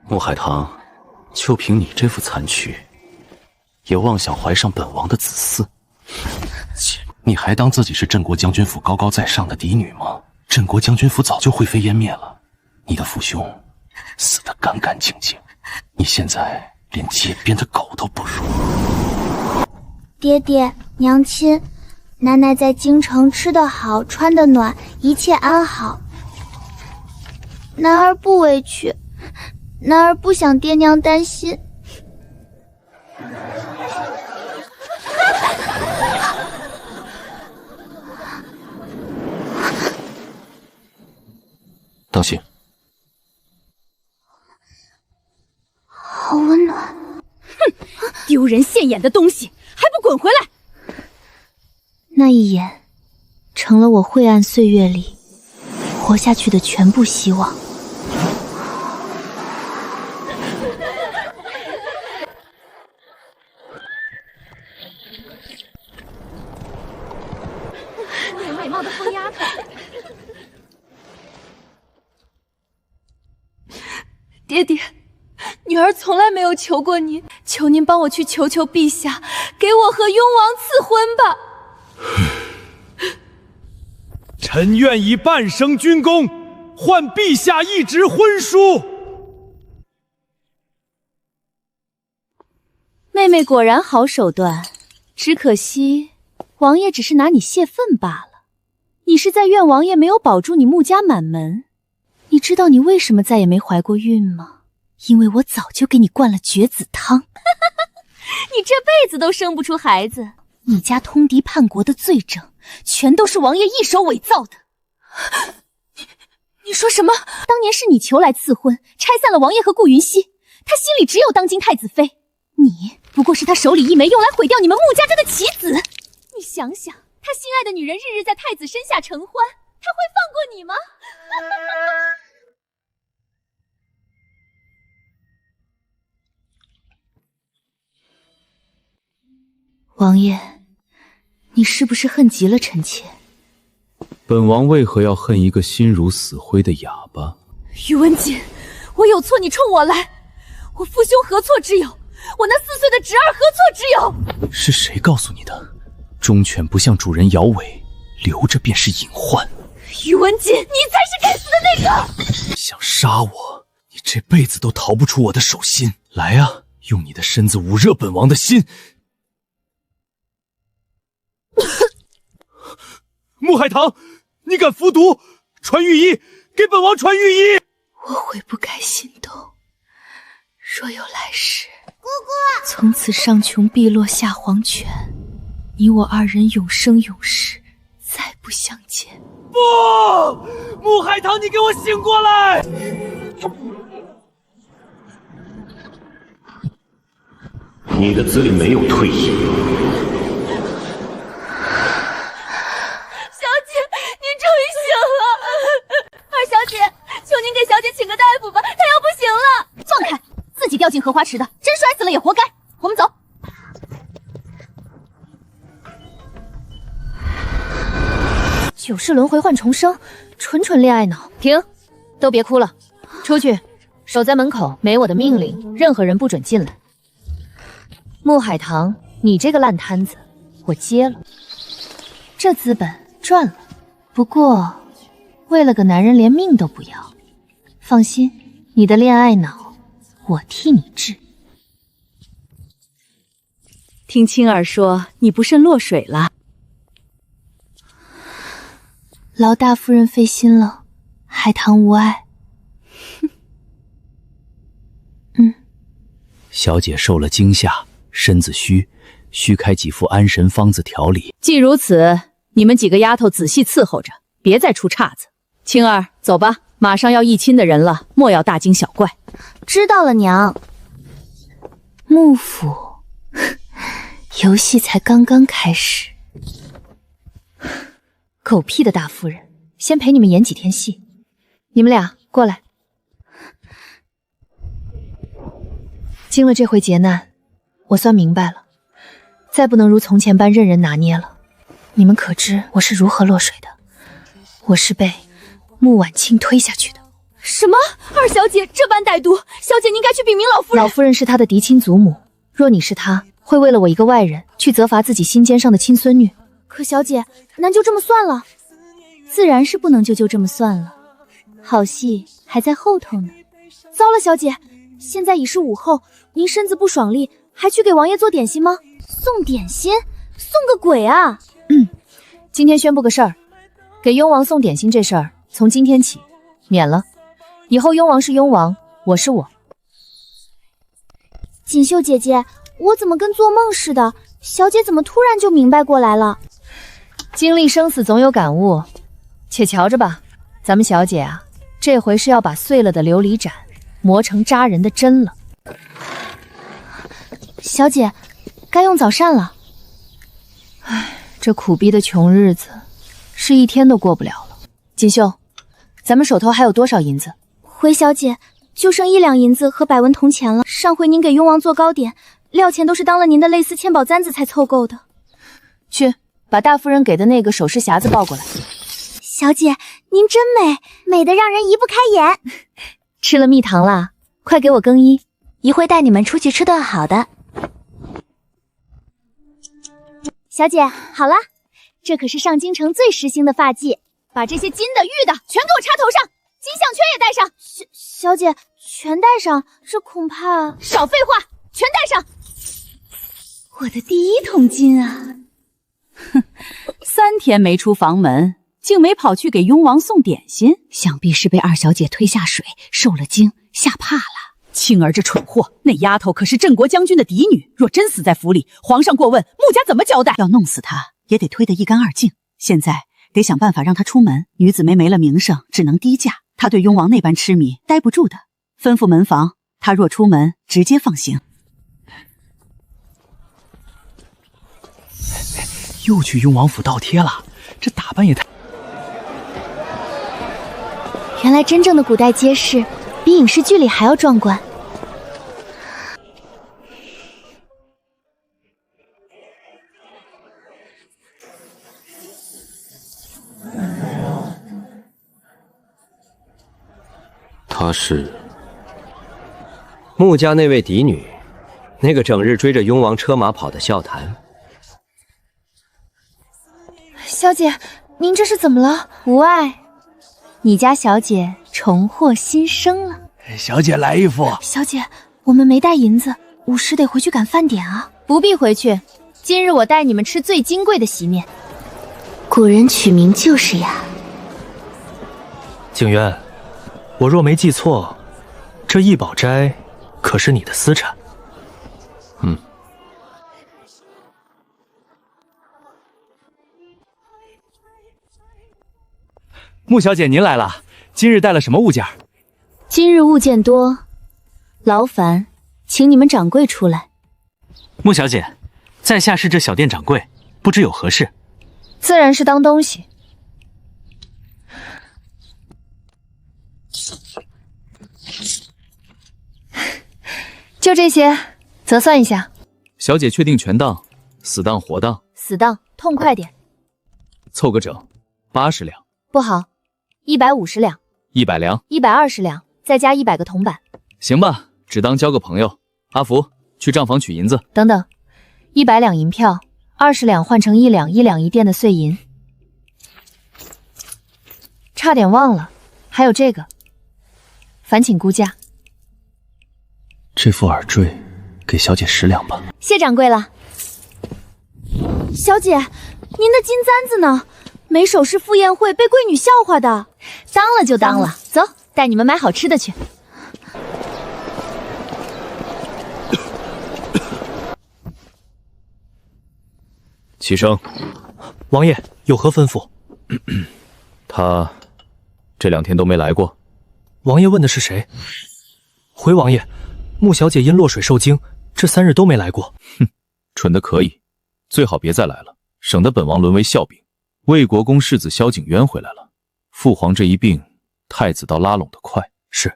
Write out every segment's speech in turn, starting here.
穆海棠，就凭你这副残躯，也妄想怀上本王的子嗣？你还当自己是镇国将军府高高在上的嫡女吗？镇国将军府早就灰飞烟灭了，你的父兄死得干干净净，你现在连街边的狗都不如。爹爹娘亲，奶奶在京城吃得好，穿得暖，一切安好。男儿不委屈，男儿不想爹娘担心。当心！好温暖。哼，丢人现眼的东西，还不滚回来！那一眼，成了我晦暗岁月里活下去的全部希望。有美貌的疯丫头。爹爹，女儿从来没有求过您，求您帮我去求求陛下，给我和雍王赐婚吧。臣愿以半生军功，换陛下一纸婚书。妹妹果然好手段，只可惜王爷只是拿你泄愤罢了。你是在怨王爷没有保住你穆家满门。你知道你为什么再也没怀过孕吗？因为我早就给你灌了绝子汤。你这辈子都生不出孩子。你家通敌叛国的罪证，全都是王爷一手伪造的。你说什么？当年是你求来赐婚，拆散了王爷和顾云熙，他心里只有当今太子妃。你不过是他手里一枚用来毁掉你们穆家这个棋子。你想想，他心爱的女人日日在太子身下承欢，他会放过你吗？王爷，你是不是恨极了臣妾？本王为何要恨一个心如死灰的哑巴？宇文锦，我有错你冲我来，我父兄何错之有？我那4岁的侄儿何错之有？是谁告诉你的？忠犬不向主人摇尾，留着便是隐患。宇文锦，你才是该死的那个！想杀我，你这辈子都逃不出我的手心。来啊，用你的身子捂热本王的心。穆海棠，你敢服毒？传御医，给本王传御医！我悔不该心动，若有来世，姑姑，从此上穷碧落下黄泉，你我二人永生永世，再不相见。不，穆海棠，你给我醒过来！你的资历没有退役。终于醒了，二小姐，求您给小姐请个大夫吧，她要不行了。放开，自己掉进荷花池的，真摔死了也活该。我们走。九世轮回换重生，纯纯恋爱脑。停，都别哭了，出去，守在门口，没我的命令，任何人不准进来。穆海棠，你这个烂摊子，我接了，这资本赚了。不过，为了个男人连命都不要，放心，你的恋爱脑，我替你治。听青儿说你不慎落水了，劳大夫人费心了，海棠无碍。小姐受了惊吓，身子虚，需开几副安神方子调理。既如此，你们几个丫头仔细伺候着，别再出岔子。青儿，走吧，马上要议亲的人了，莫要大惊小怪。知道了，娘。幕府，游戏才刚刚开始。狗屁的大夫人，先陪你们演几天戏。你们俩过来。经了这回劫难，我算明白了，再不能如从前般任人拿捏了。你们可知我是如何落水的？我是被穆婉清推下去的。什么？二小姐这般歹毒，小姐您该去禀明老夫人。老夫人是她的嫡亲祖母，若你是她，会为了我一个外人去责罚自己心尖上的亲孙女？可小姐，难就这么算了？自然是不能就这么算了，好戏还在后头呢。糟了，小姐，现在已是午后，您身子不爽利，还去给王爷做点心吗？送点心？送个鬼啊！今天宣布个事儿，给雍王送点心这事儿，从今天起免了。以后雍王是雍王，我是我。锦绣姐姐，我怎么跟做梦似的？小姐怎么突然就明白过来了？经历生死总有感悟，且瞧着吧。咱们小姐啊，这回是要把碎了的琉璃盏磨成扎人的针了。小姐，该用早膳了。唉，这苦逼的穷日子，是一天都过不了了。锦绣，咱们手头还有多少银子？回小姐，就剩1两银子和100文铜钱了。上回您给雍王做糕点，料钱都是当了您的类似千宝簪子才凑够的。去，把大夫人给的那个首饰匣子抱过来。小姐，您真美，美得让人移不开眼。吃了蜜糖啦，快给我更衣，一会带你们出去吃顿好的。小姐，好了，这可是上京城最时兴的发髻，把这些金的、玉的全给我插头上，金项圈也戴上。小姐，全戴上，这恐怕……少废话，全戴上。我的第1桶金啊！哼，3天没出房门，竟没跑去给雍王送点心，想必是被二小姐推下水，受了惊，吓怕了。青儿这蠢货，那丫头可是镇国将军的嫡女，若真死在府里，皇上过问，穆家怎么交代？要弄死她，也得推得一干二净。现在得想办法让她出门。女子妹没了名声，只能低嫁。她对雍王那般痴迷，待不住的。吩咐门房，她若出门，直接放行。又去雍王府倒贴了，这打扮也太……原来真正的古代街市比影视剧里还要壮观。她是穆家那位嫡女，那个整日追着雍王车马跑的笑谈。小姐，您这是怎么了？无碍，你家小姐重获新生了。小姐来一副。小姐，我们没带银子，午时得回去赶饭点啊。不必回去，今日我带你们吃最金贵的席面。古人取名就是呀。景渊，我若没记错，这逸宝斋可是你的私产？穆小姐您来了，今日带了什么物件？今日物件多，劳烦请你们掌柜出来。穆小姐，在下是这小店掌柜，不知有何事？自然是当东西。就这些，折算一下。小姐确定全当，死当活当？死当，痛快点。凑个整，80两。不好，150两。100两。120两，再加100个铜板。行吧，只当交个朋友。阿福，去账房取银子。等等，100两银票，20两换成1两，1两一锭的碎银。差点忘了，还有这个，烦请估价。这副耳坠给小姐10两吧。谢掌柜了。小姐，您的金簪子呢？没首饰赴宴会被贵女笑话的。当了就当了，走，带你们买好吃的去。齐生，王爷有何吩咐？他这2天都没来过。王爷问的是谁？回王爷，穆小姐因落水受惊，这3日都没来过。哼，蠢得可以，最好别再来了，省得本王沦为笑柄。魏国公世子萧景渊回来了，父皇这一病，太子倒拉拢得快。是，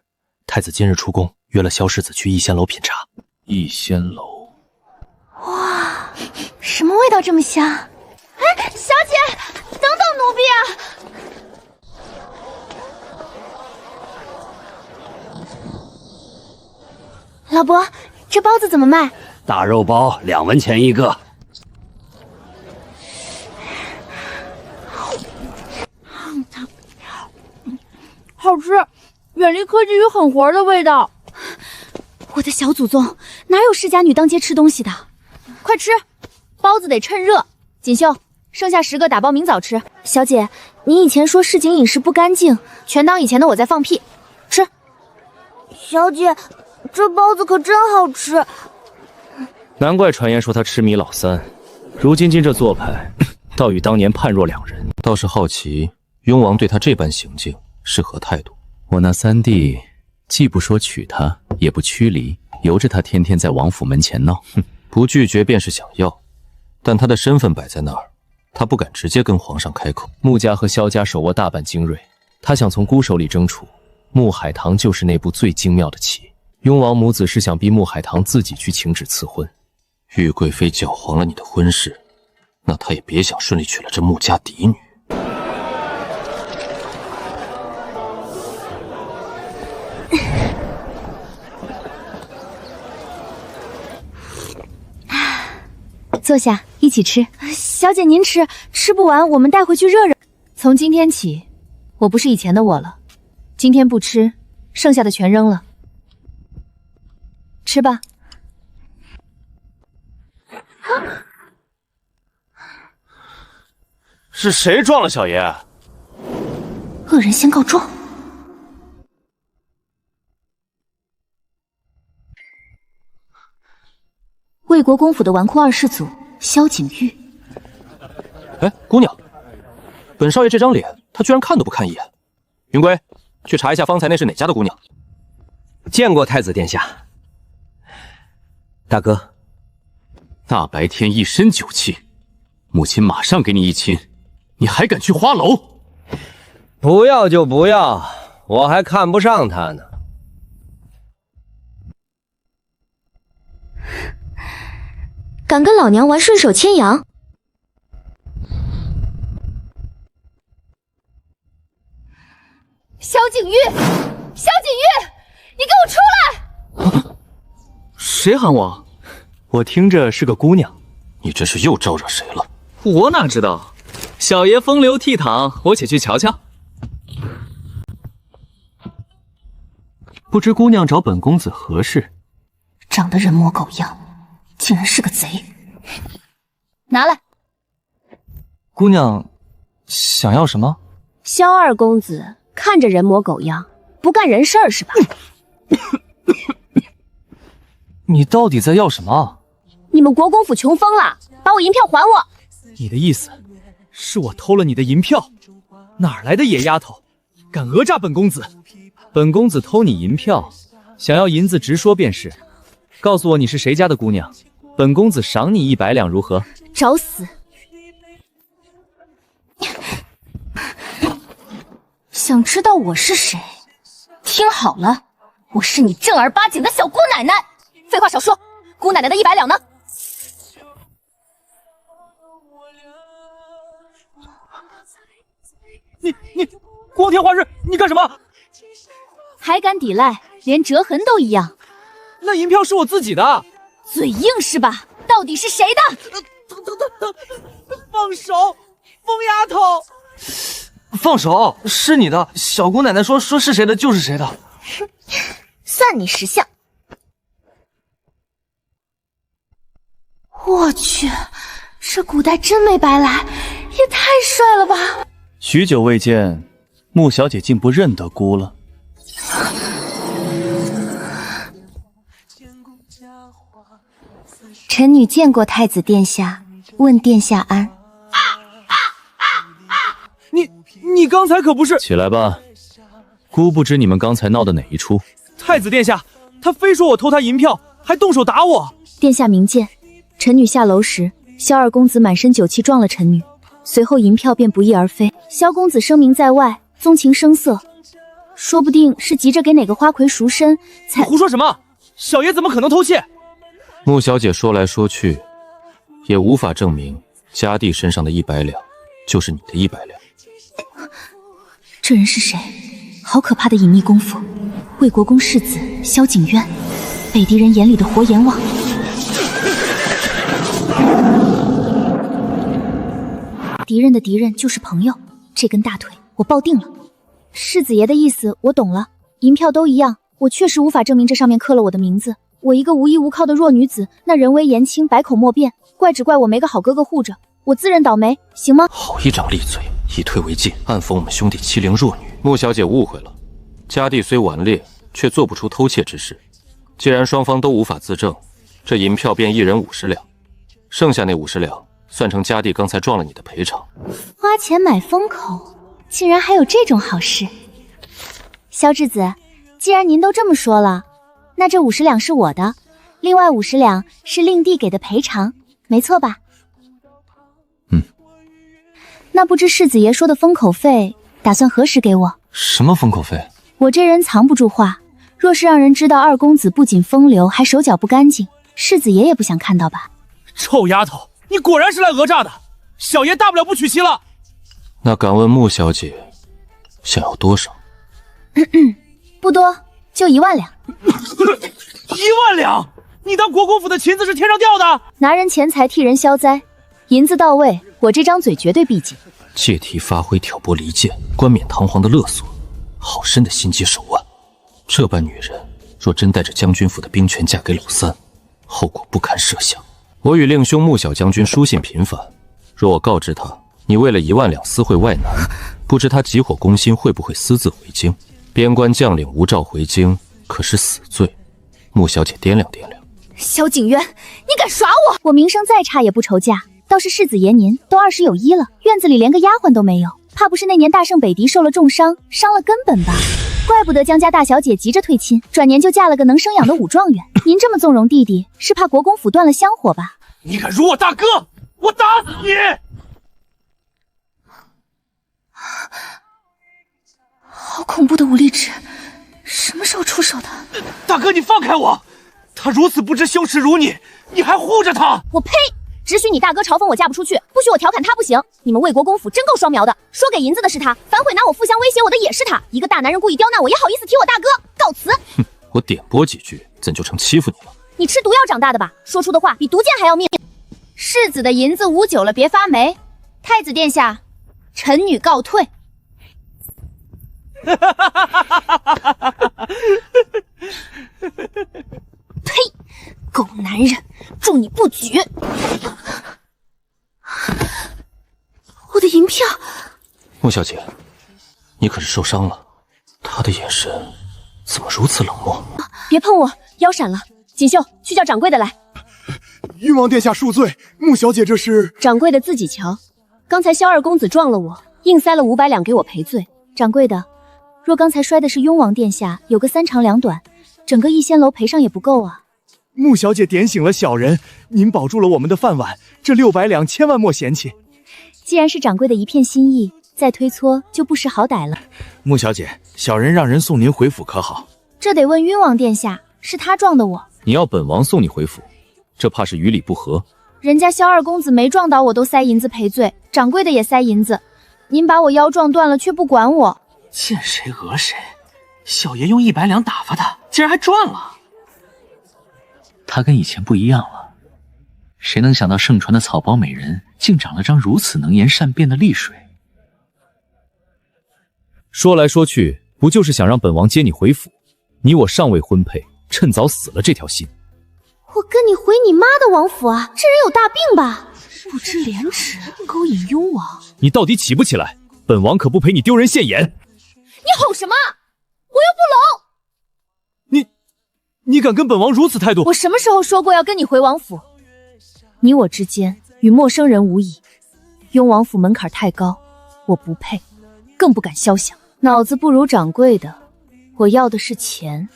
太子今日出宫，约了萧世子去逸仙楼品茶。逸仙楼，哇，什么味道这么香？哎，小姐，等等奴婢啊！老伯，这包子怎么卖？大肉包2文钱一个。好吃，远离科技与狠活的味道。我的小祖宗，哪有世家女当街吃东西的？快吃，包子得趁热。锦绣，剩下10个打包明早吃。小姐，你以前说市井饮食不干净，全当以前的我在放屁。吃。小姐，这包子可真好吃。难怪传言说他痴迷老三，如今这做派，倒与当年判若两人。倒是好奇，雍王对他这般行径是何态度？我那三弟既不说娶她，也不驱离，由着他天天在王府门前闹。不拒绝便是想要，但他的身份摆在那儿，他不敢直接跟皇上开口。穆家和萧家手握大半精锐，他想从姑手里争储，穆海棠就是那步最精妙的棋。雍王母子是想逼穆海棠自己去请旨赐婚。玉贵妃搅黄了你的婚事，那他也别想顺利娶了这穆家嫡女。坐下，一起吃。小姐您吃，吃不完我们带回去热热。从今天起，我不是以前的我了。今天不吃，剩下的全扔了。吃吧。是谁撞了小爷？恶人先告状。魏国公府的纨绔二世祖萧景玉。哎，姑娘，本少爷这张脸，他居然看都不看一眼。云归，去查一下方才那是哪家的姑娘。见过太子殿下。大哥，大白天一身酒气，母亲马上给你一亲，你还敢去花楼？不要就不要，我还看不上他呢。敢跟老娘玩顺手牵羊？萧景玉，萧景玉，你给我出来！谁喊我？我听着是个姑娘。你这是又招惹谁了？我哪知道，小爷风流倜傥，我且去瞧瞧。不知姑娘找本公子何事？长得人模狗样，竟然是个贼。拿来。姑娘想要什么？萧二公子看着人模狗样，不干人事儿是吧？你到底在要什么？你们国公府穷疯了，把我银票还我！你的意思是我偷了你的银票？哪儿来的野丫头，敢讹诈本公子？本公子偷你银票，想要银子直说便是。告诉我你是谁家的姑娘，本公子赏你100两，如何？找死！想知道我是谁？听好了，我是你正儿八经的小姑奶奶。废话少说，姑奶奶的100两呢？你光天化日，你干什么？还敢抵赖，连折痕都一样。那银票是我自己的。嘴硬是吧？到底是谁的？放手，疯丫头！放手，是你的。小姑奶奶说是谁的就是谁的。算你识相。我去，这古代真没白来，也太帅了吧！许久未见，穆小姐竟不认得姑了。臣女见过太子殿下，问殿下安。你刚才可不是……起来吧，姑不知你们刚才闹的哪一出。太子殿下，他非说我偷他银票，还动手打我。殿下明鉴，臣女下楼时，萧二公子满身酒气撞了臣女，随后银票便不翼而飞。萧公子声名在外，纵情声色，说不定是急着给哪个花魁赎身才……你胡说什么？小爷怎么可能偷窃？穆小姐说来说去，也无法证明家弟身上的100两就是你的100两。这人是谁？好可怕的隐秘功夫！魏国公世子萧景渊。北狄人眼里的活阎王。敌人的敌人就是朋友，这根大腿我抱定了。世子爷的意思我懂了，银票都一样，我确实无法证明这上面刻了我的名字。我一个无依无靠的弱女子，那人微言轻，百口莫辩，怪只怪我没个好哥哥护着，我自认倒霉，行吗？好一张利嘴，以退为进，暗讽我们兄弟欺凌弱女。穆小姐误会了，家弟虽顽劣，却做不出偷窃之事。既然双方都无法自证，这银票便一人50两，剩下那50两算成家弟刚才撞了你的赔偿。花钱买封口，竟然还有这种好事。萧智子，既然您都这么说了，那这50两是我的，另外50两是令弟给的赔偿，没错吧？那不知世子爷说的封口费打算何时给我？什么封口费？我这人藏不住话，若是让人知道二公子不仅风流，还手脚不干净，世子爷也不想看到吧？臭丫头，你果然是来讹诈的，小爷大不了不娶妻了。那敢问穆小姐想要多少？不多，就1万两。1万两？你当国公府的琴子是天上掉的？拿人钱财替人消灾，银子到位，我这张嘴绝对闭紧。借题发挥，挑拨离间，冠冕堂皇的勒索，好深的心机手腕。这般女人若真带着将军府的兵权嫁给老三，后果不堪设想。我与令兄穆小将军书信频繁，若我告知他你为了1万两私会外男，不知他急火攻心会不会私自回京？边关将领无照回京，可是死罪。穆小姐掂量掂量。萧景渊，你敢耍我？我名声再差也不愁嫁，倒是世子爷您都20有1了，院子里连个丫鬟都没有，怕不是那年大胜北狄受了重伤，伤了根本吧？怪不得江家大小姐急着退亲，转年就嫁了个能生养的武状元。您这么纵容弟弟，是怕国公府断了香火吧？你敢辱我大哥，我打死你！好恐怖的武力值，什么时候出手的？大哥，你放开我！他如此不知羞耻辱你，你还护着他？我呸！只许你大哥嘲讽我嫁不出去，不许我调侃他不行。你们魏国公府真够双苗的，说给银子的是他，反悔拿我互相威胁我的也是他。一个大男人故意刁难我，也好意思提我大哥？告辞！哼，我点拨几句，怎就成欺负你了？你吃毒药长大的吧？说出的话比毒箭还要命。世子的银子捂久了别发霉。太子殿下，臣女告退。呸！狗男人，祝你不举！我的银票。穆小姐，你可是受伤了？他的眼神怎么如此冷漠？别碰我，腰闪了。锦绣，去叫掌柜的来。誉王殿下恕罪，穆小姐这是……掌柜的自己瞧，刚才萧二公子撞了我，硬塞了500两给我赔罪。掌柜的，若刚才摔的是雍王殿下，有个3长2短，整个逸仙楼赔上也不够啊。穆小姐点醒了小人，您保住了我们的饭碗，这600两千万莫嫌弃。既然是掌柜的一片心意，再推脱就不识好歹了。穆小姐，小人让人送您回府可好？这得问雍王殿下，是他撞的我。你要本王送你回府，这怕是于理不合。人家萧二公子没撞倒我都塞银子赔罪，掌柜的也塞银子，您把我腰撞断了却不管我。见谁讹谁，小爷用100两打发他，竟然还赚了。他跟以前不一样了，谁能想到盛传的草包美人竟长了张如此能言善辩的丽水？说来说去，不就是想让本王接你回府？你我尚未婚配，趁早死了这条心。我跟你回你妈的王府啊！这人有大病吧？不知廉耻，勾引雍王。你到底起不起来？本王可不陪你丢人现眼。你吼什么？我又不聋。你敢跟本王如此态度？我什么时候说过要跟你回王府？你我之间与陌生人无异，雍王府门槛太高，我不配，更不敢肖想。脑子不如掌柜的，我要的是钱，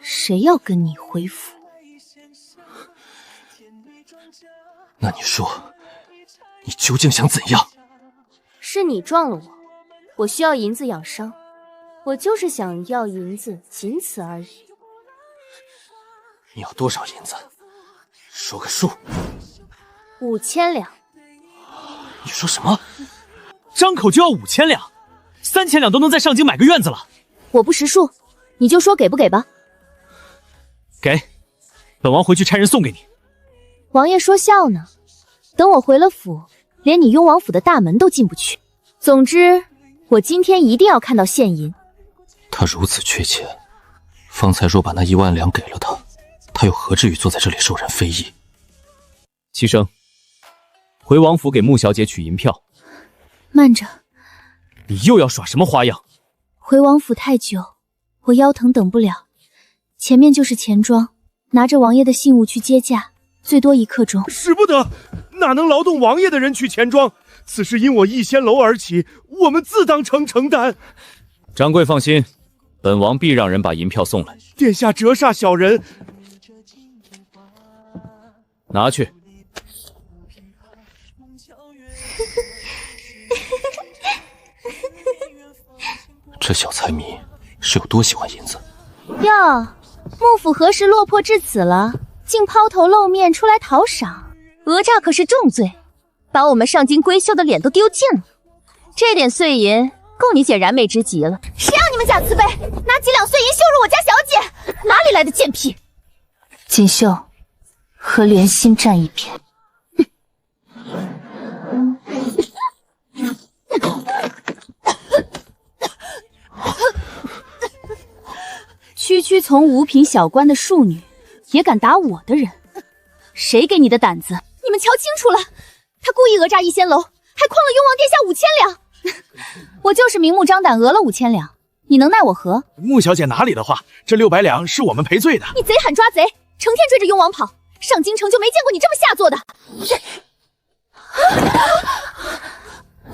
谁要跟你回府？那你说，你究竟想怎样？是你撞了我，我需要银子养伤，我就是想要银子，仅此而已。你要多少银子？说个数。5000两。你说什么？张口就要5000两，3000两都能在上京买个院子了。我不识数，你就说给不给吧。给。本王回去差人送给你。王爷说笑呢，等我回了府，连你雍王府的大门都进不去。总之，我今天一定要看到现银。他如此缺钱，方才若把那1万两给了他，他又何至于坐在这里受人非议？齐生，回王府给穆小姐取银票。慢着，你又要耍什么花样？回王府太久，我腰疼等不了。前面就是钱庄，拿着王爷的信物去接驾，最多1刻钟。使不得，哪能劳动王爷的人去钱庄？此事因我逸仙楼而起，我们自当承担。掌柜放心，本王必让人把银票送来。殿下折煞小人，拿去。这小财迷是有多喜欢银子？哟，幕府何时落魄至此了，竟抛头露面出来讨赏？讹诈可是重罪，把我们上京闺秀的脸都丢尽了。这点碎银够你姐燃眉之急了。谁让你们假慈悲，拿几两碎银羞辱我家小姐？哪里来的贱婢？锦绣，和莲心站一边。区区从五品小官的庶女，也敢打我的人？谁给你的胆子？你们瞧清楚了，他故意讹诈逸仙楼，还诓了雍王殿下5000两。我就是明目张胆讹了5000两，你能奈我何？穆小姐哪里的话，这600两是我们赔罪的。你贼喊抓贼，成天追着雍王跑，上京城就没见过你这么下作的。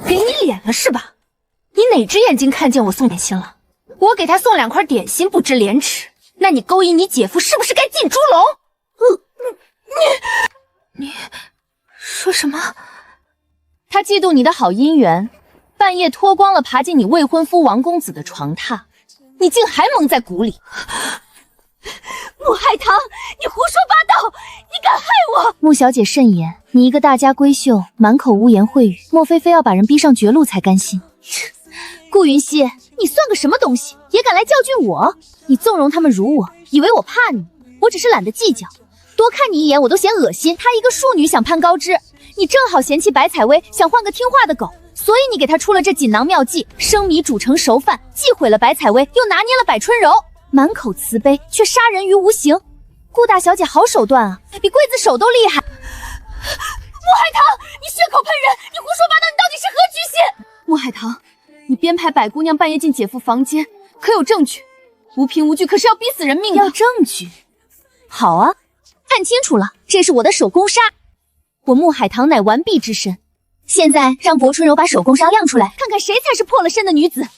给你脸了是吧？你哪只眼睛看见我送点心了？我给他送2块点心，不知廉耻。那你勾引你姐夫，是不是该进猪笼？你说什么？他嫉妒你的好姻缘，半夜脱光了爬进你未婚夫王公子的床榻，你竟还蒙在鼓里。穆海棠，你胡说八道，你敢害我！穆小姐慎言，你一个大家闺秀，满口污言秽语，莫非非要把人逼上绝路才甘心？顾云溪，你算个什么东西，也敢来教训我？你纵容他们辱我，以为我怕你？我只是懒得计较，多看你一眼我都嫌恶心。她一个庶女想攀高枝，你正好嫌弃白采薇，想换个听话的狗，所以你给她出了这锦囊妙计，生米煮成熟饭，既毁了白采薇，又拿捏了百春柔，满口慈悲却杀人于无形。顾大小姐好手段啊，比刽子手都厉害。穆海棠，你血口喷人，你胡说八道，你到底是何居心？穆海棠，你编排百姑娘半夜进姐夫房间，可有证据？无凭无据，可是要逼死人命的。要证据？好啊，看清楚了，这是我的手工纱。我穆海棠乃完璧之身，现在让博春柔把手工纱亮出来，看看谁才是破了身的女子。你逼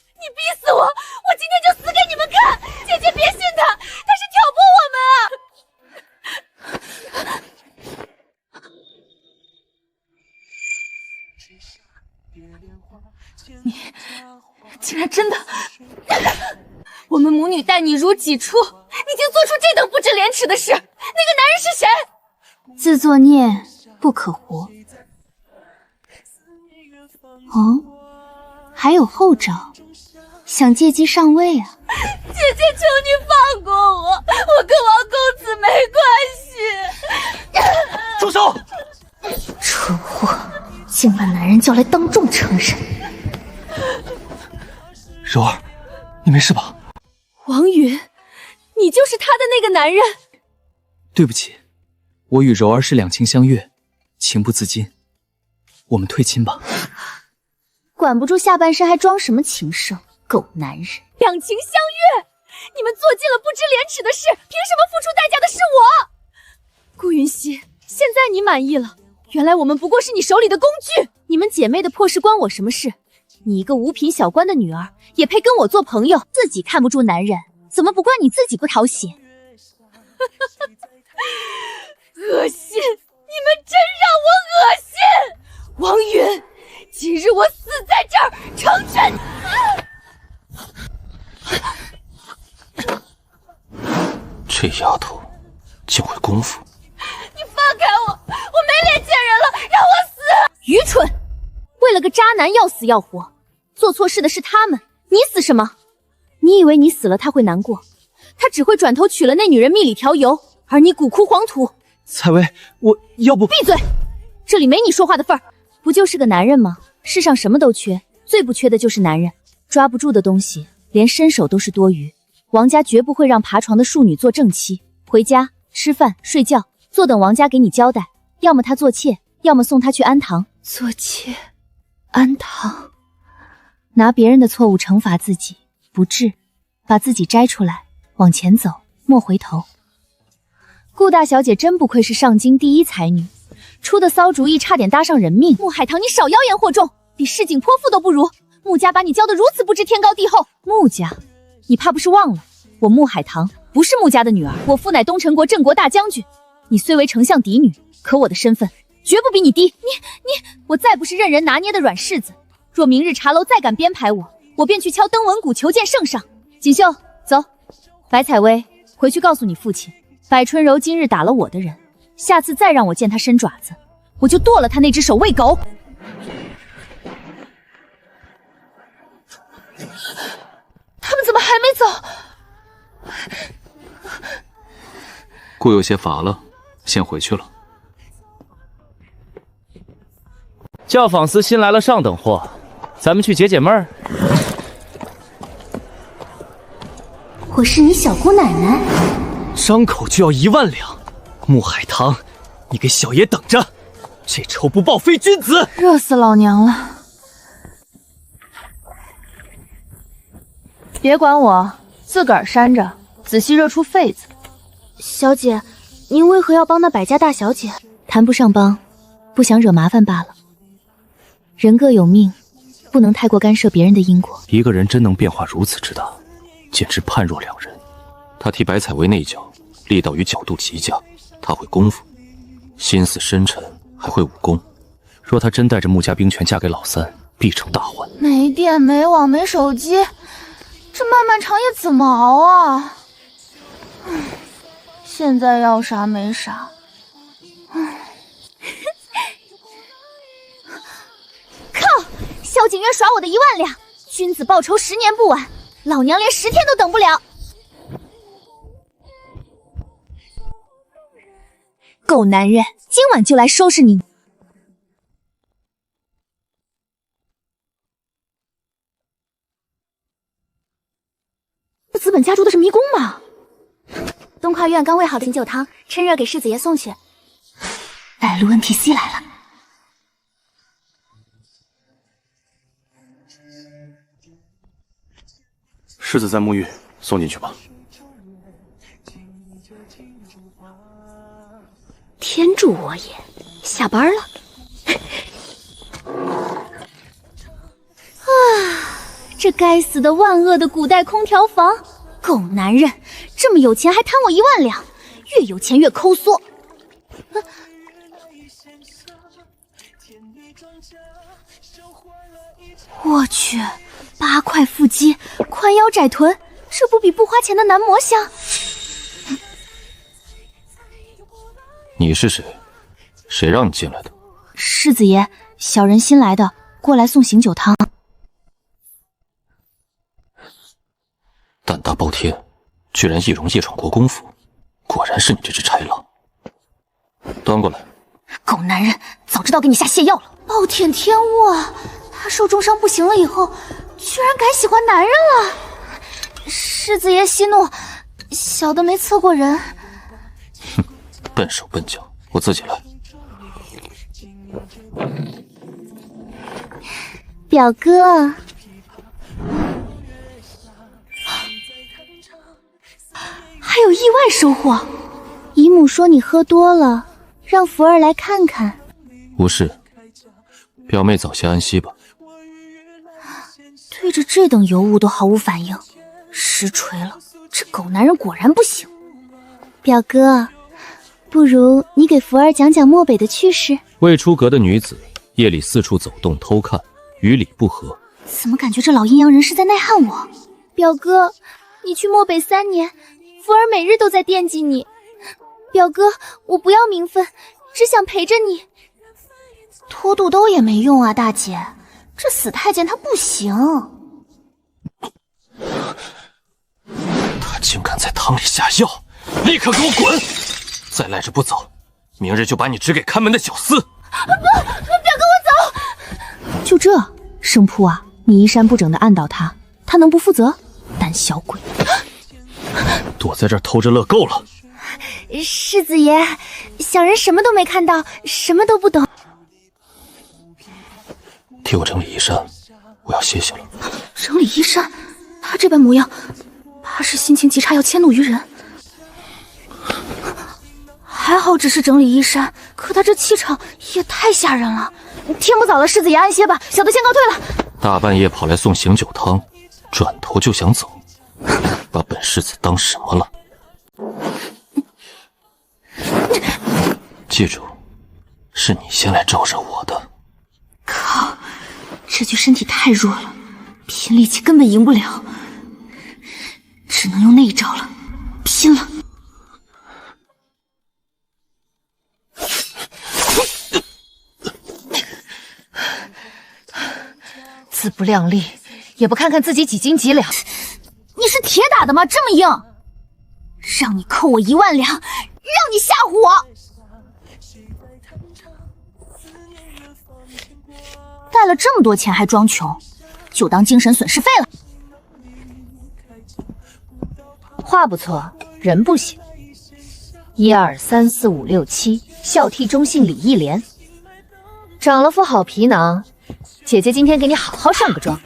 死我，我今天就死给你们看！姐姐别信他，他是挑拨我们啊！你竟然真的！我们母女待你如己出，你竟做出这等不知廉耻的事！那个男人是谁？自作孽不可活。哦，还有后招，想借机上位啊？姐姐，求你放过我，我跟王公子没关系。住手！蠢货，竟把男人叫来当众承认。柔儿，你没事吧？王允，你就是他的那个男人。对不起，我与柔儿是两情相悦，情不自禁，我们退亲吧。管不住下半身还装什么情圣，狗男人！两情相悦，你们做尽了不知廉耻的事，凭什么付出代价的是我？顾云溪，现在你满意了？原来我们不过是你手里的工具。你们姐妹的破事关我什么事？你一个五品小官的女儿，也配跟我做朋友？自己看不住男人，怎么不怪你自己不讨喜？恶心！你们真让我恶心！王允，今日我死在这儿，成全你！这丫头竟会功夫！你放开我！我没脸见人了，让我死！愚蠢！为了个渣男要死要活，做错事的是他们，你死什么？你以为你死了他会难过？他只会转头娶了那女人蜜里调油，而你蛊哭黄土。采薇，我要不……闭嘴！这里没你说话的份儿。不就是个男人吗？世上什么都缺，最不缺的就是男人。抓不住的东西，连伸手都是多余。王家绝不会让爬床的庶女做正妻。回家吃饭睡觉，坐等王家给你交代。要么他做妾，要么送他去安堂。做妾，安堂，拿别人的错误惩罚自己，不治，把自己摘出来，往前走，莫回头。顾大小姐真不愧是上京第一才女，出的骚主意差点搭上人命。穆海棠，你少妖言惑众，比市井泼妇都不如。穆家把你教得如此不知天高地厚。穆家，你怕不是忘了，我穆海棠不是穆家的女儿，我父乃东陈国镇国大将军。你虽为丞相嫡女，可我的身份绝不比你低。我再不是任人拿捏的软柿子。若明日茶楼再敢编排我，我便去敲登文鼓求见圣上。锦绣，走。白采薇，回去告诉你父亲，百春柔今日打了我的人，下次再让我见他伸爪子，我就剁了他那只手喂狗。他们怎么还没走？顾有些乏了，先回去了。教坊司新来了上等货，咱们去解解闷儿。我是你小姑奶奶。张口就要1万两，穆海棠，你给小爷等着！这仇不报非君子！热死老娘了！别管我，自个儿扇着，仔细热出痱子。小姐，您为何要帮那百家大小姐？谈不上帮，不想惹麻烦罢了。人各有命，不能太过干涉别人的因果。一个人真能变化如此之大，简直判若两人。他踢白采薇那一脚，力道与角度极佳，他会功夫，心思深沉，还会武功。若他真带着穆家兵权嫁给老三，必成大患。没电没网没手机，这漫漫长夜怎么熬啊？现在要啥没啥。靠！萧景渊耍我的1万两，君子报仇10年不晚，老娘连10天都等不了。狗男人，今晚就来收拾你！资本家住的是迷宫吗？东跨院刚煨好的醒酒汤，趁热给世子爷送去。带路 NPC 来了。世子在沐浴，送进去吧。天助我也！下班了。这该死的万恶的古代空调房！狗男人，这么有钱还贪我1万两，越有钱越抠缩。我去，8块腹肌，宽腰窄臀，这不比不花钱的男模香？你是谁？谁让你进来的？世子爷，小人新来的，过来送醒酒汤。胆大包天，居然易容夜闯国公府，果然是你这只豺狼。端过来。狗男人，早知道给你下泻药了。暴殄天物啊！他受重伤不行了以后，居然改喜欢男人了。世子爷息怒，小的没测过人。哼，笨手笨脚，我自己来。表哥。还有意外收获，姨母说你喝多了，让福儿来看看。无事，表妹早些安息吧。对着这等尤物都毫无反应，实锤了，这狗男人果然不行。表哥，不如你给福儿讲讲漠北的趣事。未出阁的女子夜里四处走动偷看，与理不合。怎么感觉这老阴阳人是在内涵我？表哥，你去漠北3年，福儿每日都在惦记你。表哥，我不要名分，只想陪着你。拖肚兜也没用啊，大姐，这死太监他不行。他竟敢在汤里下药，立刻给我滚！再赖着不走，明日就把你指给看门的小厮。不，表哥我走。就这，生扑啊！你衣衫不整的按倒他，他能不负责？胆小鬼！躲在这儿偷着乐够了。世子爷，小人什么都没看到，什么都不懂。替我整理衣衫，我要歇歇了。整理衣衫，他这般模样，怕是心情极差，要迁怒于人。还好只是整理衣衫，可他这气场也太吓人了。天不早了，世子爷安歇吧，小的先告退了。大半夜跑来送醒酒汤，转头就想走，把本世子当什么了？记住，是你先来招惹我的。靠，这具身体太弱了，凭力气根本赢不了，只能用那一招了，拼了！自不量力，也不看看自己几斤几两。你是铁打的吗？这么硬，让你扣我1万两，让你吓唬我。带了这么多钱还装穷，就当精神损失费了。画不错，人不行。1、2、3、4、5、6、7，孝悌忠信礼义廉。长了副好皮囊，姐姐今天给你好好上个妆。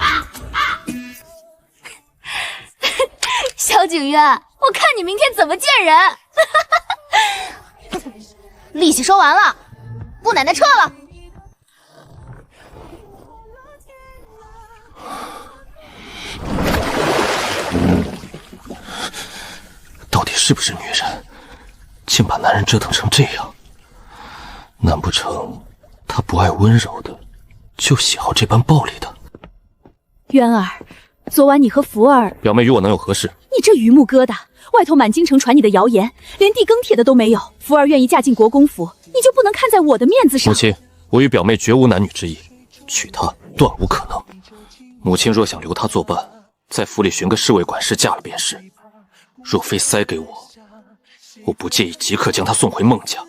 萧景渊，我看你明天怎么见人。利息收完了，姑奶奶撤了。到底是不是女人，竟把男人折腾成这样？难不成她不爱温柔的，就喜好这般暴力的？渊儿，昨晚你和福儿……表妹与我能有何事？你这榆木疙瘩，外头满京城传你的谣言，连地更帖的都没有。福儿愿意嫁进国公府，你就不能看在我的面子上？母亲，我与表妹绝无男女之意，娶她断无可能。母亲若想留她作伴，在府里寻个侍卫管事嫁了便是。若非塞给我，我不介意即刻将她送回孟家。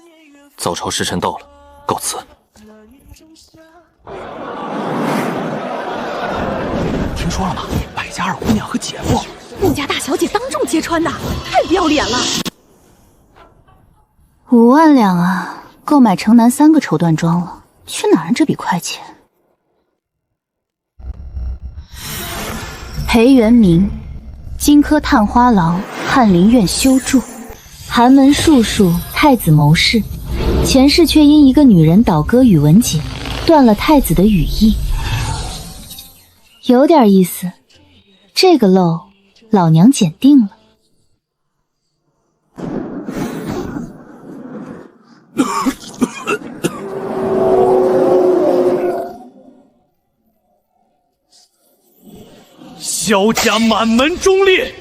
早朝时辰到了，告辞。听说了吗？百家二姑娘和姐夫，穆家大小姐当众揭穿的，太不要脸了。5万两啊，够买城南3个绸缎庄了。去哪儿这笔快钱？裴元明，荆轲探花郎，翰林院修筑，寒门术数，太子谋士。前世却因一个女人倒戈宇文锦，断了太子的羽翼。有点意思，这个漏老娘捡定了。萧家满门忠烈，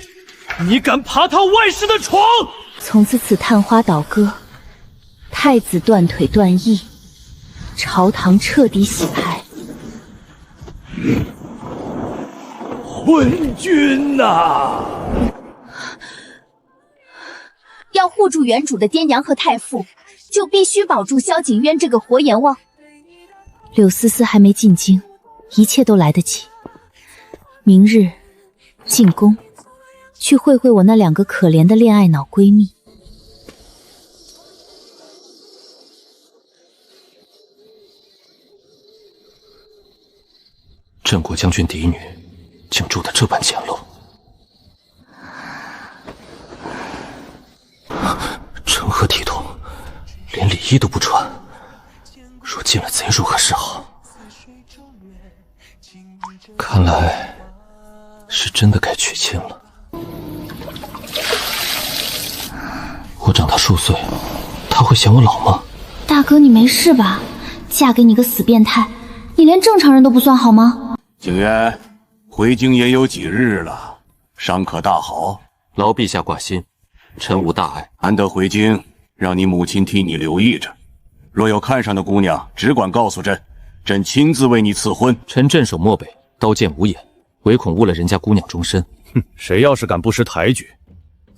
你敢爬他外室的床？从此探花倒戈，太子断腿断翼，朝堂彻底洗牌。昏君呐！要护住原主的爹娘和太傅，就必须保住萧景渊这个活阎王。柳丝丝还没进京，一切都来得及。明日进宫，去会会我那2个可怜的恋爱脑闺蜜。镇国将军嫡女，竟住得这般简陋。成何体统，连礼衣都不穿。若进了贼，如何是好？看来是真的该娶亲了。我长他数岁，他会嫌我老吗？大哥，你没事吧？嫁给你个死变态，你连正常人都不算好吗？景渊，回京也有几日了，伤可大好？劳陛下挂心，臣无大碍。安得回京，让你母亲替你留意着。若有看上的姑娘，只管告诉朕，朕亲自为你赐婚。臣镇守漠北，刀剑无眼，唯恐误了人家姑娘终身。哼，谁要是敢不识抬举，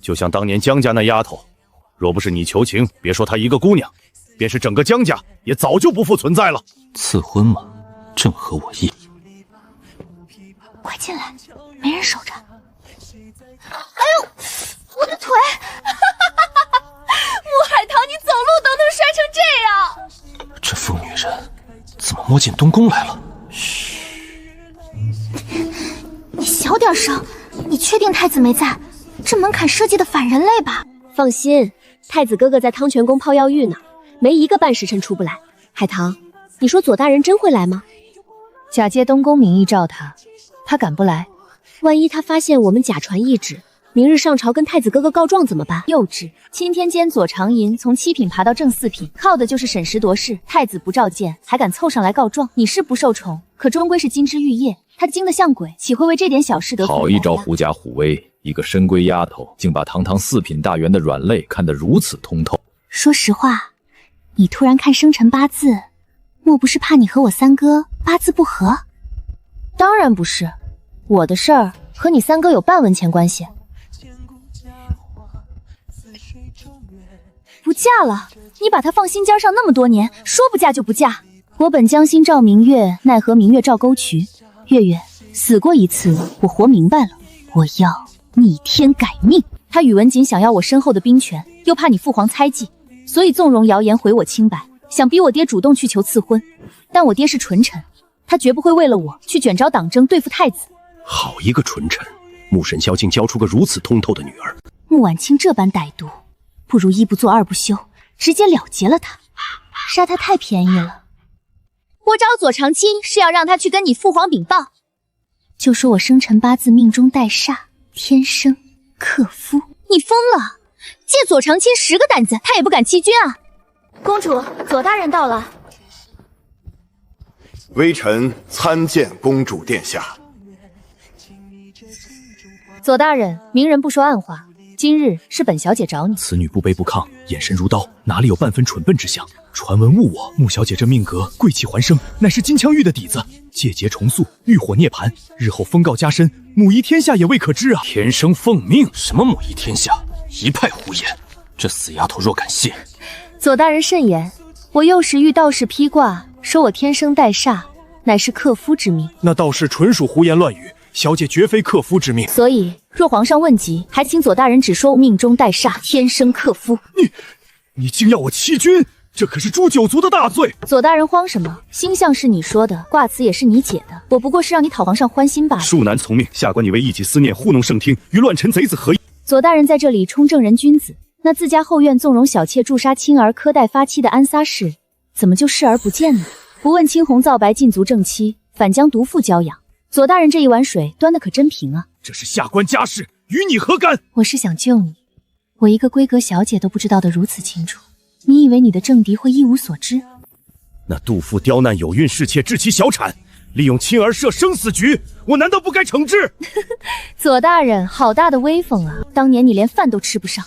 就像当年江家那丫头，若不是你求情，别说她一个姑娘，便是整个江家也早就不复存在了。赐婚嘛，正合我意。快进来，没人守着。哎呦，我的腿！穆海棠，你走路都能摔成这样！这疯女人怎么摸进东宫来了？你小点声！你确定太子没在？这门槛设计的反人类吧？放心，太子哥哥在汤泉宫泡药浴呢，没一个半时辰出不来。海棠，你说左大人真会来吗？假借东宫名义召他，他敢不来？万一他发现我们假传懿旨，明日上朝跟太子哥哥告状怎么办？幼稚！钦天监左长银从7品爬到正4品，靠的就是审时度势。太子不召见，还敢凑上来告状？你是不受宠，可终归是金枝玉叶，他精得像鬼，岂会为这点小事得罪？好一招狐假虎威！一个深闺丫头，竟把堂堂4品大员的软肋看得如此通透。说实话，你突然看生辰八字，莫不是怕你和我三哥八字不合？当然不是，我的事儿和你三哥有半文钱关系。不嫁了，你把他放心尖上那么多年，说不嫁就不嫁。我本将心照明月，奈何明月照沟渠。月月死过一次，我活明白了，我要逆天改命。他宇文锦想要我身后的兵权，又怕你父皇猜忌，所以纵容谣言毁我清白，想逼我爹主动去求赐婚。但我爹是纯臣，他绝不会为了我去卷招党争对付太子。好一个纯臣，穆神霄竟教出个如此通透的女儿。穆婉清这般歹毒，不如一不做二不休，直接了结了他，杀他太便宜了。我找左长卿是要让他去跟你父皇禀报，就说我生辰八字命中带煞，天生克夫。你疯了！借左长卿10个胆子，他也不敢欺君啊！公主，左大人到了。微臣参见公主殿下。左大人，明人不说暗话，今日是本小姐找你。此女不卑不亢，眼神如刀，哪里有半分蠢笨之相？传闻误我，穆小姐这命格贵气还生，乃是金枪玉的底子，戒节重塑，浴火涅槃，日后封诰加身，母仪天下也未可知啊！天生奉命，什么母仪天下，一派胡言！这死丫头若敢信，左大人慎言，我幼时遇道士披卦，说我天生带煞，乃是克夫之命。那道士纯属胡言乱语，小姐绝非克夫之命。所以若皇上问及，还请左大人只说命中带煞，天生克夫。你竟要我欺君，这可是诛九族的大罪！左大人慌什么？星象是你说的，卦辞也是你解的，我不过是让你讨皇上欢心罢了。恕难从命，下官以为一己思念，糊弄圣听，与乱臣贼子何异？左大人在这里充正人君子，那自家后院纵容小妾诛杀亲儿苛待发妻的安撒氏，怎么就视而不见呢？不问青红皂白尽足正妻，反将毒妇娇养。左大人这一碗水端的可真平啊！这是下官家事，与你何干？我是想救你，我一个闺阁小姐都不知道的如此清楚，你以为你的政敌会一无所知？那杜父刁难有孕侍妾，致其小产，利用亲儿设生死局，我难道不该惩治？左大人好大的威风啊！当年你连饭都吃不上，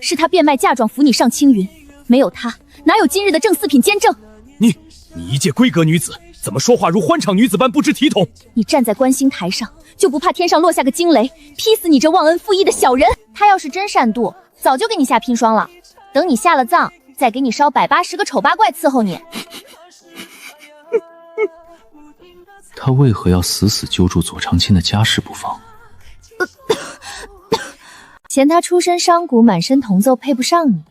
是他变卖嫁妆扶你上青云，没有他哪有今日的正4品监正？你一介闺阁女子，怎么说话如欢场女子般不知体统？你站在观星台上，就不怕天上落下个惊雷，劈死你这忘恩负义的小人？他要是真善妒，早就给你下砒霜了。等你下了葬，再给你烧180个丑八怪伺候你。他为何要死死揪住左长卿的家事不放？嫌他出身商贾，满身铜奏配不上你，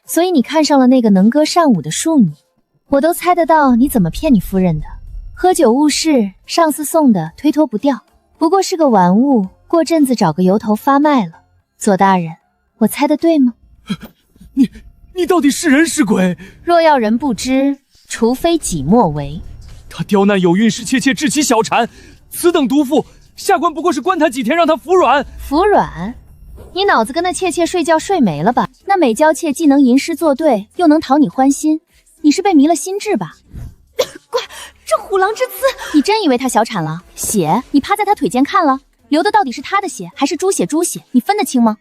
所以你看上了那个能歌善舞的庶女。我都猜得到你怎么骗你夫人的，喝酒误事，上司送的推脱不掉，不过是个玩物，过阵子找个由头发卖了。左大人，我猜得对吗？你到底是人是鬼？若要人不知，除非己莫为。他刁难有孕侍妾，致其小产，此等毒妇，下官不过是关他几天，让他服软。服软？你脑子跟那妾睡觉睡没了吧？那美娇妾既能吟诗作对，又能讨你欢心，你是被迷了心智吧？乖，这虎狼之词，你真以为他小产了？血，你趴在他腿间看了，流的到底是他的血还是猪血？你分得清吗？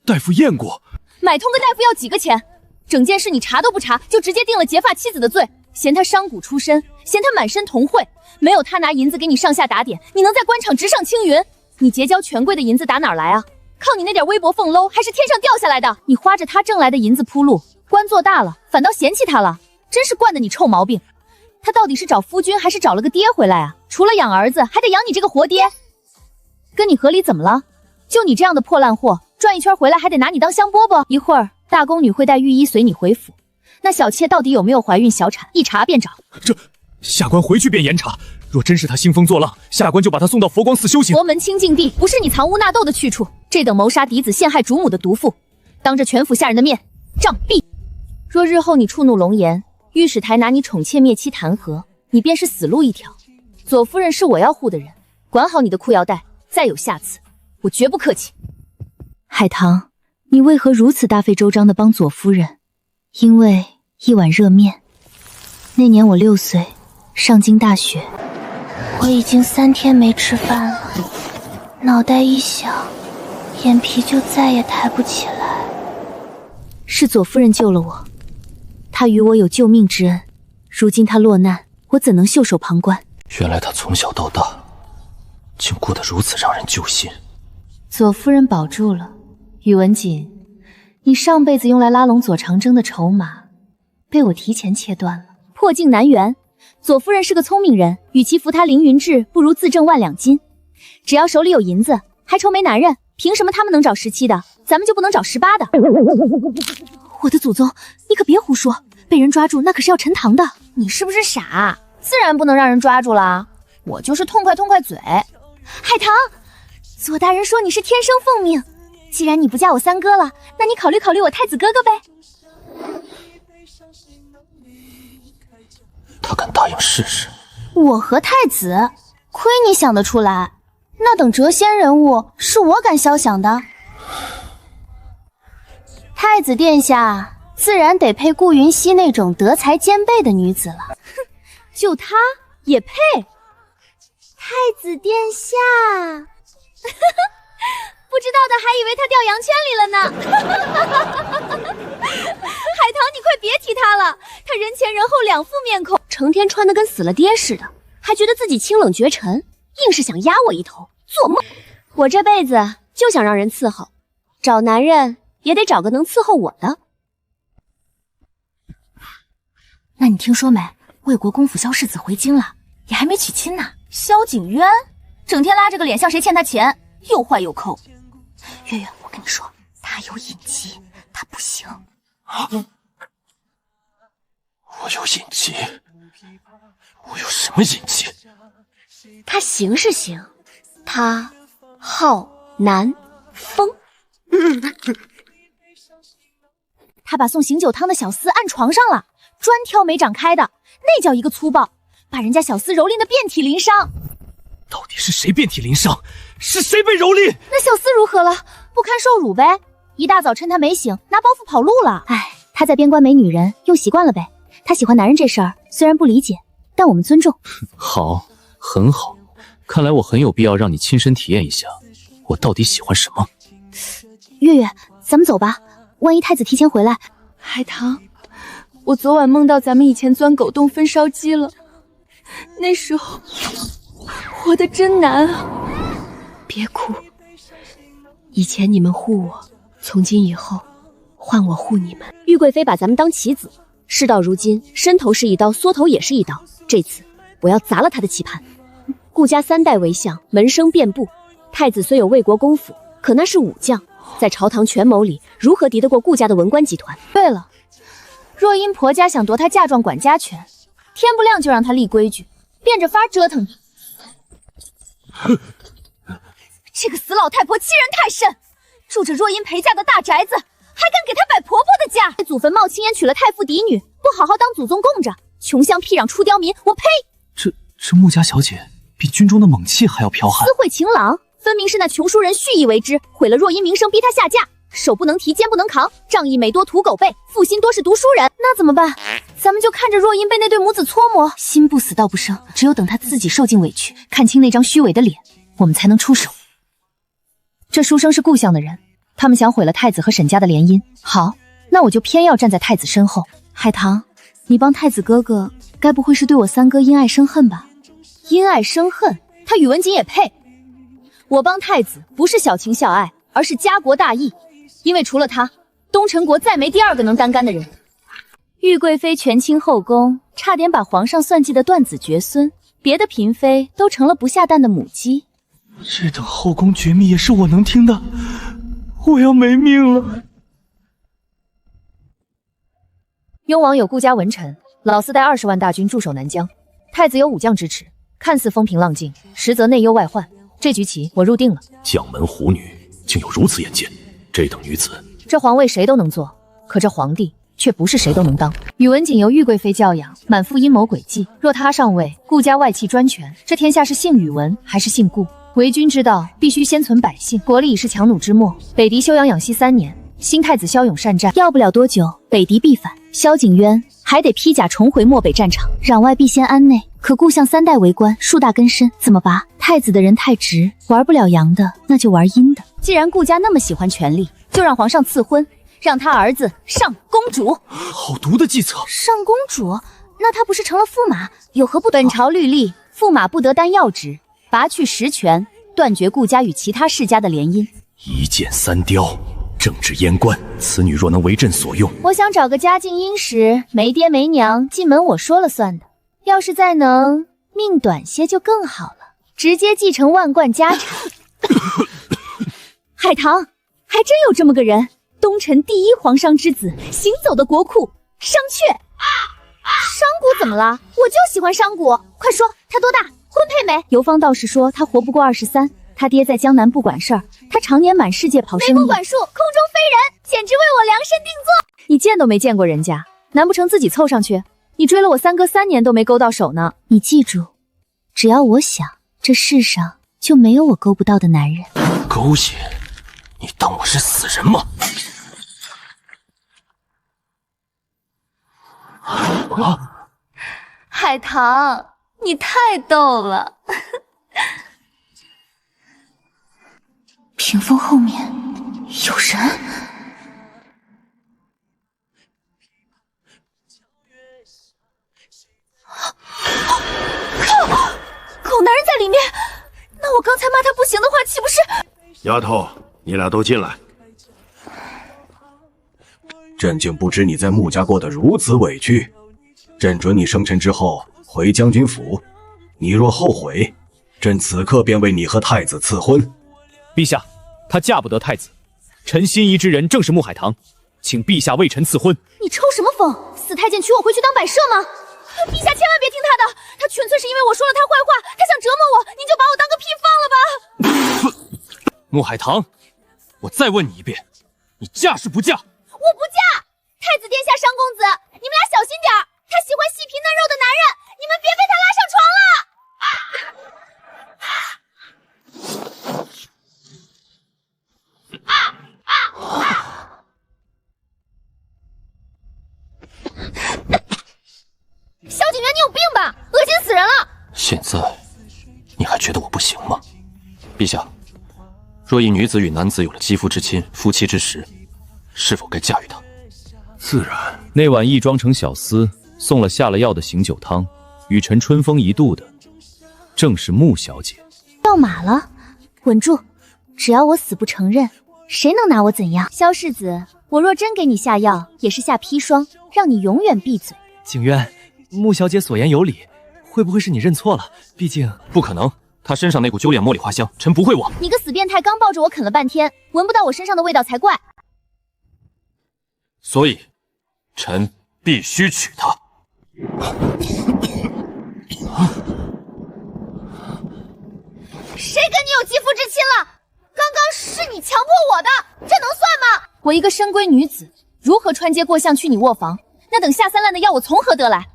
大夫验过，买通个大夫要几个钱？整件事你查都不查，就直接定了结发妻子的罪，嫌他商贾出身，嫌他满身铜秽，没有他拿银子给你上下打点，你能在官场直上青云？你结交权贵的银子打哪儿来啊？靠你那点微薄俸禄，还是天上掉下来的？你花着他挣来的银子铺路，官做大了，反倒嫌弃他了，真是惯的你臭毛病。他到底是找夫君，还是找了个爹回来啊？除了养儿子，还得养你这个活爹。跟你和理怎么了？就你这样的破烂货，转一圈回来还得拿你当香饽饽。一会儿大宫女会带御医随你回府，那小妾到底有没有怀孕小产，一查便着。这下官回去便严查，若真是他兴风作浪，下官就把他送到佛光寺修行。佛门清净地不是你藏污纳垢的去处，这等谋杀嫡子、陷害主母的毒妇，当着全府下人的面杖毙。若日后你触怒龙颜，御史台拿你宠妾灭妻弹劾，你便是死路一条。左夫人是我要护的人，管好你的裤腰带，再有下次，我绝不客气。海棠，你为何如此大费周章地帮左夫人？因为一碗热面。那年我6岁，上京大学，我已经3天没吃饭了，脑袋一想，眼皮就再也抬不起来。是左夫人救了我，她与我有救命之恩，如今她落难，我怎能袖手旁观？原来他从小到大，竟过得如此让人揪心。左夫人保住了。宇文锦，你上辈子用来拉拢左长征的筹码，被我提前切断了，破镜难圆。左夫人是个聪明人，与其扶她凌云志，不如自挣万两金。只要手里有银子，还愁没男人？凭什么他们能找17的，咱们就不能找18的？我的祖宗，你可别胡说，被人抓住那可是要沉塘的。你是不是傻？自然不能让人抓住啦。我就是痛快嘴。海棠，左大人说你是天生凤命，既然你不叫我三哥了，那你考虑考虑我太子哥哥呗。他敢答应试试？我和太子，亏你想得出来。那等谪仙人物，是我敢肖想的。太子殿下自然得配顾云溪那种德才兼备的女子了。就她也配？太子殿下，不知道的还以为他掉羊圈里了呢。海棠，你快别提他了，他人前人后两副面孔，成天穿得跟死了爹似的，还觉得自己清冷绝尘，硬是想压我一头，做梦！我这辈子就想让人伺候，找男人也得找个能伺候我的。那你听说没？魏国公府萧世子回京了，也还没娶亲呢。萧景渊整天拉着个脸，像谁欠他钱，又坏又抠。月月，我跟你说，他有隐疾，他不行。我有隐疾？我有什么隐疾？他行是行，他好男风。他把送醒酒汤的小厮按床上了，专挑没长开的，那叫一个粗暴，把人家小厮蹂躏得遍体鳞伤。到底是谁遍体鳞伤？是谁被蹂躏？那小厮如何了？不堪受辱呗。一大早趁他没醒，拿包袱跑路了。哎，他在边关没女人，用习惯了呗。他喜欢男人这事儿，虽然不理解，但我们尊重。好，很好。看来我很有必要让你亲身体验一下，我到底喜欢什么。月月，咱们走吧，万一太子提前回来。海棠，我昨晚梦到咱们以前钻狗洞分烧鸡了，那时候活得真难啊！别哭，以前你们护我，从今以后换我护你们。玉贵妃把咱们当棋子，事到如今，伸头是一刀，缩头也是一刀。这次我要砸了他的棋盘。顾家3代为相，门生遍布。太子虽有魏国公府，可那是武将，在朝堂权谋里，如何敌得过顾家的文官集团？对了，若因婆家想夺他嫁妆管家权，天不亮就让他立规矩，变着法折腾你。这个死老太婆欺人太甚，住着若因陪嫁的大宅子，还敢给她摆婆婆的家，祖坟冒青烟娶了太傅嫡女，不好好当祖宗供着，穷乡僻壤出刁民，我呸！这穆家小姐比军中的猛气还要剽悍，私会情郎，分明是那穷书人蓄意为之，毁了若因名声，逼她下嫁，手不能提，肩不能扛，仗义每多屠狗辈，负心多是读书人。那怎么办？咱们就看着若因被那对母子搓磨，心不死道不生，只有等她自己受尽委屈，看清那张虚伪的脸，我们才能出手。这书生是顾相的人，他们想毁了太子和沈家的联姻。好，那我就偏要站在太子身后。海棠，你帮太子哥哥，该不会是对我三哥因爱生恨吧？因爱生恨，他宇文锦也配？我帮太子不是小情小爱，而是家国大义。因为除了他，东陈国再没第二个能担干的人。玉贵妃权倾后宫，差点把皇上算计的断子绝孙，别的嫔妃都成了不下蛋的母鸡。这等后宫绝密也是我能听的，我要没命了。雍王有顾家文臣，老四带20万大军驻守南疆，太子有武将支持，看似风平浪静，实则内忧外患。这局棋我入定了。将门虎女竟有如此眼界，这等女子，这皇位谁都能做，可这皇帝却不是谁都能当。宇文瑾由玉贵妃教养，满腹阴谋诡计。若他上位，顾家外戚专权，这天下是姓宇文还是姓顾？为君之道，必须先存百姓。国力已是强弩之末，北狄休养养息3年，新太子骁勇善战，要不了多久，北狄必反。萧景渊还得披甲重回漠北战场，攘外必先安内。可顾相3代为官，树大根深，怎么拔？太子的人太直，玩不了阳的，那就玩阴的。既然顾家那么喜欢权力，就让皇上赐婚，让他儿子上公主。好毒的计策！上公主，那他不是成了驸马？有何不同？本朝律例，驸马不得担要职，拔去实权，断绝顾家与其他世家的联姻。一箭三雕，政治阉官，此女若能为朕所用，我想找个家境殷实、没爹没娘、进门我说了算的。要是再能命短些就更好了，直接继承万贯家产。海棠，还真有这么个人，东陈第一皇商之子，行走的国库商榷。商贾怎么了？我就喜欢商贾。快说，他多大？婚配没？游方道士说他活不过23，他爹在江南不管事儿，他常年满世界跑生意。没不管束，空中飞人，简直为我量身定做。你见都没见过人家，难不成自己凑上去？你追了我3哥3年都没勾到手呢。你记住，只要我想，这世上就没有我勾不到的男人。狗血！你当我是死人吗？海棠，你太逗了。屏风后面有人。狗男人在里面，那我刚才骂他不行的话，岂不是？丫头，你俩都进来。朕竟不知你在穆家过得如此委屈，朕准你生辰之后回将军府，你若后悔，朕此刻便为你和太子赐婚。陛下，她嫁不得太子，臣心仪之人正是穆海棠，请陛下为臣赐婚。你抽什么风？死太监娶我回去当摆设吗？陛下千万别听他的，他纯粹是因为我说了他坏话，他想折磨我，您就把我当个屁放了吧。穆海棠，我再问你一遍，你嫁是不嫁？我不嫁！太子殿下商公子，你们俩小心点儿，他喜欢细皮嫩肉的男人，你们别被他拉上床了。萧景渊，你有病吧？恶心死人了！现在你还觉得我不行吗？陛下，若一女子与男子有了肌肤之亲、夫妻之实，是否该嫁与他？自然。那晚义装成小厮，送了下了药的醒酒汤，与臣春风一度的，正是穆小姐。到马了，稳住！只要我死不承认，谁能拿我怎样？萧世子，我若真给你下药，也是下砒霜，让你永远闭嘴。景渊，穆小姐所言有理，会不会是你认错了？毕竟不可能，她身上那股酒脸茉莉花香，臣不会忘。你个死变态，刚抱着我啃了半天，闻不到我身上的味道才怪。所以，臣必须娶她。谁跟你有肌肤之亲了？刚刚是你强迫我的，这能算吗？我一个深闺女子，如何穿街过巷去你卧房？那等下三滥的药我从何得来？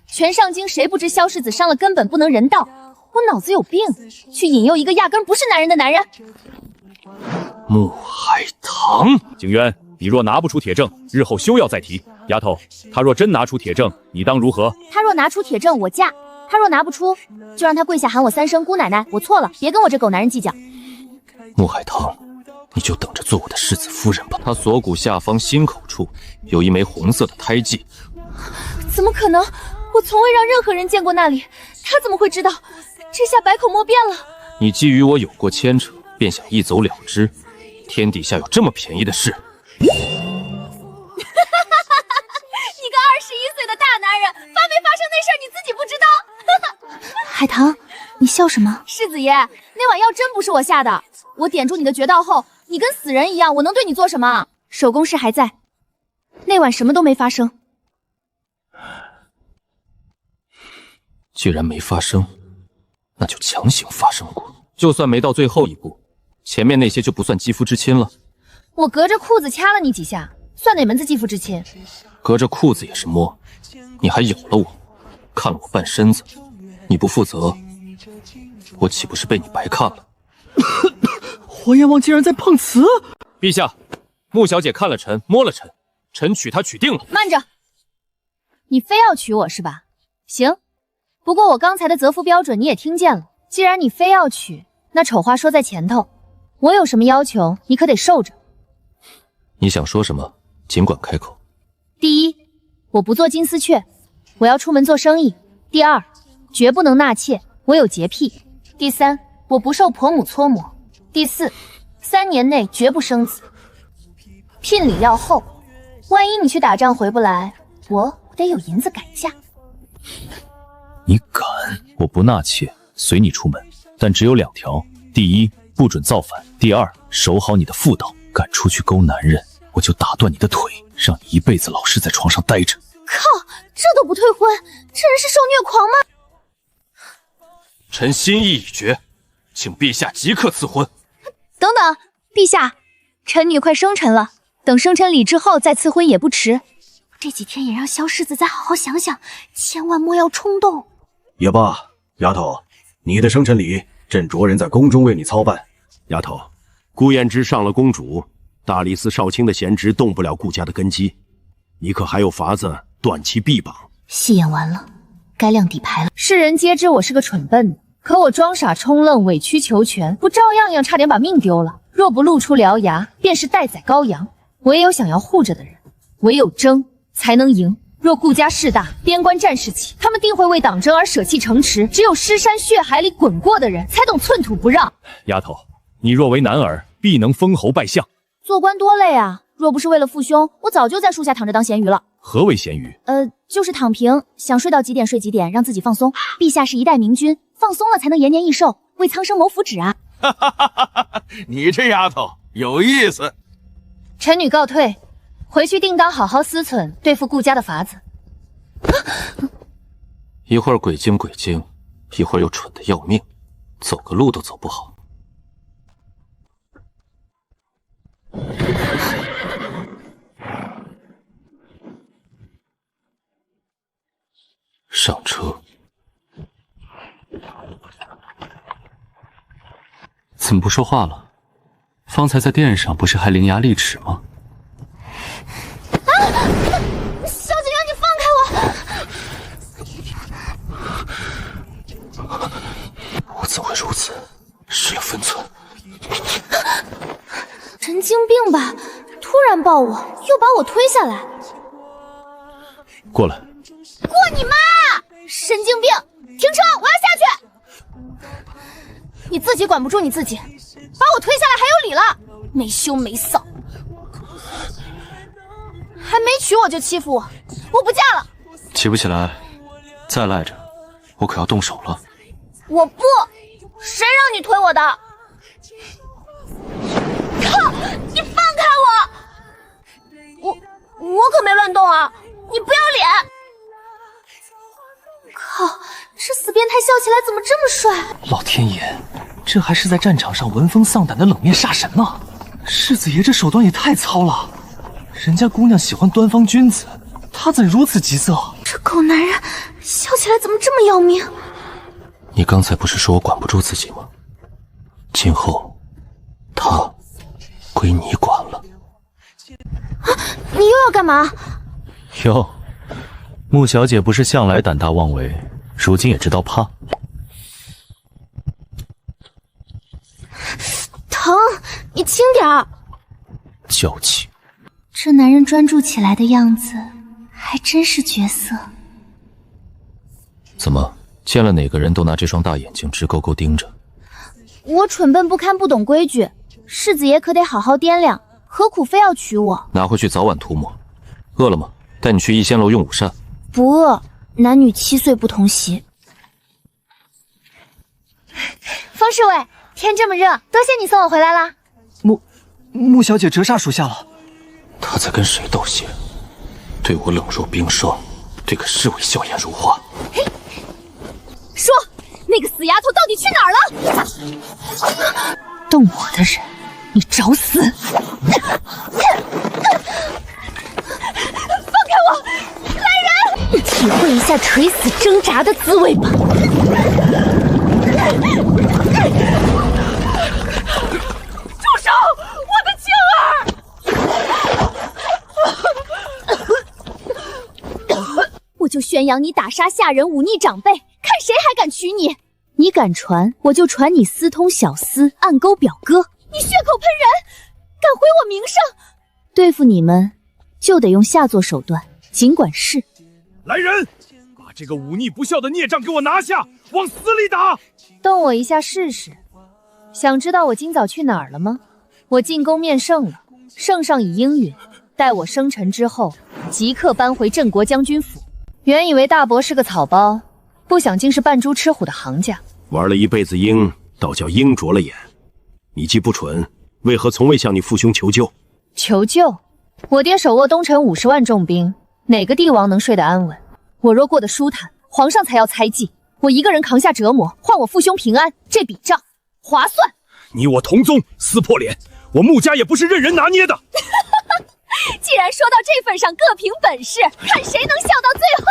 全上京谁不知萧世子伤了根本不能人道？我脑子有病，去引诱一个压根不是男人的男人。穆海棠，景渊，你若拿不出铁证，日后休要再提。丫头，他若真拿出铁证，你当如何？他若拿出铁证，我嫁；他若拿不出，就让他跪下喊我3声姑奶奶。我错了，别跟我这狗男人计较。穆海棠，你就等着做我的世子夫人吧。他锁骨下方心口处有一枚红色的胎记。怎么可能？我从未让任何人见过那里，他怎么会知道？这下百口莫辩了。你既与我有过牵扯，便想一走了之，天底下有这么便宜的事？你个21岁的大男人，发没发生那事儿你自己不知道？海棠，你笑什么？世子爷，那碗药真不是我下的。我点住你的诀道后，你跟死人一样，我能对你做什么？手工师还在，那晚什么都没发生。既然没发生，那就强行发生过。就算没到最后一步，前面那些就不算肌肤之亲了。我隔着裤子掐了你几下，算哪门子肌肤之亲？隔着裤子也是摸，你还咬了我，看了我半身子，你不负责，我岂不是被你白看了？火焰王竟然在碰瓷！陛下，穆小姐看了臣，摸了臣，臣娶她娶定了。慢着，你非要娶我是吧？行，不过我刚才的择夫标准你也听见了，既然你非要娶，那丑话说在前头，我有什么要求，你可得受着。你想说什么，尽管开口。第一，我不做金丝雀，我要出门做生意。第二，绝不能纳妾，我有洁癖。第三，我不受婆母搓磨。第四，3年内绝不生子。聘礼要厚，万一你去打仗回不来，我得有银子改嫁。你敢？我不纳妾，随你出门，但只有2条：第一，不准造反；第二，守好你的妇道。敢出去勾男人，我就打断你的腿，让你一辈子老是在床上待着。靠，这都不退婚，这人是受虐狂吗？臣心意已决，请陛下即刻赐婚。等等，陛下，臣女快生辰了，等生辰礼之后再赐婚也不迟。这几天也让萧世子再好好想想，千万莫要冲动。也罢，丫头，你的生辰礼，朕着人在宫中为你操办。丫头，顾堰之上了公主，大理寺少卿的闲职动不了顾家的根基，你可还有法子断其臂膀？戏演完了，该亮底牌了。世人皆知我是个蠢笨的，可我装傻充愣、委曲求全，不照样差点把命丢了。若不露出獠牙，便是待宰羔羊。我也有想要护着的人，唯有争才能赢。若顾家势大，边关战事起，他们定会为党争而舍弃城池。只有尸山血海里滚过的人，才懂寸土不让。丫头，你若为男儿，必能封侯拜相。做官多累啊！若不是为了父兄，我早就在树下躺着当咸鱼了。何为咸鱼？就是躺平，想睡到几点睡几点，让自己放松。陛下是一代明君，放松了才能延年益寿，为苍生谋福祉啊！你这丫头有意思。臣女告退，回去定当好好思忖对付顾家的法子。一会儿鬼精鬼精，一会儿又蠢得要命，走个路都走不好。上车。怎么不说话了？方才在殿上不是还伶牙俐齿吗？萧景元，你放开我！我怎会如此，失了分寸？神经病吧！突然抱我，又把我推下来。过来。过你妈！神经病！停车！我要下去。你自己管不住你自己，把我推下来还有理了？没羞没臊，还没娶我就欺负我，我不嫁了。起不起来，再赖着，我可要动手了。我不，谁让你推我的？靠！你放开我！我可没乱动啊！你不要脸！靠！这死变态笑起来怎么这么帅？老天爷，这还是在战场上闻风丧胆的冷面杀神呢！世子爷这手段也太糙了，人家姑娘喜欢端方君子，他怎如此急色？这狗男人笑起来怎么这么要命？你刚才不是说我管不住自己吗？今后他归你管了。啊！你又要干嘛？哟，穆小姐不是向来胆大妄为，如今也知道怕。疼，你轻点儿。娇气。这男人专注起来的样子，还真是绝色。怎么，见了哪个人都拿这双大眼睛直勾勾盯着？我蠢笨不堪，不懂规矩，世子爷可得好好掂量，何苦非要娶我？拿回去早晚涂抹。饿了吗？带你去逸仙楼用午膳。不饿，男女7岁不同席。方侍卫，天这么热，多谢你送我回来啦。穆小姐折煞属下了。他在跟谁斗血？对我冷若冰霜，对个侍卫笑颜如花。说，那个死丫头到底去哪儿了？动我的人，你找死！放开我！来人！体会一下垂死挣扎的滋味吧。住手！我的青儿！我就宣扬你打杀下人，忤逆长辈，看谁还敢娶你！你敢传，我就传你私通小厮，暗勾表哥。你血口喷人，敢毁我名声！对付你们，就得用下作手段，尽管是。来人，把这个忤逆不孝的孽障给我拿下，往死里打！动我一下试试。想知道我今早去哪儿了吗？我进宫面圣了，圣上已应允，待我生辰之后，即刻搬回镇国将军府。原以为大伯是个草包，不想竟是扮猪吃虎的行家。玩了一辈子鹰，倒叫鹰啄了眼。你既不蠢，为何从未向你父兄求救？求救？我爹手握东城50万重兵，哪个帝王能睡得安稳？我若过得舒坦，皇上才要猜忌。我一个人扛下折磨，换我父兄平安，这笔账划算。你我同宗，撕破脸，我穆家也不是任人拿捏的。既然说到这份上，各凭本事，看谁能笑到最后。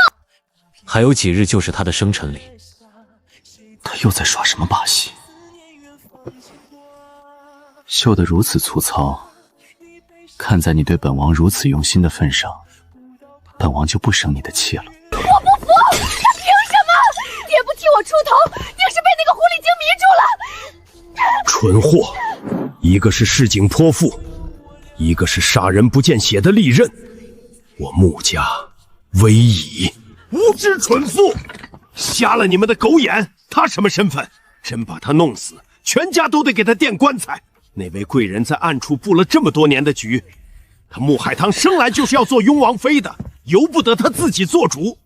还有几日就是他的生辰礼，他又在耍什么把戏？绣得如此粗糙，看在你对本王如此用心的份上，本王就不生你的气了。我不服！他凭什么？爹不替我出头，定是被那个狐狸精迷住了。蠢货，一个是市井泼妇，一个是杀人不见血的利刃。我穆家危矣！无知蠢妇，瞎了你们的狗眼！他什么身份？真把他弄死，全家都得给他垫棺材。那位贵人在暗处布了这么多年的局，他穆海棠生来就是要做雍王妃的，由不得他自己做主。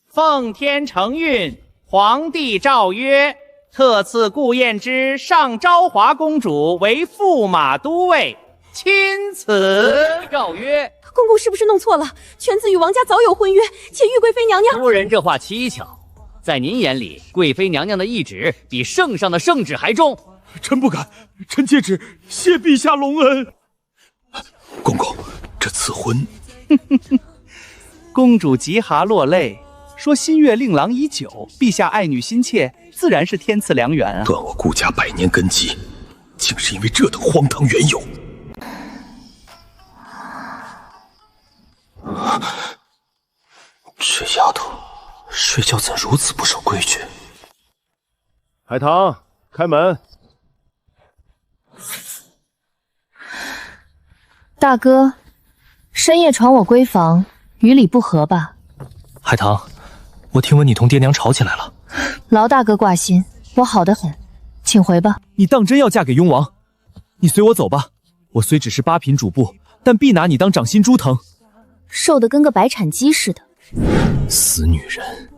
奉天承运，皇帝诏曰：特赐顾燕之上昭华公主为驸马都尉，钦此。诏曰：公公是不是弄错了？犬子与王家早有婚约，且玉贵妃娘娘……夫人这话蹊跷，在您眼里，贵妃娘娘的懿旨比圣上的圣旨还重。臣不敢，臣接旨谢陛下隆恩。公公，这赐婚……公主吉哈落泪，说心悦令郎已久，陛下爱女心切，自然是天赐良缘啊。断我顾家100年根基，竟是因为这等荒唐缘由。这丫头睡觉怎如此不守规矩？海棠，开门。大哥，深夜闯我闺房，与理不合吧？海棠，我听闻你同爹娘吵起来了。劳大哥挂心，我好得很，请回吧。你当真要嫁给雍王？你随我走吧。我虽只是8品主簿，但必拿你当掌心猪疼。瘦得跟个白产鸡似的。死女人，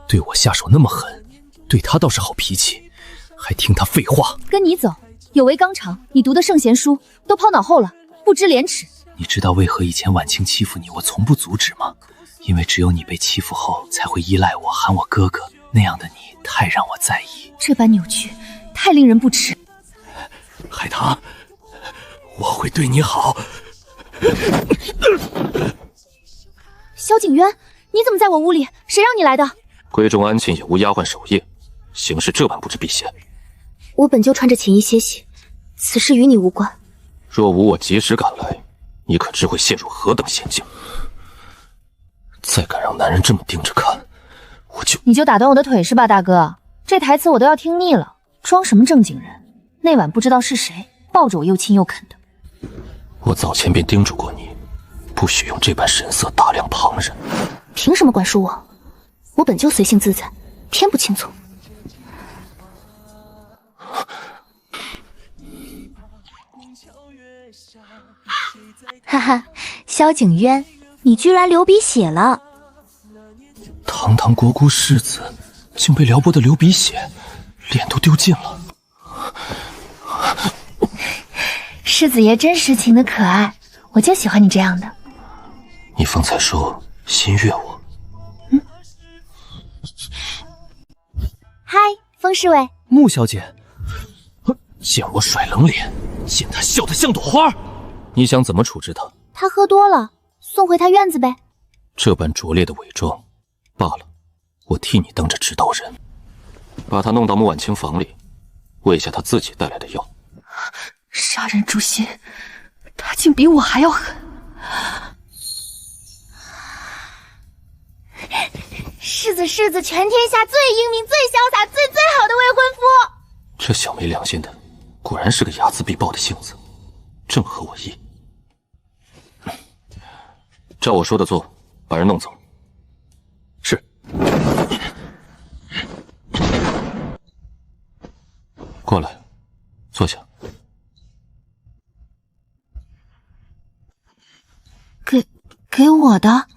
对我下手那么狠，对她倒是好脾气，还听她废话。跟你走，有违纲常。你读的圣贤书都抛脑后了，不知廉耻。你知道为何以前婉清欺负你，我从不阻止吗？因为只有你被欺负后，才会依赖我，喊我哥哥。那样的你太让我在意。这般扭曲，太令人不齿。海棠，我会对你好。萧景渊，你怎么在我屋里？谁让你来的？闺中安静，也无丫鬟守夜，行事这般不知避嫌。我本就穿着寝衣歇息，此事与你无关。若无我及时赶来，你可知会陷入何等险境？再敢让男人这么盯着看，你就打断我的腿是吧，大哥？这台词我都要听腻了，装什么正经人？那晚不知道是谁抱着我又亲又啃的。我早前便叮嘱过你，不许用这般神色打量旁人。凭什么管束我？我本就随性自在，偏不清楚。哈哈，萧景渊，你居然流鼻血了！堂堂国姑世子，竟被撩拨的流鼻血，脸都丢尽了。世子爷真实情的可爱，我就喜欢你这样的。你方才说心悦我。嗨，风侍卫。穆小姐，见我甩冷脸，见他笑得像朵花。你想怎么处置他？他喝多了，送回他院子呗。这般拙劣的伪装，罢了，我替你当着指导人，把他弄到穆婉清房里，喂下他自己带来的药。杀人诛心，他竟比我还要狠。世子，全天下最英明、最潇洒、最好的未婚夫。这小没良心的，果然是个睚眦必报的性子，正合我意。照我说的做，把人弄走。是。过来，坐下。给我的？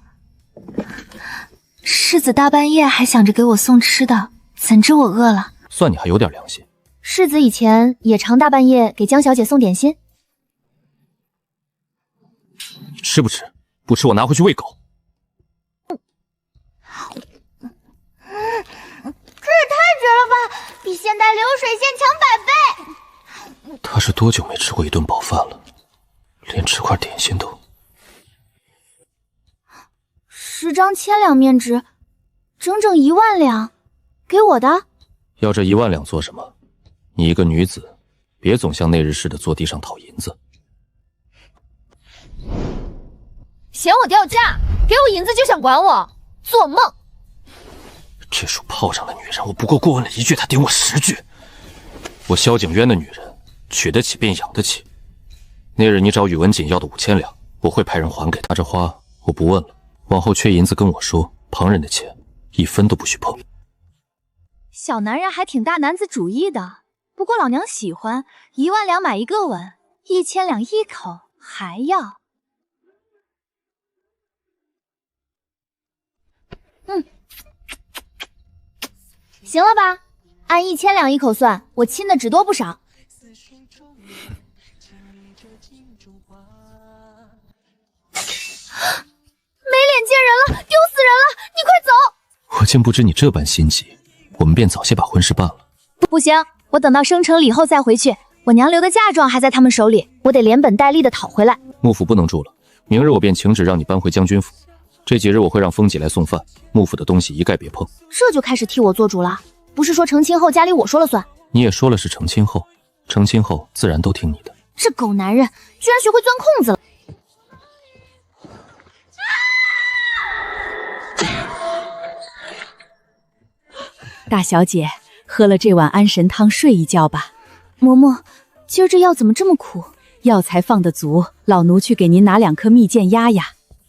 世子大半夜还想着给我送吃的，怎知我饿了？算你还有点良心。世子以前也常大半夜给江小姐送点心。吃不吃？不吃我拿回去喂狗。这也太绝了吧，比现代流水线强100倍。他是多久没吃过一顿饱饭了？连吃块点心都10张1000两面值，整整1万两，给我的。要这1万两做什么？你一个女子，别总像那日似的坐地上讨银子。嫌我掉价，给我银子就想管我，做梦！这属炮仗的女人，我不过问了1句，她顶我10句。我萧景渊的女人，娶得起便养得起。那日你找宇文锦要的5000两，我会派人还给他。这花我不问了，往后缺银子跟我说，旁人的钱1分都不许碰。小男人还挺大男子主义的，不过老娘喜欢，1万两买一个吻，1000两一口还要。行了吧？按1000两一口算，我亲的只多不少。没脸见人了，丢死人了！你快走！我竟不知你这般心急，我们便早些把婚事办了。不行，我等到生成礼后再回去。我娘留的嫁妆还在他们手里，我得连本带利的讨回来。幕府不能住了，明日我便请旨让你搬回将军府。这几日我会让风姐来送饭，幕府的东西一概别碰。这就开始替我做主了？不是说成亲后家里我说了算？你也说了是成亲后，成亲后自然都听你的。这狗男人居然学会钻空子了！大小姐，喝了这碗安神汤，睡一觉吧。嬷嬷，今儿这药怎么这么苦？药材放得足，老奴去给您拿2颗蜜饯压压。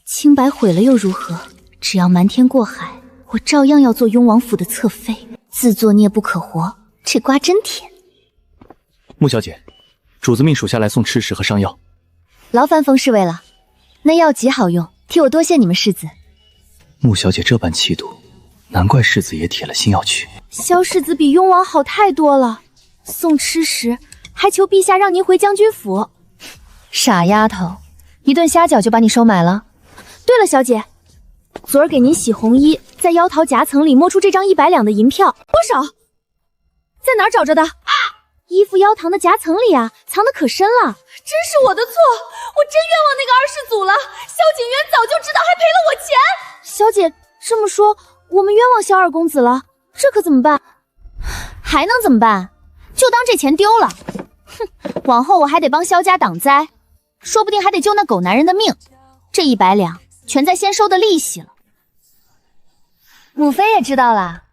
清白毁了又如何？只要瞒天过海，我照样要做雍王府的侧妃。自作孽不可活，这瓜真甜。穆小姐，主子命属下来送吃食和上药。劳烦风侍卫了，那药极好用，替我多谢你们世子。穆小姐这般气度，难怪世子爷铁了心要娶。萧世子比雍王好太多了，送吃食还求陛下让您回将军府。傻丫头，一顿虾饺就把你收买了。对了，小姐，昨儿给您洗红衣，在腰桃夹层里摸出这张100两的银票，多少？在哪儿找着的？衣服腰膛的夹层里啊，藏得可深了。真是我的错，我真冤枉那个二世祖了。萧景渊早就知道，还赔了我钱。小姐这么说，我们冤枉萧二公子了，这可怎么办？还能怎么办？就当这钱丢了。哼，往后我还得帮萧家挡灾，说不定还得救那狗男人的命。这100两全在先收的利息了。母妃也知道了，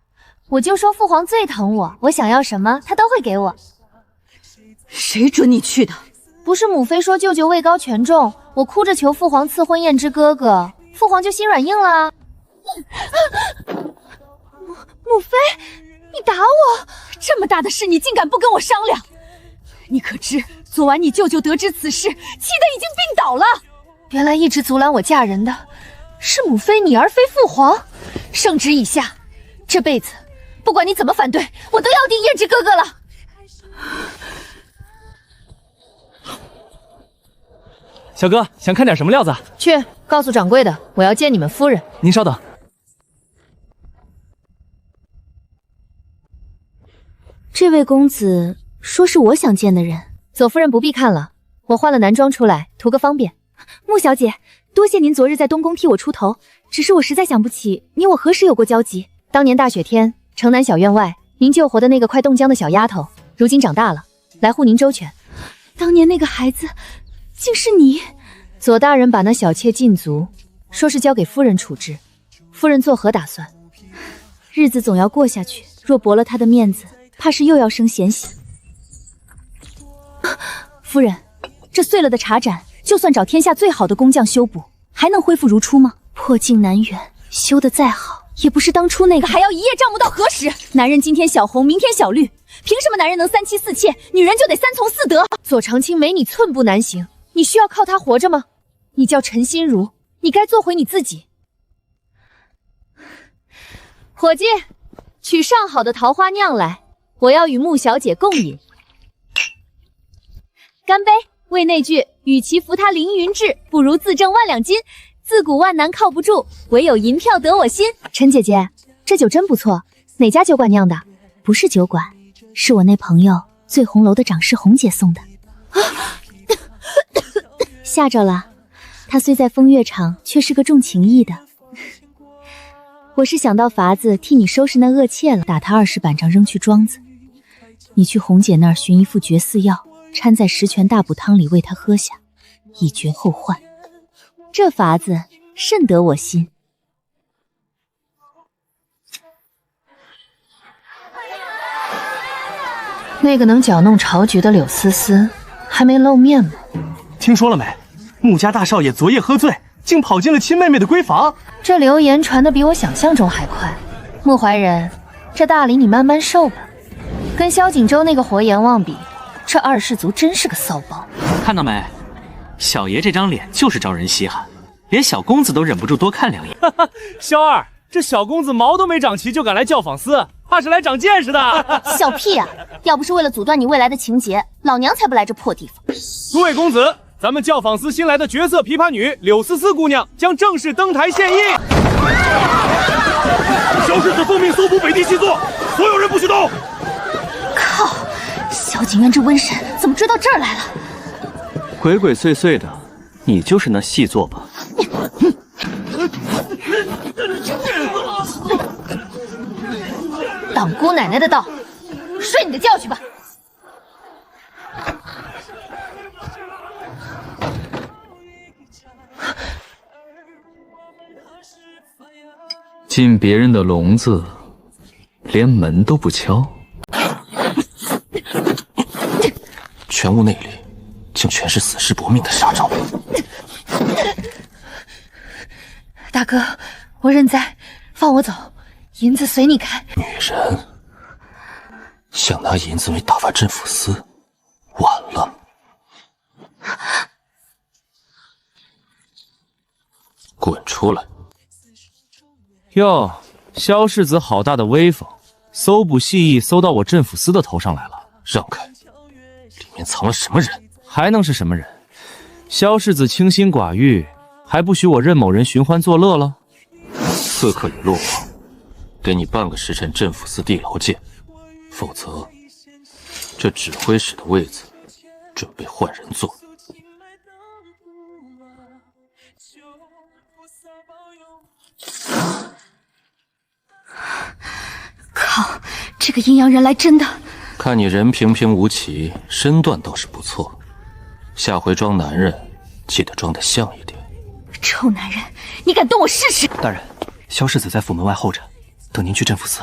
我就说父皇最疼我，我想要什么他都会给我。谁准你去的？不是母妃说舅舅位高权重，我哭着求父皇赐婚燕之哥哥，父皇就心软硬了。母妃，你打我！这么大的事，你竟敢不跟我商量？你可知，昨晚你舅舅得知此事，气得已经病倒了。原来一直阻拦我嫁人的是母妃你而非父皇。圣旨已下，这辈子不管你怎么反对，我都要定胭脂哥哥了。小哥，想看点什么料子？去告诉掌柜的，我要见你们夫人。您稍等。这位公子说是我想见的人。左夫人不必看了，我换了男装出来，图个方便。穆小姐，多谢您昨日在东宫替我出头，只是我实在想不起你我何时有过交集。当年大雪天，城南小院外，您救活的那个快冻僵的小丫头，如今长大了，来护您周全。当年那个孩子，竟是你！左大人把那小妾禁足，说是交给夫人处置，夫人作何打算？日子总要过下去，若驳了他的面子，怕是又要生嫌隙。夫人，这碎了的茶盏，就算找天下最好的工匠修补，还能恢复如初吗？破镜难圆，修得再好，也不是当初那个。还要一夜丈母到何时？男人今天小红，明天小绿，凭什么男人能三妻四妾，女人就得三从四德？左长卿没你寸步难行，你需要靠他活着吗？你叫陈心如，你该做回你自己。伙计，取上好的桃花酿来，我要与穆小姐共饮。干杯！为那句“与其扶他凌云志，不如自证万两金”。自古万难靠不住，唯有银票得我心。陈姐姐，这酒真不错，哪家酒馆酿的？不是酒馆，是我那朋友醉红楼的掌事红姐送的。吓着了，她虽在风月场，却是个重情义的。我是想到法子替你收拾那恶妾了，打她20板杖扔去庄子。你去红姐那儿寻一副绝嗣药，掺在10全大补汤里喂她喝下，以绝后患。这法子甚得我心。那个能搅弄朝局的柳思思还没露面吗？听说了没？穆家大少爷昨夜喝醉，竟跑进了亲妹妹的闺房。这流言传得比我想象中还快。穆怀仁，这大礼你慢慢受吧。跟萧景洲那个活阎王比，这二世族真是个骚包。看到没？小爷这张脸就是招人稀罕，连小公子都忍不住多看2眼。萧二，这小公子毛都没长齐就敢来叫访司，怕是来长见识的。小屁啊！要不是为了阻断你未来的情节，老娘才不来这破地方。诸位公子，咱们教坊司新来的绝色琵琶女柳思思姑娘将正式登台献艺。萧世子奉命搜捕北地细作，所有人不许动。靠！萧景渊这瘟神怎么追到这儿来了？鬼鬼祟祟的，你就是那细作吧？当姑奶奶的道，睡你的觉去吧。进别人的笼子，连门都不敲。全屋内里，竟全是死尸搏命的杀招。大哥，我认栽，放我走，银子随你开。女人想拿银子为打发镇抚司，晚了。滚出来！哟，萧世子好大的威风，搜捕细役搜到我镇抚司的头上来了。让开！里面藏了什么人？还能是什么人？萧世子清心寡欲，还不许我任某人寻欢作乐了？刺客已落网，给你半个时辰镇抚司地牢见，否则这指挥使的位子准备换人坐。靠，这个阴阳人来真的。看你人平平无奇，身段倒是不错，下回装男人记得装得像一点。臭男人，你敢动我试试？大人，萧世子在府门外候着，等您去镇抚司。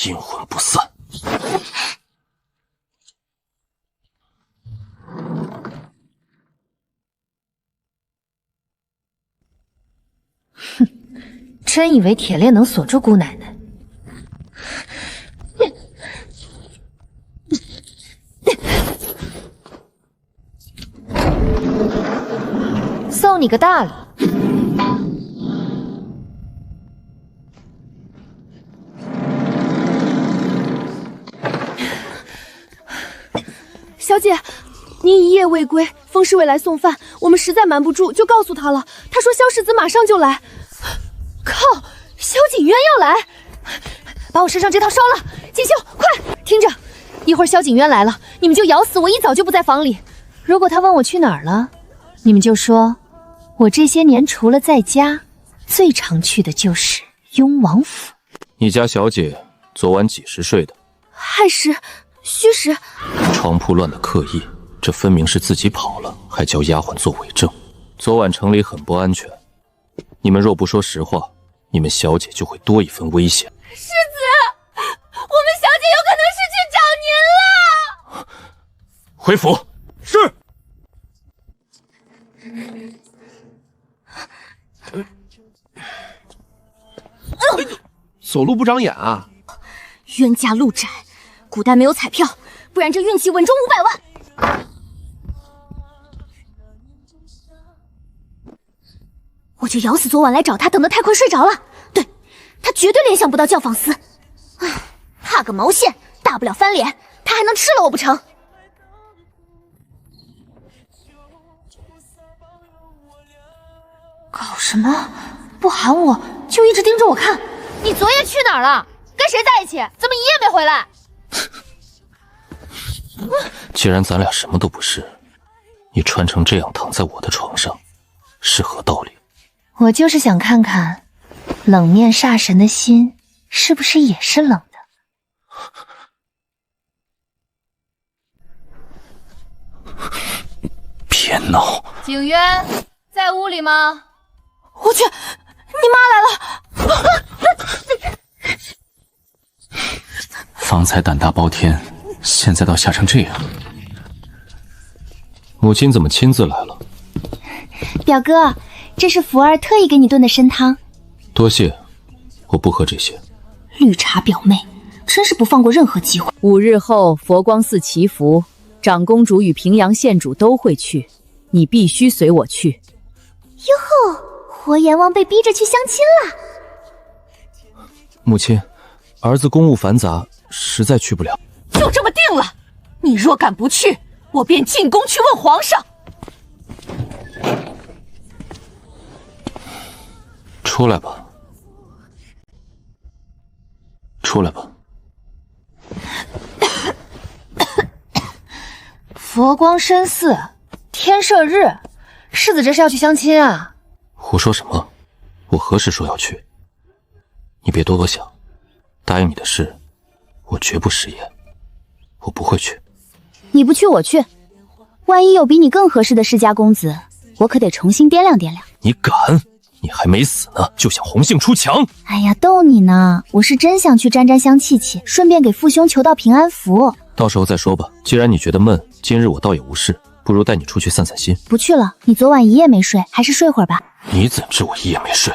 阴魂不散。哼，真以为铁链能锁住姑奶奶？送你个大礼。小姐，您一夜未归，风侍卫来送饭，我们实在瞒不住，就告诉他了。他说萧世子马上就来。靠，萧景渊要来！把我身上这套烧了，锦绣，快听着，一会儿萧景渊来了，你们就咬死我一早就不在房里。如果他问我去哪儿了，你们就说，我这些年除了在家，最常去的就是雍王府。你家小姐昨晚几时睡的？亥时、戌时。床铺乱的刻意，这分明是自己跑了，还叫丫鬟做伪证。昨晚城里很不安全，你们若不说实话，你们小姐就会多一份危险。世子，我们小姐有可能是去找您了。回府。是。走路不长眼啊！冤家路窄，古代没有彩票，不然这运气稳中500万。我就咬死昨晚来找他，等得太快睡着了。对，他绝对联想不到教坊司。唉，怕个毛线，大不了翻脸，他还能吃了我不成？搞什么？不喊我就一直盯着我看。你昨夜去哪儿了？跟谁在一起？怎么一夜没回来？既然咱俩什么都不是，你穿成这样躺在我的床上，是何道理？我就是想看看，冷面煞神的心是不是也是冷的。别闹！景渊在屋里吗？我去，你妈来了！方才胆大包天，现在倒吓成这样。母亲怎么亲自来了？表哥，这是福儿特意给你炖的参汤。多谢，我不喝这些。绿茶表妹，真是不放过任何机会。 5日后佛光寺祈福，长公主与平阳县主都会去，你必须随我去。哟吼，活阎王被逼着去相亲了。母亲，儿子公务繁杂，实在去不了。就这么定了，你若敢不去，我便进宫去问皇上。出来吧，出来吧。佛光深寺，天赦日，世子这是要去相亲啊？胡说什么？我何时说要去？你别多想，答应你的事，我绝不食言。我不会去。你不去我去，万一有比你更合适的世家公子，我可得重新掂量掂量。你敢？你还没死呢，就想红杏出墙？哎呀，逗你呢，我是真想去沾沾香气气，顺便给父兄求道平安符。到时候再说吧。既然你觉得闷，今日我倒也无事，不如带你出去散散心。不去了，你昨晚一夜没睡，还是睡会儿吧。你怎知我一夜没睡？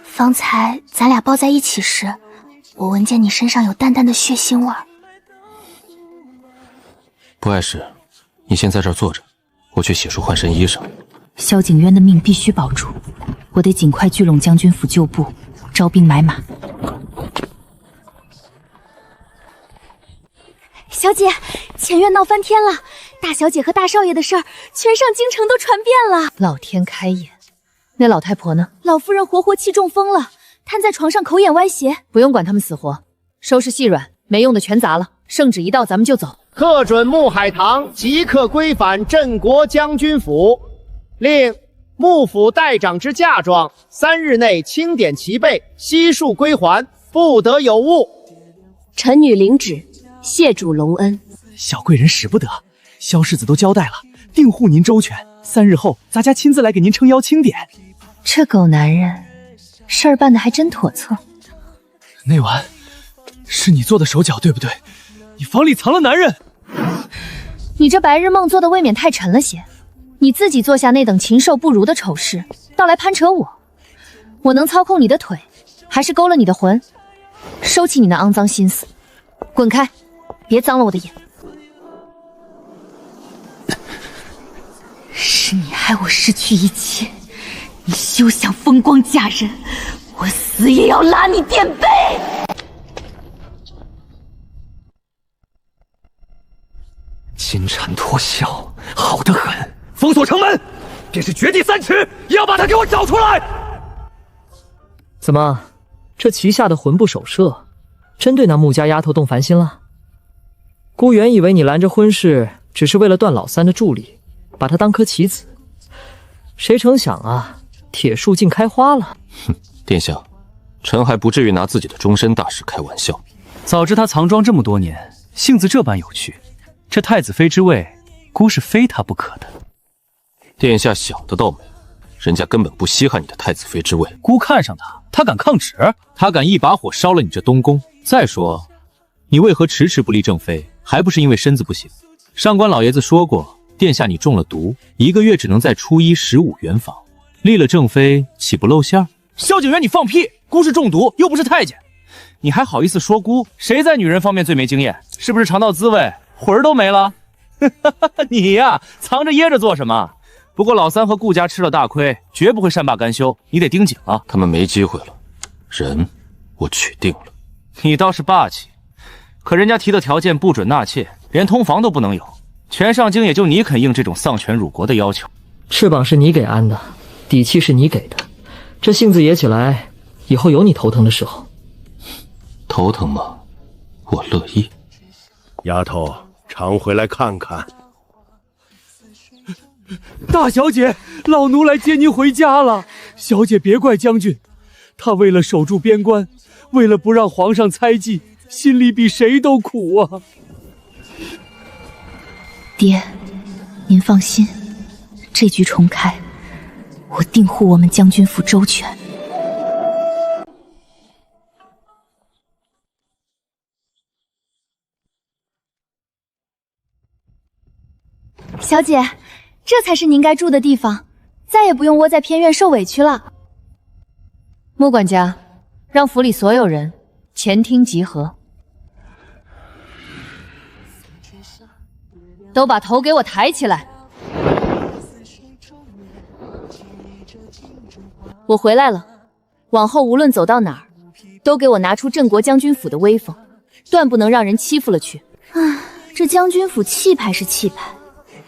方才咱俩抱在一起时，我闻见你身上有淡淡的血腥味儿。不碍事，你先在这儿坐着，我去洗漱换身衣裳。萧景渊的命必须保住，我得尽快聚拢将军府旧部，招兵买马。小姐，前院闹翻天了，大小姐和大少爷的事儿，全上京城都传遍了。老天开眼，那老太婆呢？老夫人活活气中风了，瘫在床上，口眼歪斜。不用管他们死活，收拾细软，没用的全砸了。圣旨一到，咱们就走。特准穆海棠即刻归返镇国将军府，令幕府代长之嫁妆3日内清点齐备，悉数归还，不得有误。臣女领旨，谢主隆恩。小贵人使不得，萧世子都交代了，定护您周全。3日后，咱家亲自来给您撑腰清点。这狗男人，事儿办得还真妥策。那晚是你做的手脚，对不对？你房里藏了男人。你这白日梦做的未免太沉了些。你自己做下那等禽兽不如的丑事，倒来攀扯我。我能操控你的腿，还是勾了你的魂？收起你那肮脏心思，滚开，别脏了我的眼。是你害我失去一切，你休想风光嫁人，我死也要拉你垫背！金蝉脱壳，好得很。封锁城门，便是掘地3尺，也要把他给我找出来。怎么，这旗下的魂部首摄，真对那穆家丫头动凡心了？孤原以为你拦着婚事，只是为了断老三的助力，把他当颗棋子。谁成想啊，铁树竟开花了。哼，殿下，臣还不至于拿自己的终身大事开玩笑。早知他藏庄这么多年，性子这般有趣，这太子妃之位，孤是非他不可的。殿下想得到没？人家根本不稀罕你的太子妃之位。孤看上他，他敢抗旨？他敢一把火烧了你这东宫。再说，你为何迟迟不立正妃？还不是因为身子不行？上官老爷子说过，殿下你中了毒，1个月只能在初一15圆房。立了正妃，岂不露馅儿？萧景元，你放屁！孤是中毒，又不是太监，你还好意思说孤？谁在女人方面最没经验？是不是尝到滋味，魂儿都没了？你呀，藏着掖着做什么？不过老三和顾家吃了大亏，绝不会善罢甘休，你得盯紧了。他们没机会了，人我取定了。你倒是霸气，可人家提的条件不准纳妾，连通房都不能有。全上京也就你肯应这种丧权辱国的要求。翅膀是你给安的，底气是你给的，这性子野起来，以后有你头疼的时候。头疼吗？我乐意。丫头，常回来看看。大小姐，老奴来接您回家了。小姐别怪将军，他为了守住边关，为了不让皇上猜忌，心里比谁都苦啊。爹，您放心，这局重开，我定护我们将军府周全。小姐，这才是您该住的地方，再也不用窝在偏院受委屈了。穆管家，让府里所有人前厅集合，都把头给我抬起来。我回来了，往后无论走到哪儿，都给我拿出镇国将军府的威风，断不能让人欺负了去。唉，这将军府气派是气派，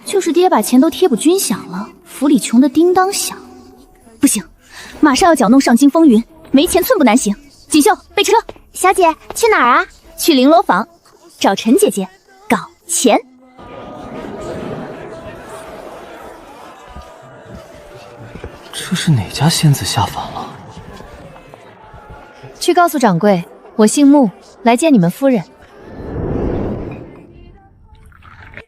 就是爹把钱都贴补军饷了，府里穷得叮当响。不行，马上要搅弄上京风云，没钱寸步难行。锦绣，备车。小姐去哪儿啊？去绫罗坊找陈姐姐搞钱。这是哪家仙子下凡了？去告诉掌柜，我姓穆，来见你们夫人。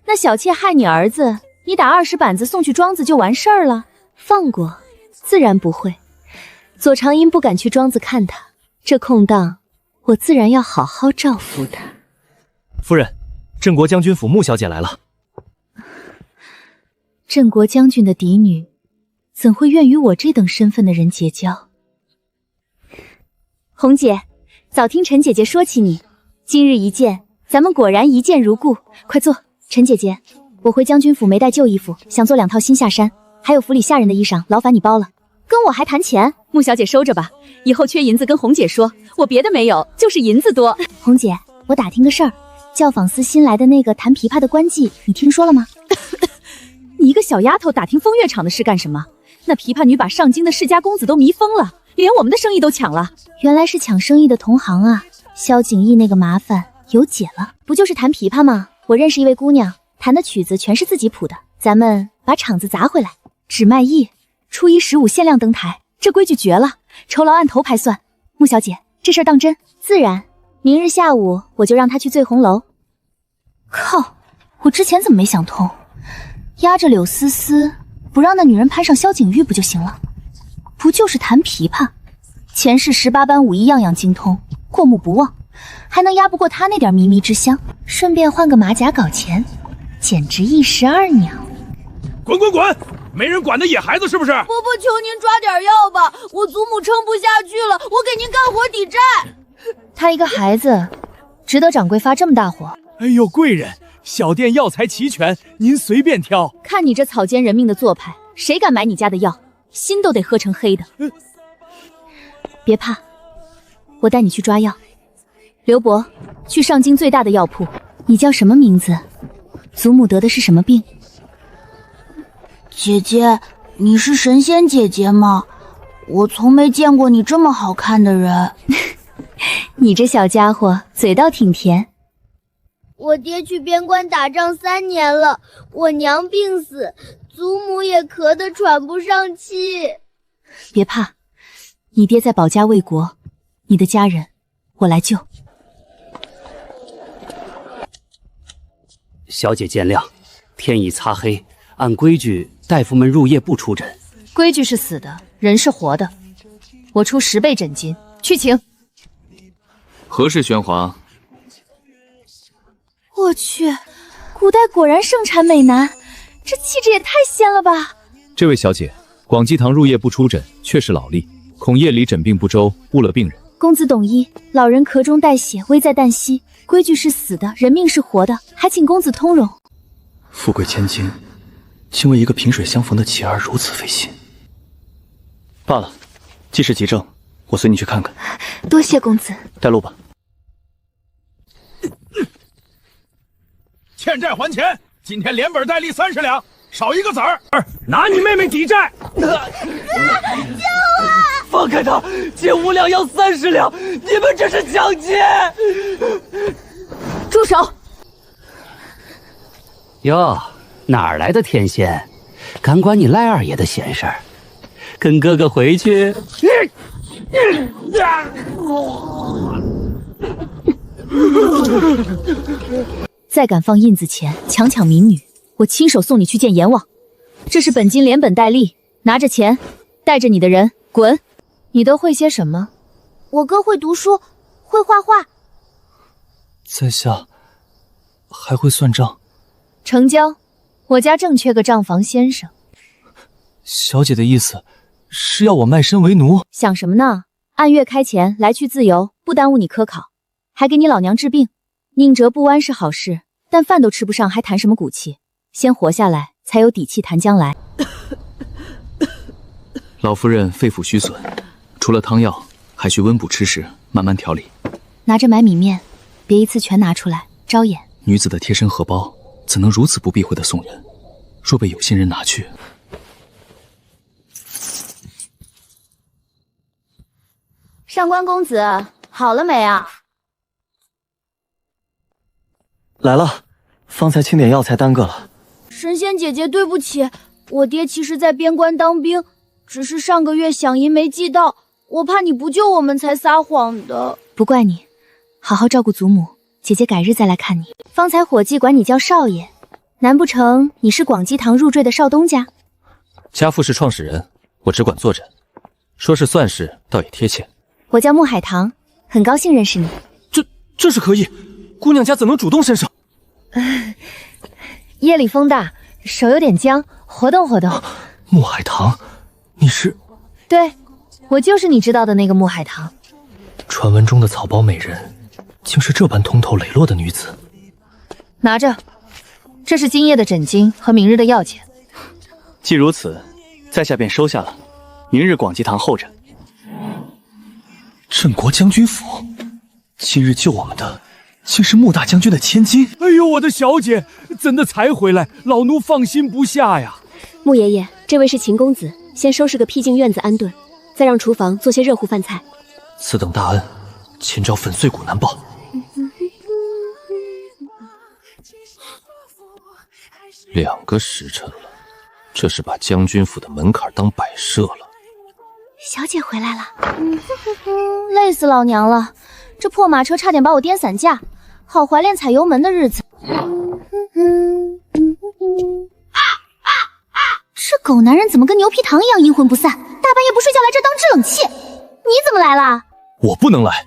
那小妾害你儿子，你打20板子送去庄子就完事儿了？放过？自然不会。左长音不敢去庄子看他，这空档我自然要好好照拂他。夫人，镇国将军府穆小姐来了。镇国将军的嫡女，怎会愿与我这等身份的人结交？红姐，早听陈姐姐说起你，今日一见，咱们果然一见如故。快坐。陈姐姐，我回将军府没带旧衣服，想做2套新下衫，还有府里下人的衣裳，劳烦你包了。跟我还谈钱？穆小姐收着吧，以后缺银子跟红姐说，我别的没有，就是银子多。红姐，我打听个事儿，教坊司新来的那个弹琵琶的官妓，你听说了吗？你一个小丫头打听风月场的事干什么？那琵琶女把上京的世家公子都迷疯了，连我们的生意都抢了。原来是抢生意的同行啊！萧景逸那个麻烦有解了，不就是弹琵琶吗？我认识一位姑娘，弹的曲子全是自己谱的，咱们把场子砸回来，只卖艺，初一15限量登台，这规矩绝了，酬劳按头牌算。穆小姐，这事儿当真？自然，明日下午我就让她去醉红楼。靠，我之前怎么没想通？压着柳丝丝，不让那女人攀上萧景玉不就行了？不就是弹琵琶，前世18般武艺样样精通，过目不忘，还能压不过她那点靡靡之香？顺便换个马甲搞钱，简直一石二鸟。滚滚滚！没人管的野孩子是不是？伯伯，求您抓点药吧，我祖母撑不下去了，我给您干活抵债。他一个孩子，值得掌柜发这么大火？哎呦，贵人，小店药材齐全，您随便挑。看你这草菅人命的做派，谁敢买你家的药，心都得喝成黑的。别怕，我带你去抓药。刘伯，去上京最大的药铺。你叫什么名字？祖母得的是什么病？姐姐，你是神仙姐姐吗？我从没见过你这么好看的人。你这小家伙嘴倒挺甜。我爹去边关打仗3年了，我娘病死，祖母也咳得喘不上气。别怕，你爹在保家卫国，你的家人我来救。小姐见谅，天已擦黑，按规矩，大夫们入夜不出诊。规矩是死的，人是活的。我出10倍诊金，去请。何事喧哗？我去，古代果然盛产美男，这气质也太仙了吧！这位小姐，广济堂入夜不出诊，确是老例，恐夜里诊病不周，误了病人。公子懂医，老人咳中带血，危在旦夕。规矩是死的，人命是活的，还请公子通融。富贵千金，竟为一个萍水相逢的乞儿如此费心。罢了，既是急症，我随你去看看。多谢公子。带路吧。欠债还钱，今天连本带利30两，少一个子儿，拿你妹妹抵债。救我！放开他！借5两要30两，你们这是抢劫！住手！哟，哪儿来的天仙，敢管你赖二爷的闲事儿？跟哥哥回去。再敢放印子钱，强抢民女，我亲手送你去见阎王。这是本金连本带利，拿着钱，带着你的人滚！你都会些什么？我哥会读书，会画画。在下还会算账。成交，我家正缺个账房先生。小姐的意思是要我卖身为奴？想什么呢？按月开钱，来去自由，不耽误你科考，还给你老娘治病。宁折不弯是好事，但饭都吃不上，还谈什么骨气？先活下来，才有底气谈将来。老夫人肺腑虚损，除了汤药，还需温补吃食，慢慢调理。拿着买米面，别一次全拿出来，招眼。女子的贴身荷包，怎能如此不避讳的送人？若被有心人拿去，上官公子，好了没啊？来了，方才清点药材耽搁了。神仙姐姐，对不起，我爹其实在边关当兵，只是上个月饷银没寄到，我怕你不救我们才撒谎的。不怪你，好好照顾祖母，姐姐改日再来看你。方才伙计管你叫少爷，难不成你是广济堂入赘的少东家？家父是创始人，我只管坐诊，说是算是，倒也贴切。我叫穆海棠，很高兴认识你。这是可以，姑娘家怎能主动伸手？夜里风大，手有点僵，活动活动。穆海棠，你是？对，我就是你知道的那个穆海棠。传闻中的草包美人，竟是这般通透磊落的女子。拿着，这是今夜的诊金和明日的药钱。既如此，在下便收下了。明日广济堂候着。镇国将军府，今日救我们的竟是穆大将军的千金。哎呦，我的小姐，怎的才回来？老奴放心不下呀。穆爷爷，这位是秦公子，先收拾个僻静院子安顿，再让厨房做些热乎饭菜。此等大恩，秦昭粉碎骨难报。2个时辰了，这是把将军府的门槛当摆设了。小姐回来了，累死老娘了！这破马车差点把我颠散架，好怀念踩油门的日子。这狗男人怎么跟牛皮糖一样阴魂不散？大半夜不睡觉来这当制冷器？你怎么来了？我不能来，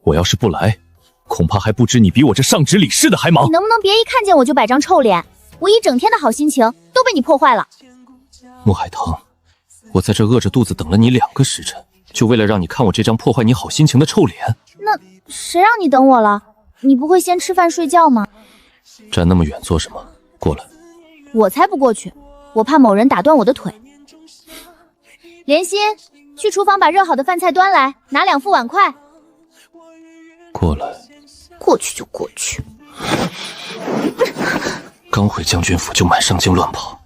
我要是不来，恐怕还不知你比我这上旨理事的还忙。你能不能别一看见我就摆张臭脸？我一整天的好心情都被你破坏了。穆海棠，我在这饿着肚子等了你2个时辰，就为了让你看我这张破坏你好心情的臭脸。那谁让你等我了？你不会先吃饭睡觉吗？站那么远做什么？过来。我才不过去，我怕某人打断我的腿。莲心，去厨房把热好的饭菜端来，拿2副碗筷。过来。过去就过去。刚回将军府就满上京乱跑，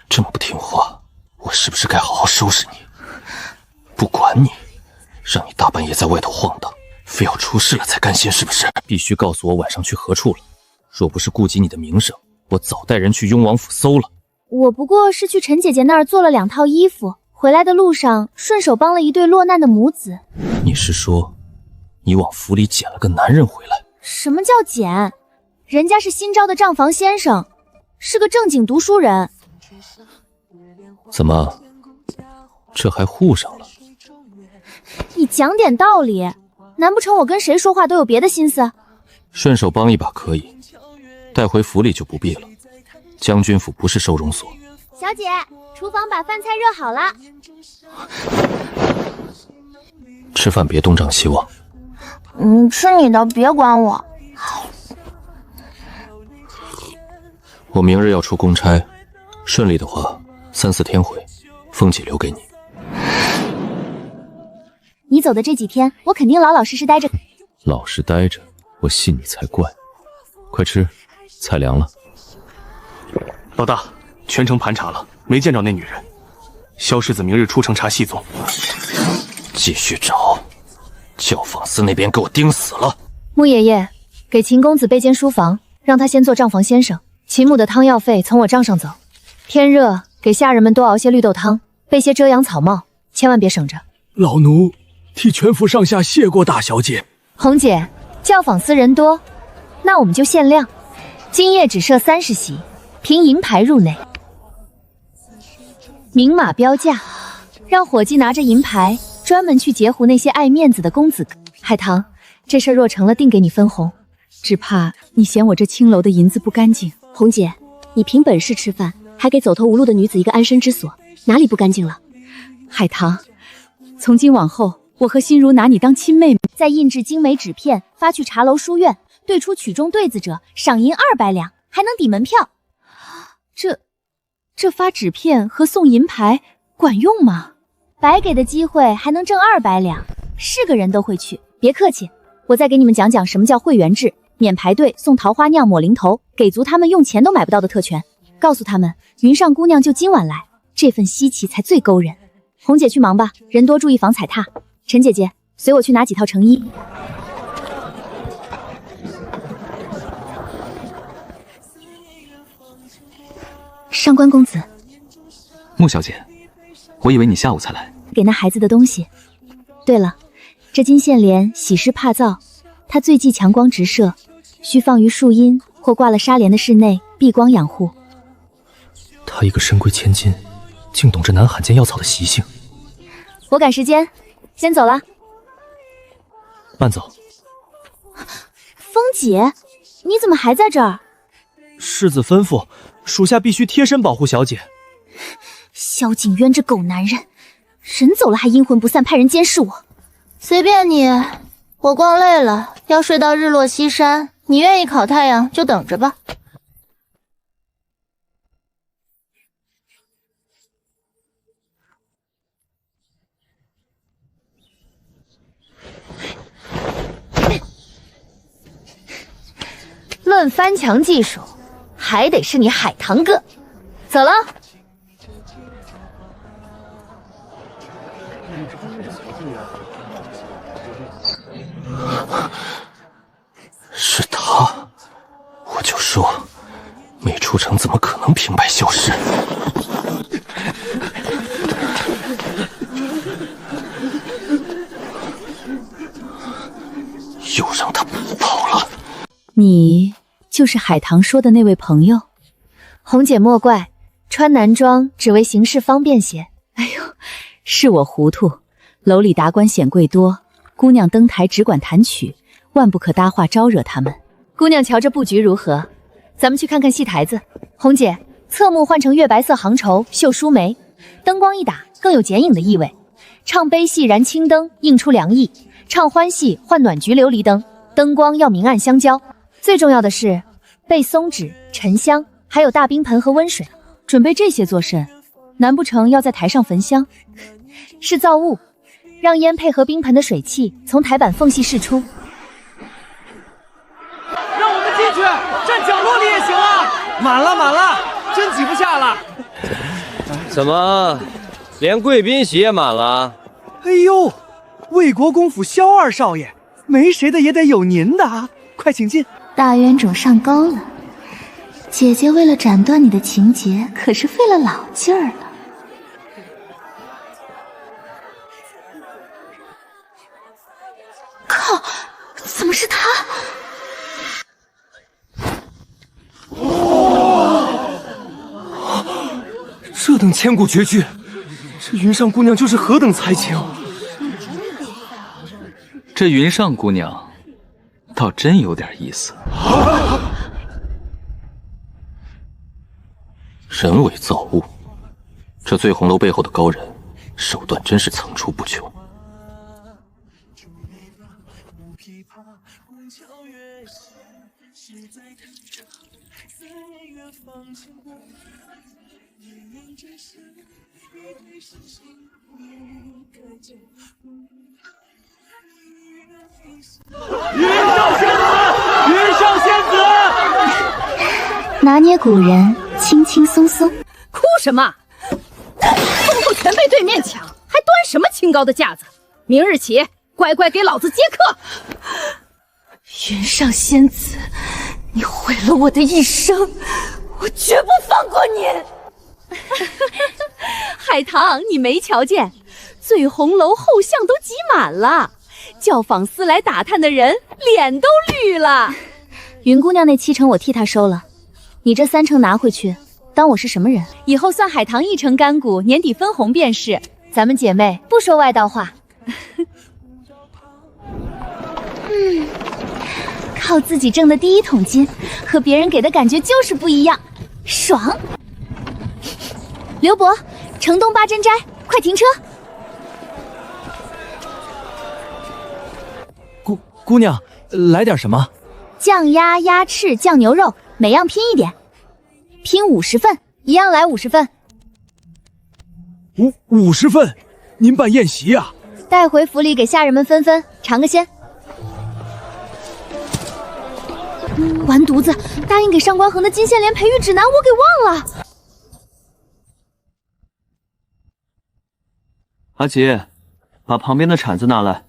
这么不听话，我是不是该好好收拾你？不管你，让你大半夜在外头晃荡，非要出事了才甘心，是不是？必须告诉我晚上去何处了。若不是顾及你的名声，我早带人去雍王府搜了。我不过是去陈姐姐那儿做了2套衣服，回来的路上顺手帮了一对落难的母子。你是说，你往府里捡了个男人回来？什么叫捡？人家是新招的账房先生，是个正经读书人。怎么，这还护上了？你讲点道理，难不成我跟谁说话都有别的心思？顺手帮一把可以，带回府里就不必了。将军府不是收容所。小姐，厨房把饭菜热好了。吃饭别东张西望。吃你的，别管我。我明日要出公差，顺利的话3、4天回，凤姐留给你。你走的这几天，我肯定老老实实待着。老实待着，我信你才怪。快吃，菜凉了。老大，全城盘查了，没见着那女人。萧世子明日出城查细踪。继续找，叫坊司那边给我盯死了。穆爷爷，给秦公子备间书房，让他先做账房先生。秦母的汤药费从我账上走。天热，给下人们多熬些绿豆汤，备些遮阳草帽，千万别省着。老奴替全府上下谢过大小姐。红姐，教坊司人多，那我们就限量，今夜只设30席，凭银牌入内，明码标价，让伙计拿着银牌专门去截胡那些爱面子的公子哥。海棠，这事若成了，定给你分红，只怕你嫌我这青楼的银子不干净。红姐，你凭本事吃饭，还给走投无路的女子一个安身之所，哪里不干净了？海棠，从今往后，我和心如拿你当亲妹妹。再印制精美纸片，发去茶楼书院，对出曲中对子者，赏银200两，还能抵门票。这发纸片和送银牌管用吗？白给的机会还能挣200两，是个人都会去。别客气，我再给你们讲讲什么叫会员制，免排队送桃花酿抹零头，给足他们用钱都买不到的特权。告诉他们，云上姑娘就今晚来，这份稀奇才最勾人。红姐去忙吧，人多注意防踩踏。陈姐姐，随我去拿几套成衣。上官公子，穆小姐，我以为你下午才来。给那孩子的东西。对了，这金线帘喜湿怕燥，它最忌强光直射，需放于树荫或挂了纱帘的室内，避光养护。她一个身贵千金，竟懂这南罕见药草的习性。我赶时间，先走了。慢走。风姐，你怎么还在这儿？世子吩咐，属下必须贴身保护小姐。萧景渊这狗男人，人走了还阴魂不散，派人监视我。随便你，我逛累了，要睡到日落西山。你愿意烤太阳就等着吧。论翻墙技术，还得是你海棠哥。走了。是他，我就说，没出城怎么可能平白消失？又让他跑了。你就是海棠说的那位朋友？红姐莫怪，穿男装只为行事方便些。哎呦，是我糊涂。楼里达官显贵多，姑娘登台只管弹曲，万不可搭话招惹他们。姑娘瞧这布局如何？咱们去看看戏台子。红姐，侧幕换成月白色行绸绣书梅，灯光一打，更有剪影的意味。唱悲戏燃青灯，映出凉意；唱欢戏换暖菊琉璃灯，灯光要明暗相交。最重要的是，备松脂、沉香，还有大冰盆和温水。准备这些做甚？难不成要在台上焚香？是造物，让烟配合冰盆的水汽从台板缝隙释出。让我们进去，站角落里也行啊！满了，真挤不下了。怎么，连贵宾席也满了？哎呦，魏国公府萧二少爷，没谁的也得有您的啊！快请进。大冤种上钩了，姐姐为了斩断你的情结，可是费了老劲儿了。靠，怎么是他？这等千古绝句，这云上姑娘就是何等才情！这云上姑娘倒真有点意思。人为造物，这醉红楼背后的高人手段真是层出不穷。云上仙子，拿捏古人，轻轻松松。哭什么？封后全被对面抢，还端什么清高的架子？明日起，乖乖给老子接客！云上仙子，你毁了我的一生，我绝不放过你！海棠，你没瞧见，醉红楼后巷都挤满了，叫访丝来打探的人脸都绿了。云姑娘那7成我替她收了，你这3成拿回去，当我是什么人？以后算海棠1成干股，年底分红便是。咱们姐妹不说外道话。靠自己挣的第1桶金，和别人给的感觉就是不一样，爽！刘伯，城东八珍斋，快停车！姑娘，来点什么？酱鸭、鸭翅、酱牛肉，每样拼一点，拼50份，一样来50份。50份，您办宴席啊？带回府里给下人们分分，尝个鲜。完犊子，答应给上官恒的金线莲培育指南我给忘了。阿吉，把旁边的铲子拿来。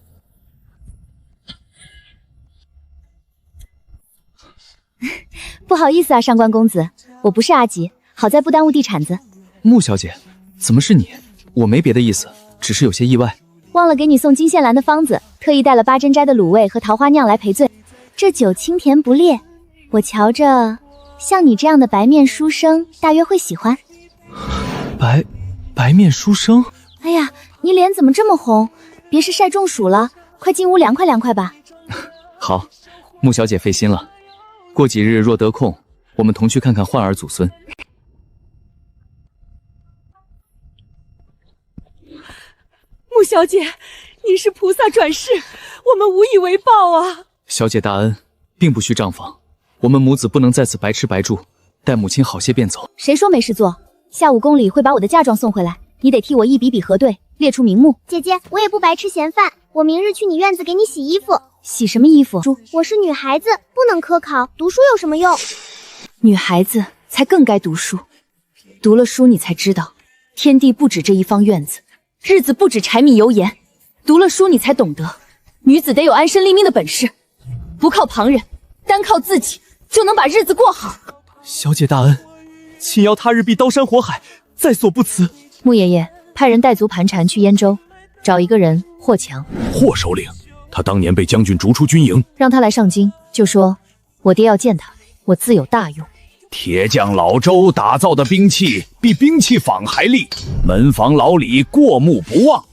不好意思啊，上官公子，我不是阿吉，好在不耽误递铲子。穆小姐，怎么是你？我没别的意思，只是有些意外。忘了给你送金线兰的方子，特意带了八珍斋的卤味和桃花酿来赔罪。这酒清甜不烈，我瞧着像你这样的白面书生，大约会喜欢。白面书生？哎呀，你脸怎么这么红？别是晒中暑了，快进屋凉快凉快吧。好，穆小姐费心了。过几日若得空，我们同去看看焕儿祖孙。穆小姐，您是菩萨转世，我们无以为报啊！小姐大恩，并不需账房，我们母子不能在此白吃白住，待母亲好些便走。谁说没事做？下午宫里会把我的嫁妆送回来，你得替我一笔笔核对，列出名目。姐姐，我也不白吃闲饭，我明日去你院子给你洗衣服。洗什么衣服？我是女孩子，不能科考，读书有什么用？女孩子才更该读书，读了书你才知道，天地不止这一方院子，日子不止柴米油盐。读了书你才懂得，女子得有安身立命的本事，不靠旁人，单靠自己就能把日子过好。小姐大恩，请邀他日必刀山火海，在所不辞。穆爷爷派人带足盘缠去燕州，找一个人霍强。霍首领，他当年被将军逐出军营，让他来上京，就说我爹要见他，我自有大用。铁匠老周打造的兵器比兵器坊还利，门房老李过目不忘，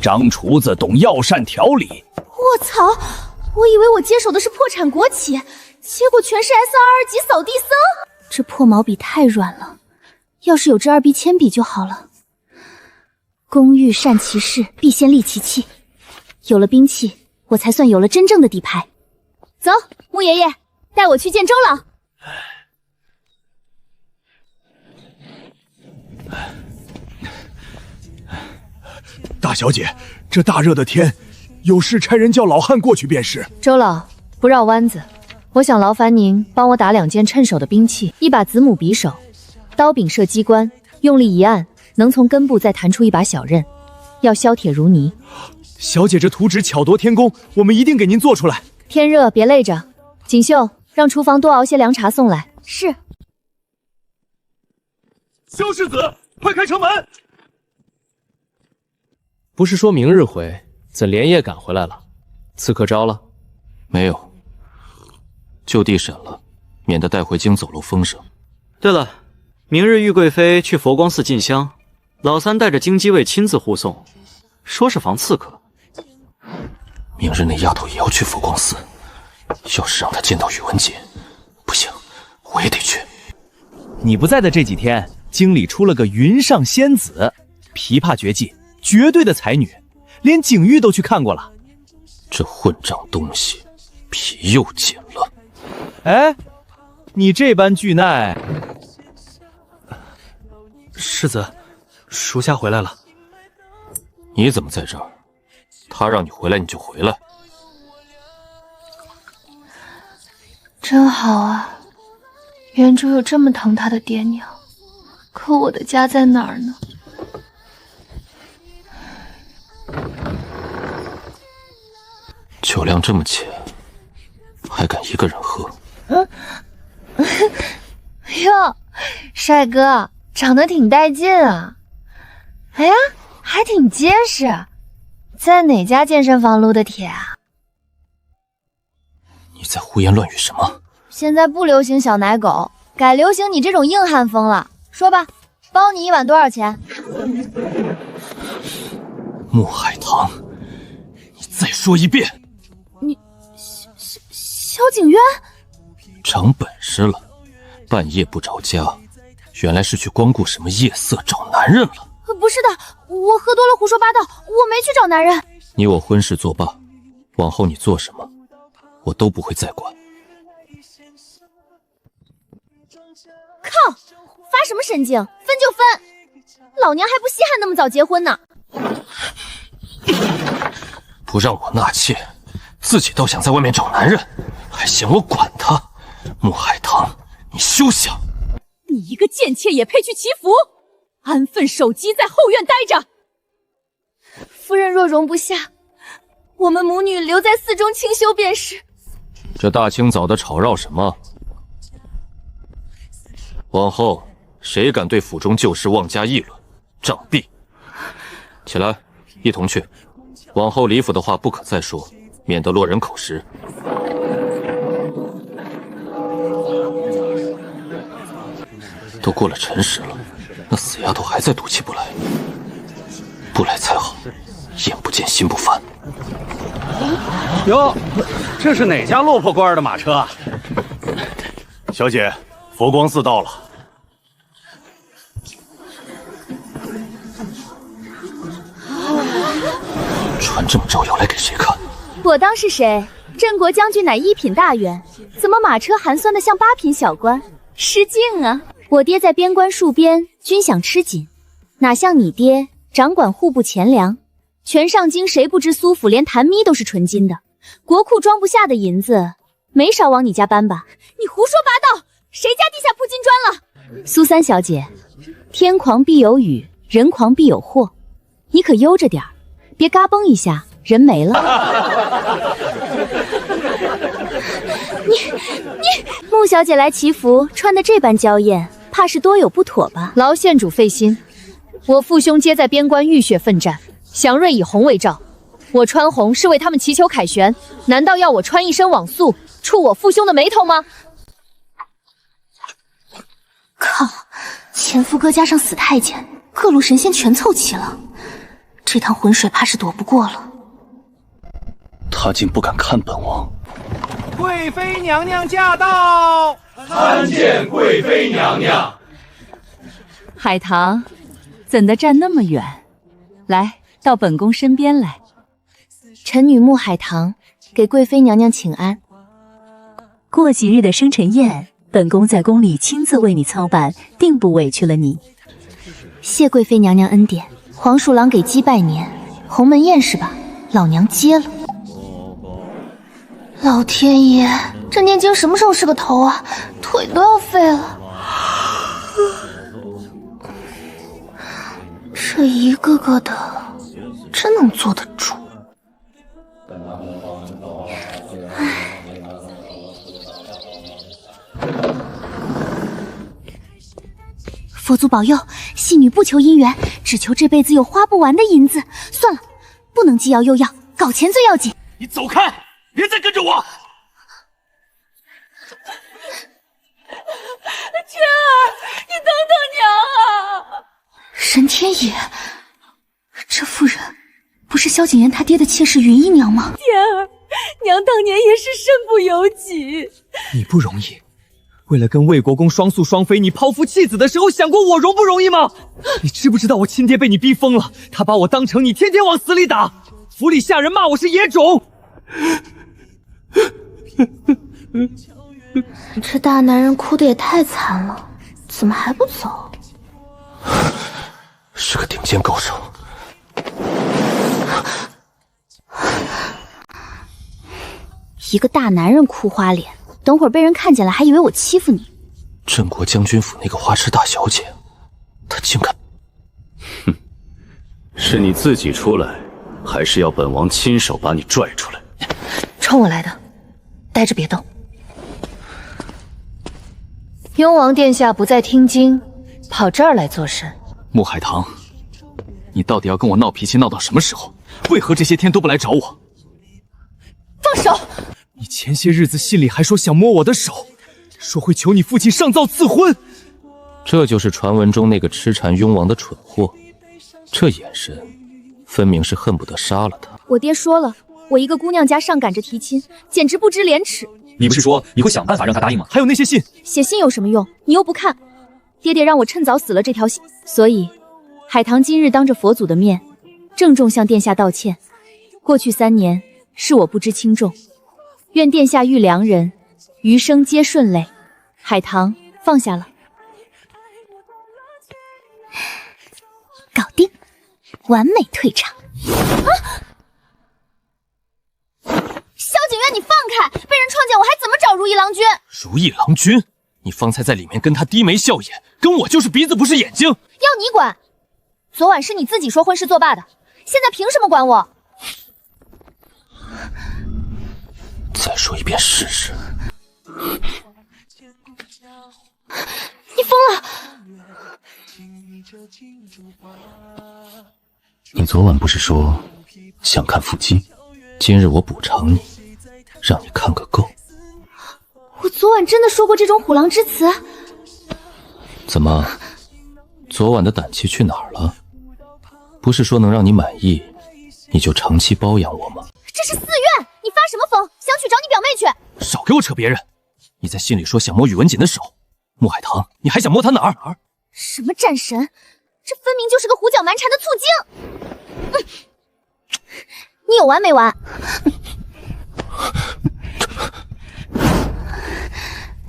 张厨子懂药膳调理。我操！我以为我接手的是破产国企，结果全是 SRR 级扫地僧。这破毛笔太软了，要是有支2B 铅笔就好了。工欲善其事，必先利其器。有了兵器，我才算有了真正的底牌。走，穆爷爷，带我去见周老。大小姐，这大热的天，有事差人叫老汉过去便是。周老，不绕弯子，我想劳烦您帮我打2件趁手的兵器，一把子母匕首，刀柄射机关，用力一按，能从根部再弹出一把小刃，要削铁如泥。小姐这图纸巧夺天工，我们一定给您做出来。天热，别累着。锦绣，让厨房多熬些凉茶送来。是。萧世子，快开城门！不是说明日回，怎连夜赶回来了？刺客招了？没有，就地审了，免得带回京走漏风声。对了，明日玉贵妃去佛光寺进香，老三带着京畿卫亲自护送，说是防刺客。明日那丫头也要去佛光寺，要是让她见到宇文杰，不行，我也得去。你不在的这几天，京里出了个云上仙子，琵琶绝技，绝对的才女，连景玉都去看过了。这混账东西，皮又紧了。哎，你这般巨耐。世子，属下回来了。你怎么在这儿？他让你回来你就回来。真好啊，原主有这么疼他的爹娘，可我的家在哪儿呢？酒量这么浅，还敢一个人喝？哟，帅哥，长得挺带劲啊！哎呀，还挺结实，在哪家健身房撸的铁啊？你在胡言乱语什么？现在不流行小奶狗，改流行你这种硬汉风了。说吧，包你1碗多少钱？穆海棠，你再说一遍。你萧景渊，长本事了，半夜不着家，原来是去光顾什么夜色找男人了。不是的，我喝多了胡说八道，我没去找男人。你我婚事作罢，往后你做什么，我都不会再管。靠！发什么神经？分就分，老娘还不稀罕那么早结婚呢。不让我纳妾，自己倒想在外面找男人，还嫌我管他。穆海棠，你休想！你一个贱妾也配去祈福？安分守鸡，在后院待着。夫人若容不下，我们母女留在寺中清修便是。这大清早的吵闹什么？往后谁敢对府中旧事妄加议论，杖毙！起来，一同去。往后李府的话不可再说，免得落人口实。都过了辰时了，那死丫头还在赌气不来，不来才好，眼不见心不烦。哟，这是哪家落魄官的马车啊？小姐，佛光寺到了。传这么招摇来给谁看？我当是谁？镇国将军乃1品大员，怎么马车寒酸的像8品小官？失敬啊！我爹在边关戍边，军饷吃紧，哪像你爹掌管户部钱粮。全上京谁不知苏府连谭咪都是纯金的，国库装不下的银子，没少往你家搬吧？你胡说八道！谁家地下铺金砖了？苏三小姐，天狂必有雨，人狂必有祸，你可悠着点儿，别嘎嘣一下人没了。你，穆小姐来祈福，穿得这般娇艳，怕是多有不妥吧？劳县主费心，我父兄皆在边关浴血奋战，祥瑞以红为照，我穿红是为他们祈求凯旋，难道要我穿一身枉素，触我父兄的眉头吗？靠！前夫哥加上死太监，各路神仙全凑齐了，这趟浑水怕是躲不过了。他竟不敢看本王！贵妃娘娘驾到！参见贵妃娘娘。海棠，怎的站那么远？来到本宫身边来。臣女穆海棠给贵妃娘娘请安。过几日的生辰宴，本宫在宫里亲自为你操办，定不委屈了你。谢贵妃娘娘恩典，黄鼠狼给鸡拜年，鸿门宴是吧？老娘接了。老天爷，这念经什么时候是个头啊？腿都要废了。这一个个的，真能坐得住。佛祖保佑，戏女不求姻缘，只求这辈子有花不完的银子。算了，不能既要又要，搞钱最要紧。你走开，别再跟着我！天儿，你等等娘啊！神天爷，这妇人不是萧景琰他爹的妾室云姨娘吗？天儿，娘当年也是身不由己。你不容易，为了跟魏国公双宿双飞，你抛夫弃子的时候想过我容不容易吗？你知不知道我亲爹被你逼疯了，他把我当成你，天天往死里打，府里下人骂我是野种。这大男人哭得也太惨了，怎么还不走？是个顶尖高手。一个大男人哭花脸，等会儿被人看见了还以为我欺负你。镇国将军府那个花痴大小姐，她竟敢……哼，是你自己出来，还是要本王亲手把你拽出来？冲我来的，待着别动。雍王殿下不在听经，跑这儿来做甚？穆海棠，你到底要跟我闹脾气闹到什么时候？为何这些天都不来找我？放手！你前些日子信里还说想摸我的手，说会求你父亲上奏赐婚。这就是传闻中那个痴缠雍王的蠢货，这眼神分明是恨不得杀了他。我爹说了，我一个姑娘家上赶着提亲，简直不知廉耻。你不是说你会想办法让他答应吗？还有那些信，写信有什么用？你又不看。爹爹让我趁早死了这条心，所以海棠今日当着佛祖的面，郑重向殿下道歉。过去3年是我不知轻重，愿殿下遇良人，余生皆顺累。海棠放下了。搞定，完美退场。萧景瑗，你放开！被人撞见，我还怎么找如意郎君？如意郎君，你方才在里面跟他低眉笑眼，跟我就是鼻子不是眼睛。要你管！昨晚是你自己说婚事作罢的，现在凭什么管我？再说一遍试试。你疯了！你昨晚不是说想看腹肌？今日我补偿你，让你看个够。我昨晚真的说过这种虎狼之词？怎么，昨晚的胆气去哪儿了？不是说能让你满意，你就长期包养我吗？这是寺院，你发什么疯？想去找你表妹去？少给我扯别人！你在信里说想摸宇文锦的手，穆海棠，你还想摸他哪儿？什么战神？这分明就是个胡搅蛮缠的醋精！你有完没完？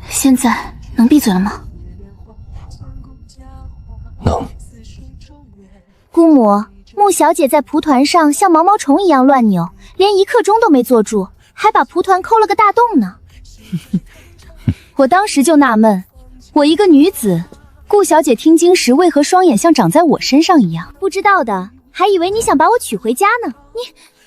现在能闭嘴了吗？能。姑母，穆小姐在蒲团上像毛毛虫一样乱扭，连1刻钟都没坐住，还把蒲团抠了个大洞呢。我当时就纳闷，我一个女子，顾小姐听经时为何双眼像长在我身上一样？不知道的还以为你想把我娶回家呢。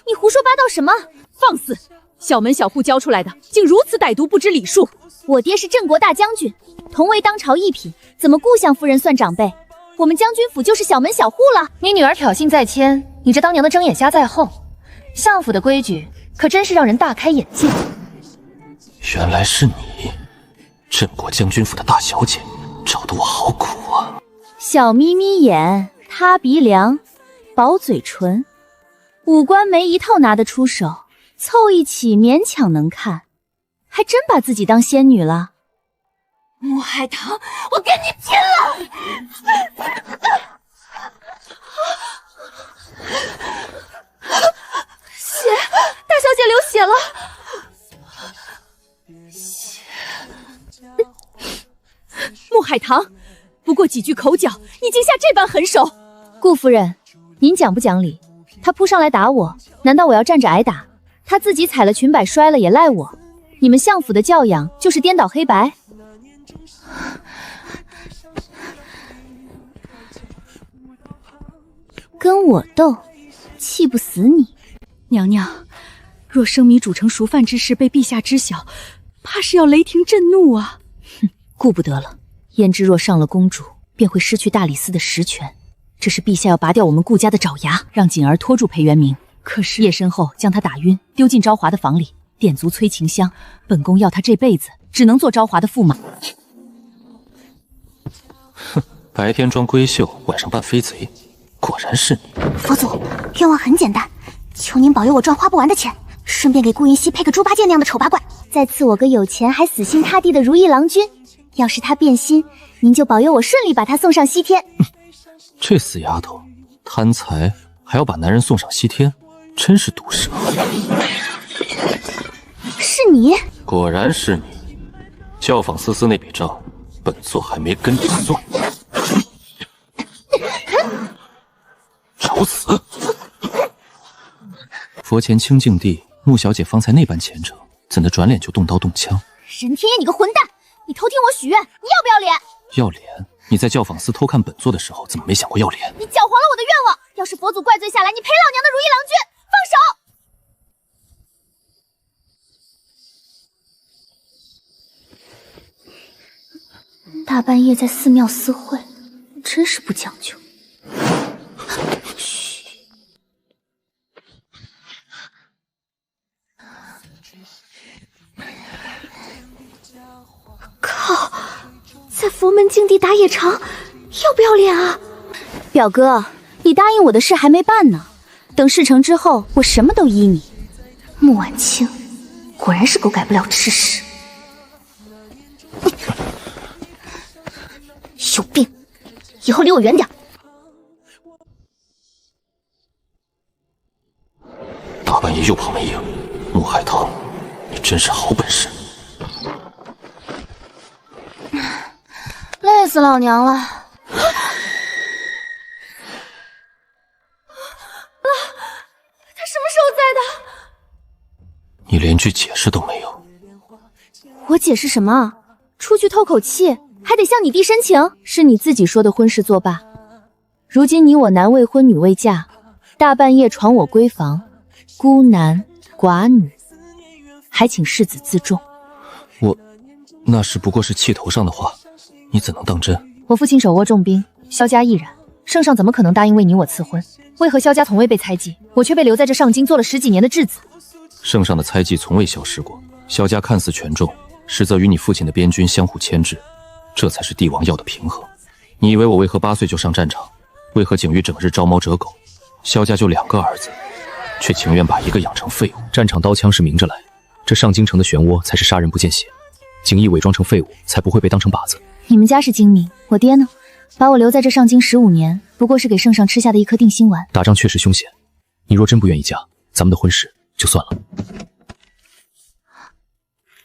你胡说八道什么？放肆！小门小户教出来的，竟如此歹毒，不知礼数。我爹是镇国大将军，同为当朝一品，怎么顾相夫人算长辈？我们将军府就是小门小户了。你女儿挑衅在前，你这当娘的睁眼瞎在后，相府的规矩可真是让人大开眼界。原来是你，镇国将军府的大小姐，找得我好苦啊！小眯眯眼，塌鼻梁，薄嘴唇，五官没一套拿得出手，凑一起勉强能看，还真把自己当仙女了。穆海棠，我跟你拼了！血，大小姐流血了。穆海棠，不过几句口角，你竟下这般狠手。顾夫人，您讲不讲理？他扑上来打我，难道我要站着挨打？他自己踩了裙摆摔了也赖我？你们相府的教养就是颠倒黑白？跟我斗，气不死你。娘娘，若生米煮成熟饭之事被陛下知晓，怕是要雷霆震怒啊！哼，顾不得了。胭脂若上了公主，便会失去大理寺的实权。这是陛下要拔掉我们顾家的爪牙，让锦儿拖住裴元明。可是夜深后将他打晕，丢进昭华的房里，点足催情香。本宫要他这辈子只能做昭华的驸马。哼，白天装闺秀，晚上扮飞贼，果然是你。佛祖，愿望很简单，求您保佑我赚花不完的钱，顺便给顾云熙配个猪八戒那样的丑八怪，再赐我个有钱还死心塌地的如意郎君。要是他变心，您就保佑我顺利把他送上西天。这死丫头，贪财还要把男人送上西天，真是毒蛇。是你？果然是你。教坊思思那笔账，本座还没跟你算。找死！佛前清净地，穆小姐方才那般虔诚，怎的转脸就动刀动枪？任天野，你个混蛋！你偷听我许愿，你要不要脸？要脸？你在教坊司偷看本座的时候，怎么没想过要脸？你搅黄了我的愿望，要是佛祖怪罪下来，你赔老娘的如意郎君！放手！大半夜在寺庙私会，真是不讲究。嘘。靠！在佛门净地打野场，要不要脸啊？表哥，你答应我的事还没办呢，等事成之后，我什么都依你。穆婉清，果然是狗改不了吃屎。有病，以后离我远点。大半夜又跑没影，穆海棠，你真是好本事。累死老娘了！啊！他什么时候在的？你连句解释都没有。我解释什么？出去透口气，还得向你弟申请？是你自己说的婚事作罢。如今你我男未婚女未嫁，大半夜闯我闺房，孤男寡女，还请世子自重。我那时不过是气头上的话，你怎能当真？我父亲手握重兵，萧家亦然，圣上怎么可能答应为你我赐婚？为何萧家从未被猜忌，我却被留在这上京做了10几年的质子？圣上的猜忌从未消失过，萧家看似权重，实则与你父亲的边军相互牵制，这才是帝王要的平衡。你以为我为何8岁就上战场？为何景玉整日招猫折狗？萧家就2个儿子，却情愿把一个养成废物。战场刀枪是明着来，这上京城的漩涡才是杀人不见血。景逸伪装成废物，才不会被当成靶子。你们家是精明，我爹呢？把我留在这上京15年，不过是给圣上吃下的一颗定心丸。打仗确实凶险，你若真不愿意嫁，咱们的婚事就算了。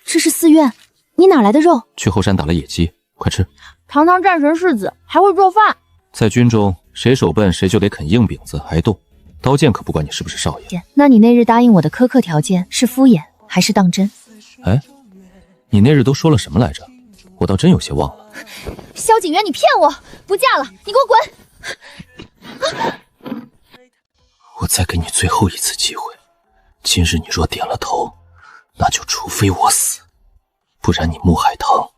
这是寺院，你哪来的肉？去后山打了野鸡，快吃。堂堂战神世子，还会做饭？在军中，谁手笨谁就得啃硬饼子挨冻，刀剑可不管你是不是少爷。那你那日答应我的苛刻条件是敷衍还是当真？哎，你那日都说了什么来着？我倒真有些忘了。萧景渊，你骗我！不嫁了，你给我滚！我再给你最后一次机会，今日你若点了头，那就除非我死，不然你穆海棠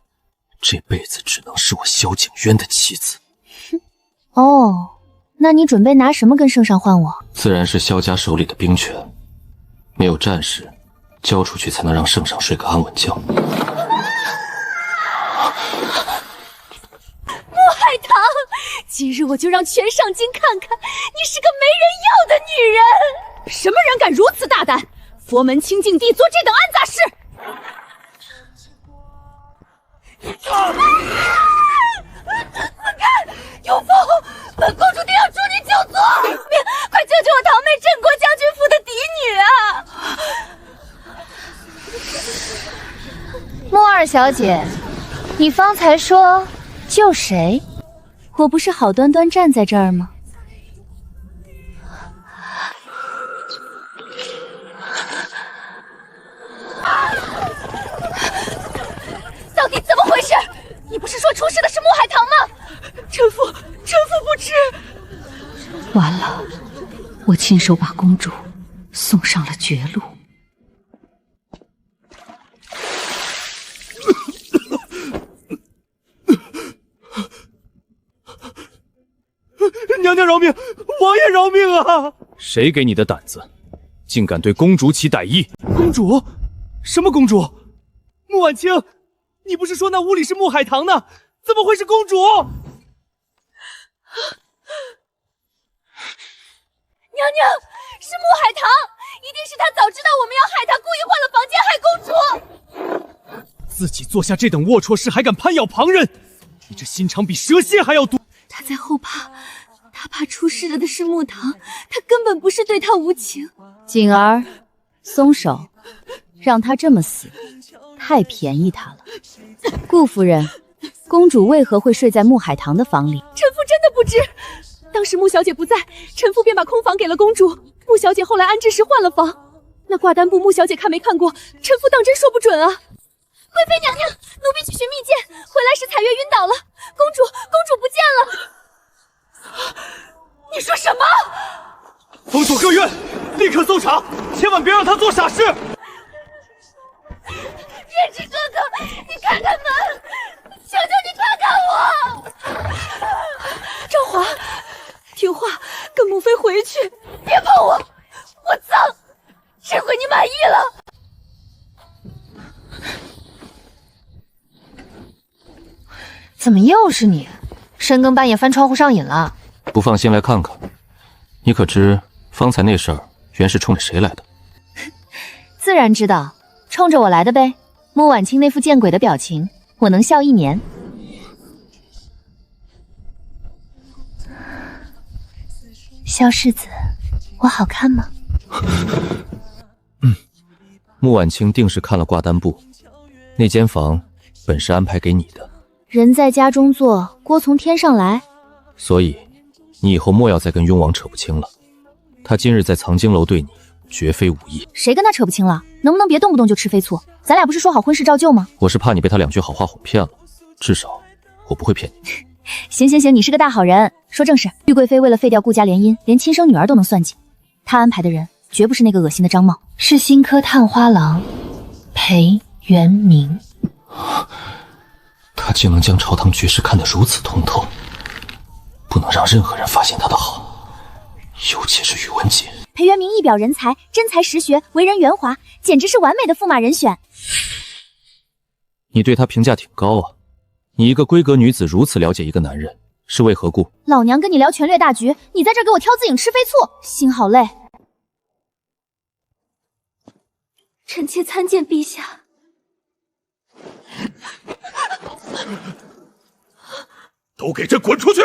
这辈子只能是我萧景渊的妻子。哦，那你准备拿什么跟圣上换我？自然是萧家手里的兵权，没有战事，交出去才能让圣上睡个安稳觉。穆海棠，今日我就让全上京看看你是个没人要的女人！什么人敢如此大胆，佛门清净地做这等安杂事？放开！有风！本公主定要助你救族！快救救我堂妹镇国将军府的嫡女啊！穆二小姐，你方才说救谁？我不是好端端站在这儿吗？不是说出事的是穆海棠吗？臣妇不知。完了，我亲手把公主送上了绝路。娘娘饶命，王爷饶命啊！谁给你的胆子，竟敢对公主起歹意？公主？什么公主？穆婉清，你不是说那屋里是穆海棠呢？怎么会是公主？娘娘，是穆海棠，一定是他早知道我们要害他，故意换了房间害公主。自己做下这等龌龊事，还敢攀咬旁人，你这心肠比蛇蝎还要毒。他在后怕，他怕出事的是穆棠，他根本不是对他无情。锦儿，松手，让他这么死，太便宜他了。顾夫人，公主为何会睡在穆海棠的房里？臣妇真的不知，当时穆小姐不在，臣妇便把空房给了公主。穆小姐后来安置时换了房，那挂单簿穆小姐看没看过？臣妇当真说不准啊。贵妃娘娘，奴婢去寻蜜饯，回来时彩月晕倒了，公主不见了。你说什么？封锁各院，立刻搜查，千万别让她做傻事。胭脂哥哥，你开开门，求求你快看我！昭华，听话，跟母妃回去。别碰我，我脏，这回你满意了。怎么又是你？深更半夜翻窗户上瘾了？不放心来看看。你可知方才那事儿原是冲着谁来的？自然知道，冲着我来的呗。穆婉清那副见鬼的表情，我能笑1年。萧世子，我好看吗？穆婉清定是看了挂单簿，那间房本是安排给你的。人在家中坐，锅从天上来。所以，你以后莫要再跟雍王扯不清了。他今日在藏经楼对你，绝非无意。谁跟他扯不清了？能不能别动不动就吃飞醋？咱俩不是说好婚事照旧吗？我是怕你被他2句好话哄骗了，至少我不会骗你。行，你是个大好人。说正事，玉贵妃为了废掉顾家联姻，连亲生女儿都能算计。她安排的人绝不是那个恶心的张茂，是新科探花郎裴元明。他竟能将朝堂局势看得如此通透，不能让任何人发现他的好，尤其是宇文洁。裴元明一表人才，真才实学，为人圆滑，简直是完美的驸马人选。你对他评价挺高啊！你一个闺阁女子如此了解一个男人，是为何故？老娘跟你聊权略大局，你在这儿给我挑自影吃飞醋，心好累。臣妾参见陛下。都给朕滚出去！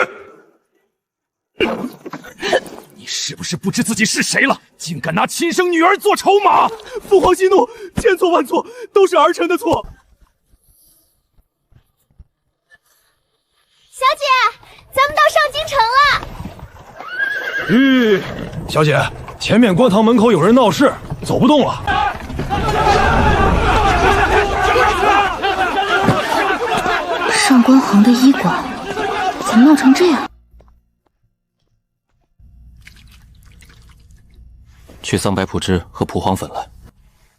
你是不是不知自己是谁了？竟敢拿亲生女儿做筹码！父皇息怒，千错万错，都是儿臣的错。小姐，咱们到上京城了。小姐，前面官堂门口有人闹事，走不动了。上官行的医馆怎么闹成这样？去桑白朴汁和蒲黄粉来。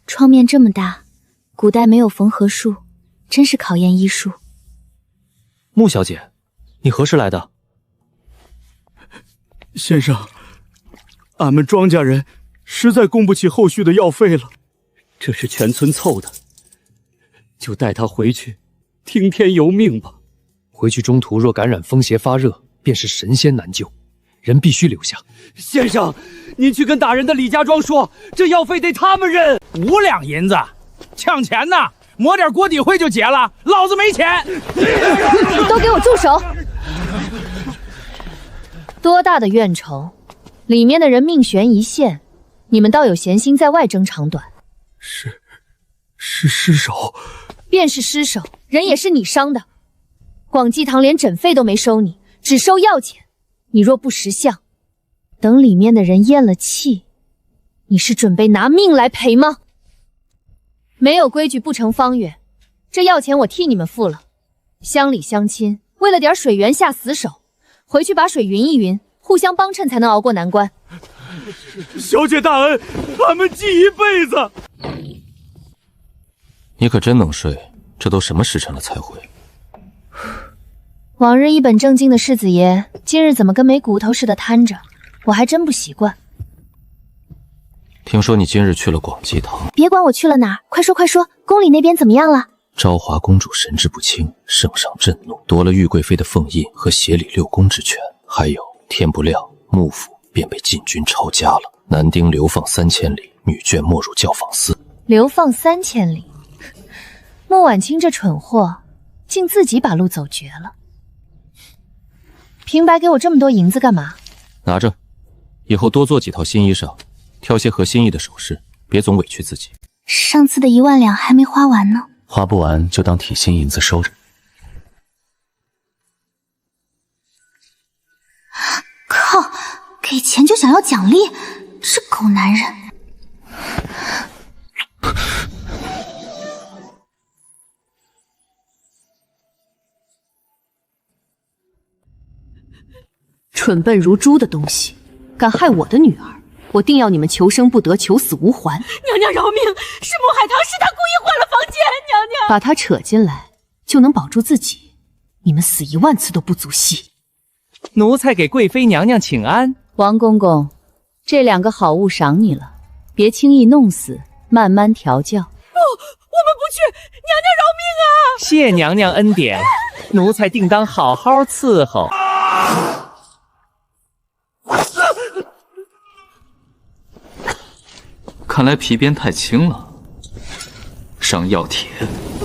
窗面这么大，古代没有缝合术，真是考验医术。穆小姐，你何时来的？先生，俺们庄稼人实在供不起后续的药费了。这是全村凑的，就带他回去，听天由命吧。回去中途若感染风邪发热，便是神仙难救，人必须留下。先生，您去跟打人的李家庄说，这药费得他们认。5两银子，抢钱呢，抹点锅底灰就结了，老子没钱。都给我住手！多大的怨仇，里面的人命悬一线，你们倒有闲心在外争长短。是失手，便是失手，人也是你伤的。广济堂连诊费都没收你，只收药钱。你若不识相，等里面的人咽了气，你是准备拿命来赔吗？没有规矩不成方圆，这药钱我替你们付了，乡里乡亲为了点水源下死手，回去把水匀一匀，互相帮衬才能熬过难关。小姐大恩，俺们记一辈子。你可真能睡，这都什么时辰了才回？往日一本正经的世子爷，今日怎么跟没骨头似的瘫着？我还真不习惯。听说你今日去了广济堂，别管我去了哪儿，快说快说，宫里那边怎么样了？昭华公主神志不清，圣上震怒，夺了玉贵妃的凤印和协理6宫之权，还有天不亮，幕府便被禁军抄家了，男丁流放3000里，女眷没入教坊司。流放3000里，穆婉清这蠢货，竟自己把路走绝了。平白给我这么多银子干嘛？拿着，以后多做几套新衣裳，挑些合心意的首饰，别总委屈自己。上次的1万两还没花完呢。花不完就当体心银子收着。靠，给钱就想要奖励，这狗男人。蠢笨如猪的东西，敢害我的女儿，我定要你们求生不得，求死无还！娘娘饶命，是穆海棠，是他故意换了房间，娘娘。把他扯进来，就能保住自己，你们死1万次都不足惜。奴才给贵妃娘娘请安。王公公，这2个好物赏你了，别轻易弄死，慢慢调教。不，我们不去，娘娘饶命啊！谢娘娘恩典，奴才定当好好伺候。看来皮鞭太轻了，伤药铁。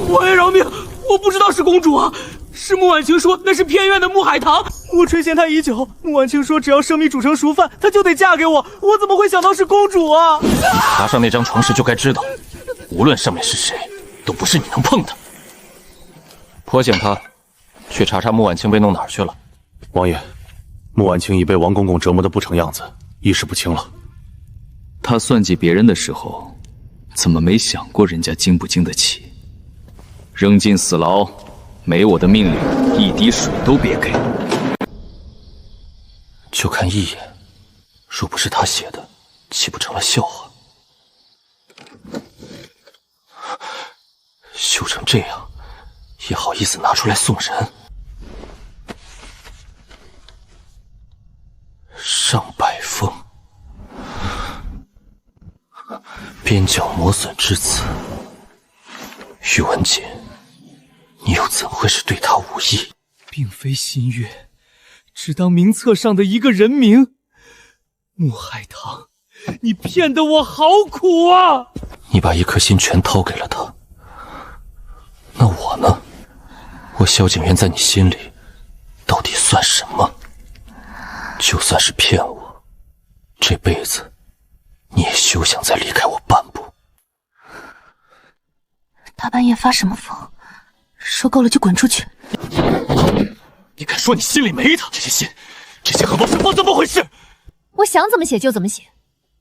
我也饶命，我不知道是公主啊，是穆婉清说那是偏院的穆海棠，我垂涎她已久。穆婉清说只要生米煮成熟饭，她就得嫁给我，我怎么会想到是公主啊？爬上那张床时就该知道，无论上面是谁，都不是你能碰的。颇醒他，去查查穆婉清被弄哪儿去了。王爷，穆婉清已被王公公折磨得不成样子，意识不清了。他算计别人的时候，怎么没想过人家经不经得起？扔进死牢，没我的命令，一滴水都别给。就看一眼，若不是他写的，岂不成了笑话？羞成这样，也好意思拿出来送人？上百封，边角磨损至此，宇文锦，你又怎会是对他无意？并非心悦，只当名册上的一个人名。穆海棠，你骗得我好苦啊！你把一颗心全掏给了他，那我呢？我萧景元在你心里到底算什么？就算是骗我，这辈子你也休想再离开我半步。大半夜发什么疯？受够了就滚出去！你敢说你心里没他？这些荷包什么怎么回事？我想怎么写就怎么写，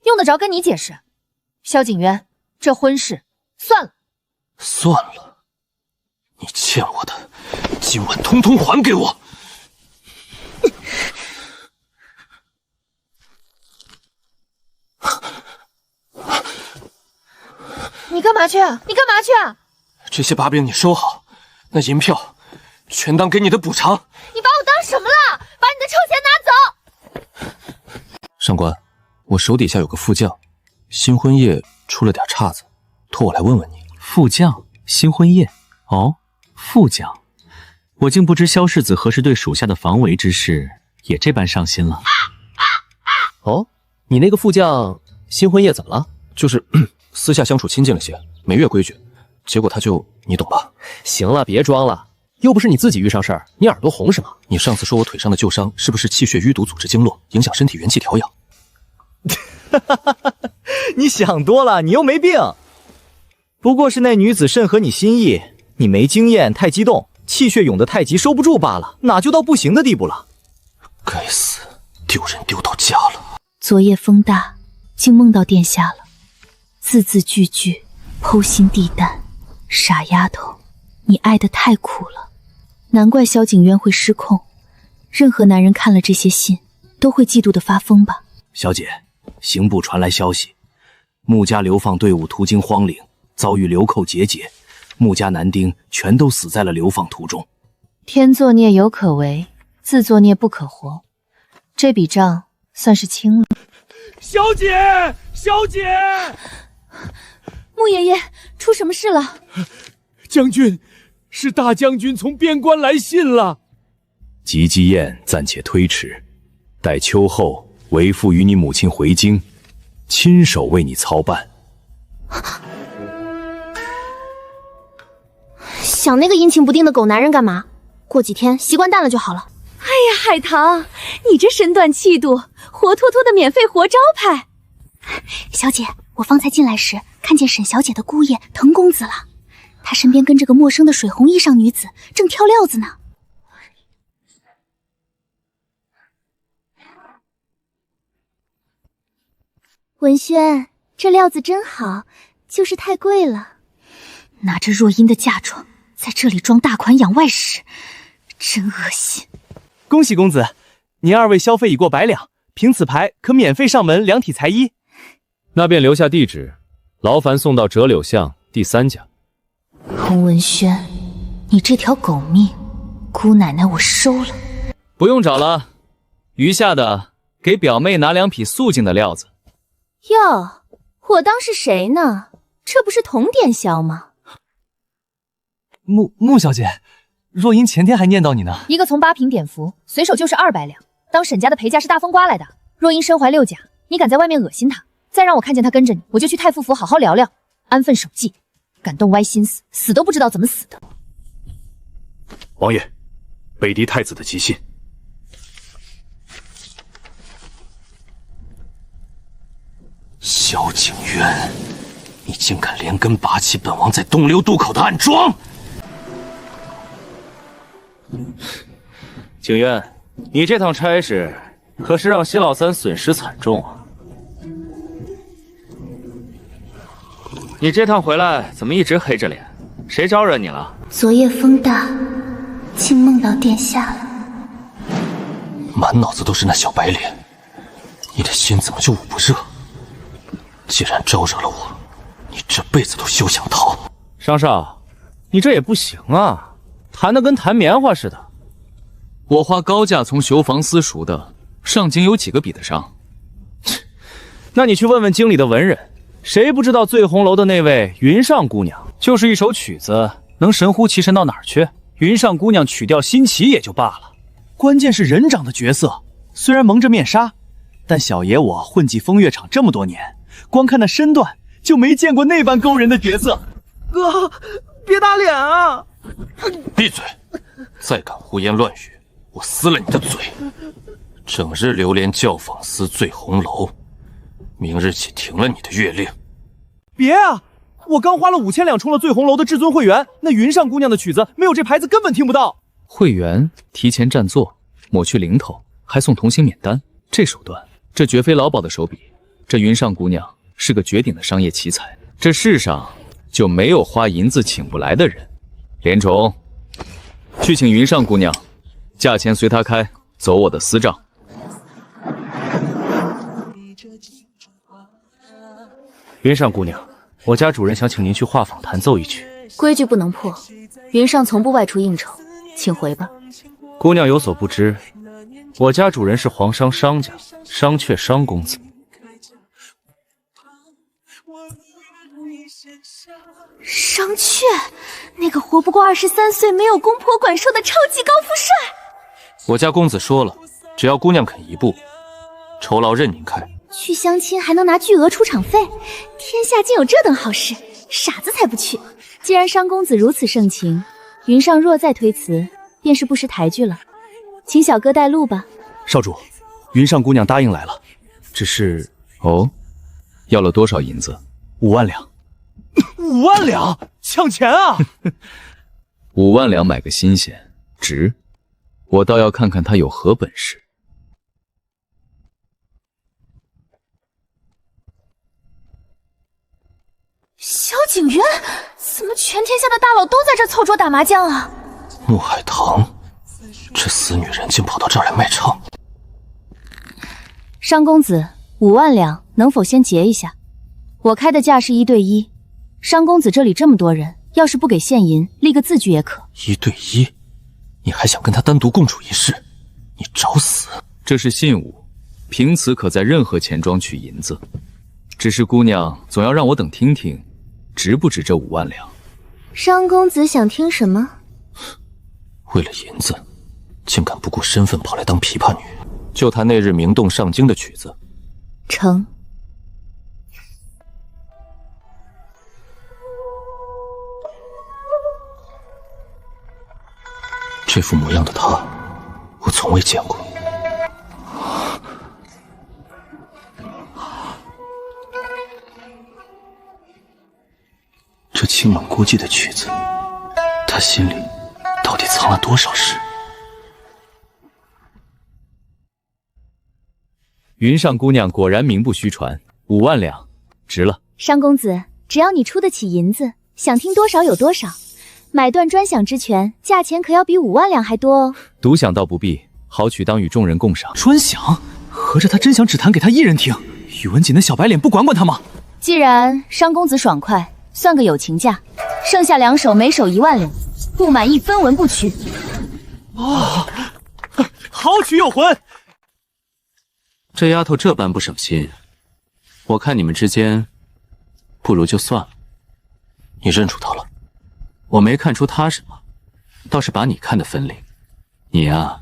用得着跟你解释？萧景渊，这婚事算了。算了，你欠我的，今晚通通还给我！你干嘛去啊？你干嘛去啊？这些把柄你收好，那银票全当给你的补偿。你把我当什么了？把你的臭钱拿走！上官，我手底下有个副将，新婚夜出了点岔子，托我来问问你。副将，新婚夜？哦，副将，我竟不知萧世子何时对属下的防围之事也这般上心了。哦，你那个副将新婚夜怎么了？就是私下相处亲近了些，没越规矩，结果他就你懂吧？行了，别装了，又不是你自己遇上事儿，你耳朵红什么？你上次说我腿上的旧伤是不是气血淤堵阻滞经络，影响身体元气调养？你想多了，你又没病。不过是那女子甚合你心意，你没经验，太激动，气血涌得太急，收不住罢了，哪就到不行的地步了。该死，丢人丢到家了。昨夜风大，竟梦到殿下了，字字句句剖心地胆。傻丫头，你爱得太苦了，难怪萧景渊会失控。任何男人看了这些信，都会嫉妒的发疯吧？小姐，刑部传来消息，穆家流放队伍途经荒岭，遭遇流寇节节，穆家男丁全都死在了流放途中。天作孽犹可为，自作孽不可活。这笔账算是清了。小姐，小姐，穆爷爷，出什么事了？将军，是大将军从边关来信了。吉姬宴暂且推迟，待秋后为父与你母亲回京，亲手为你操办。想那个阴晴不定的狗男人干嘛？过几天习惯淡了就好了。哎呀，海棠，你这身段气度，活脱脱的免费活招牌。小姐，我方才进来时看见沈小姐的姑爷滕公子了，他身边跟着个陌生的水红衣裳女子，正挑料子呢。文轩，这料子真好，就是太贵了。拿着若音的嫁妆，在这里装大款养外使，真恶心。恭喜公子，您二位消费已过100两，凭此牌可免费上门量体裁衣。那便留下地址，劳烦送到折柳巷第3家。洪文轩，你这条狗命，姑奶奶我收了。不用找了，余下的给表妹拿2匹素净的料子。哟，我当是谁呢？这不是同店销吗？穆小姐，若音前天还念叨你呢。一个从8品点服，随手就是200两。当沈家的陪嫁是大风刮来的。若音身怀6甲，你敢在外面恶心她，再让我看见她跟着你，我就去太傅府好好聊聊，安分守纪。敢动歪心思，死都不知道怎么死的。王爷，北狄太子的急信。萧景渊，你竟敢连根拔起本王在东流渡口的暗桩！景渊，你这趟差事可是让席老三损失惨重啊！你这趟回来怎么一直黑着脸？谁招惹你了？昨夜风大，竟梦到殿下了。满脑子都是那小白脸，你的心怎么就捂不热？既然招惹了我，你这辈子都休想逃。商少，你这也不行啊，弹得跟弹棉花似的。我花高价从囚房私赎的，上京有几个比得上？那你去问问京里的文人，谁不知道醉红楼的那位云上姑娘，就是一首曲子，能神乎其神到哪儿去？云上姑娘曲调新奇也就罢了，关键是人长的角色，虽然蒙着面纱，但小爷我混迹风月场这么多年，光看那身段就没见过那般勾人的角色。哥，别打脸啊！闭嘴！再敢胡言乱语，我撕了你的嘴！整日流连教坊司醉红楼，明日起停了你的月令。别啊！我刚花了5000两充了醉红楼的至尊会员，那云上姑娘的曲子没有这牌子根本听不到。会员提前占座，抹去零头，还送同行免单，这手段，这绝非老鸨的手笔。这云上姑娘是个绝顶的商业奇才，这世上就没有花银子请不来的人。连宠，去请云上姑娘，价钱随她开，走我的私账。云上姑娘，我家主人想请您去画舫弹奏一曲。规矩不能破，云上从不外出应酬，请回吧。姑娘有所不知，我家主人是皇商商家，商榷商公子。商榷，那个活不过23岁、没有公婆管束的超级高富帅。我家公子说了，只要姑娘肯一步，酬劳任您开。去相亲还能拿巨额出场费，天下竟有这等好事，傻子才不去。既然商公子如此盛情，云上若再推辞，便是不识抬举了。请小哥带路吧。少主，云上姑娘答应来了，只是……哦，要了多少银子？5万两。5万两，抢钱啊！5万两买个新鲜，值。我倒要看看他有何本事。萧景渊，怎么全天下的大佬都在这凑桌打麻将啊？穆海棠，这死女人竟跑到这儿来卖唱。商公子，5万两，能否先结一下？我开的价是1对1。商公子这里这么多人，要是不给现银，立个字据也可。1对1，你还想跟他单独共处一室？你找死！这是信物，凭此可在任何钱庄取银子。只是姑娘总要让我等听听，值不值这5万两？商公子想听什么？为了银子，竟敢不顾身份跑来当琵琶女。就他那日明洞上京的曲子，成。这副模样的他，我从未见过。这清冷孤寂的曲子，他心里到底藏了多少事？云上姑娘果然名不虚传，5万两，值了。商公子，只要你出得起银子，想听多少有多少。买断专享之权，价钱可要比5万两还多哦。独享倒不必，好取当与众人共赏。专享？合着他真想只弹给他一人听？宇文锦的小白脸不管管他吗？既然商公子爽快，算个友情价，剩下2首，每首1万两，不满意分文不取。哦，好曲有魂。这丫头这般不省心，我看你们之间，不如就算了。你认出她了？我没看出她什么，倒是把你看得分明。你呀，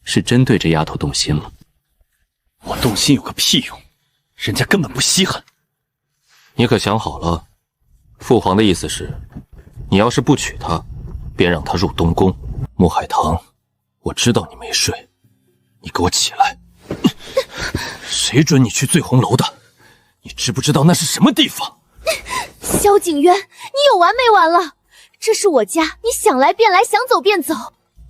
是真对这丫头动心了。我动心有个屁用，人家根本不稀罕。你可想好了？父皇的意思是，你要是不娶她，便让她入东宫。穆海棠，我知道你没睡，你给我起来！谁准你去醉红楼的？你知不知道那是什么地方？萧景渊，你有完没完了？这是我家，你想来便来，想走便走。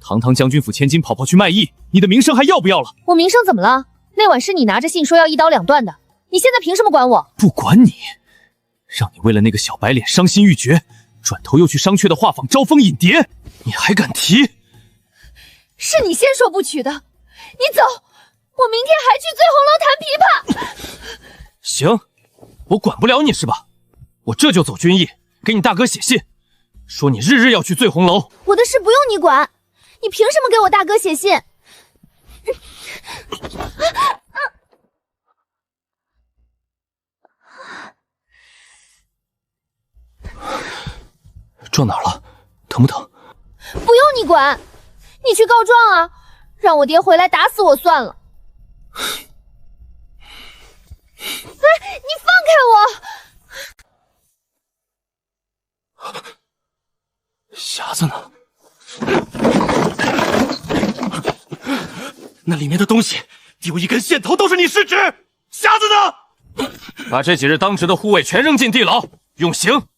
堂堂将军府千金跑去卖艺，你的名声还要不要了？我名声怎么了？那晚是你拿着信说要1刀2断的，你现在凭什么管我？不管你，让你为了那个小白脸伤心欲绝，转头又去商榷的画舫招蜂引蝶，你还敢提？是你先说不娶的，你走，我明天还去醉红楼弹琵琶。行，我管不了你是吧？我这就走军驿，给你大哥写信，说你日日要去醉红楼。我的事不用你管，你凭什么给我大哥写信？撞哪儿了？疼不疼？不用你管，你去告状啊，让我爹回来打死我算了。哎，你放开我！匣子呢？那里面的东西，丢一根线头都是你失职。匣子呢？把这几日当值的护卫全扔进地牢，用刑。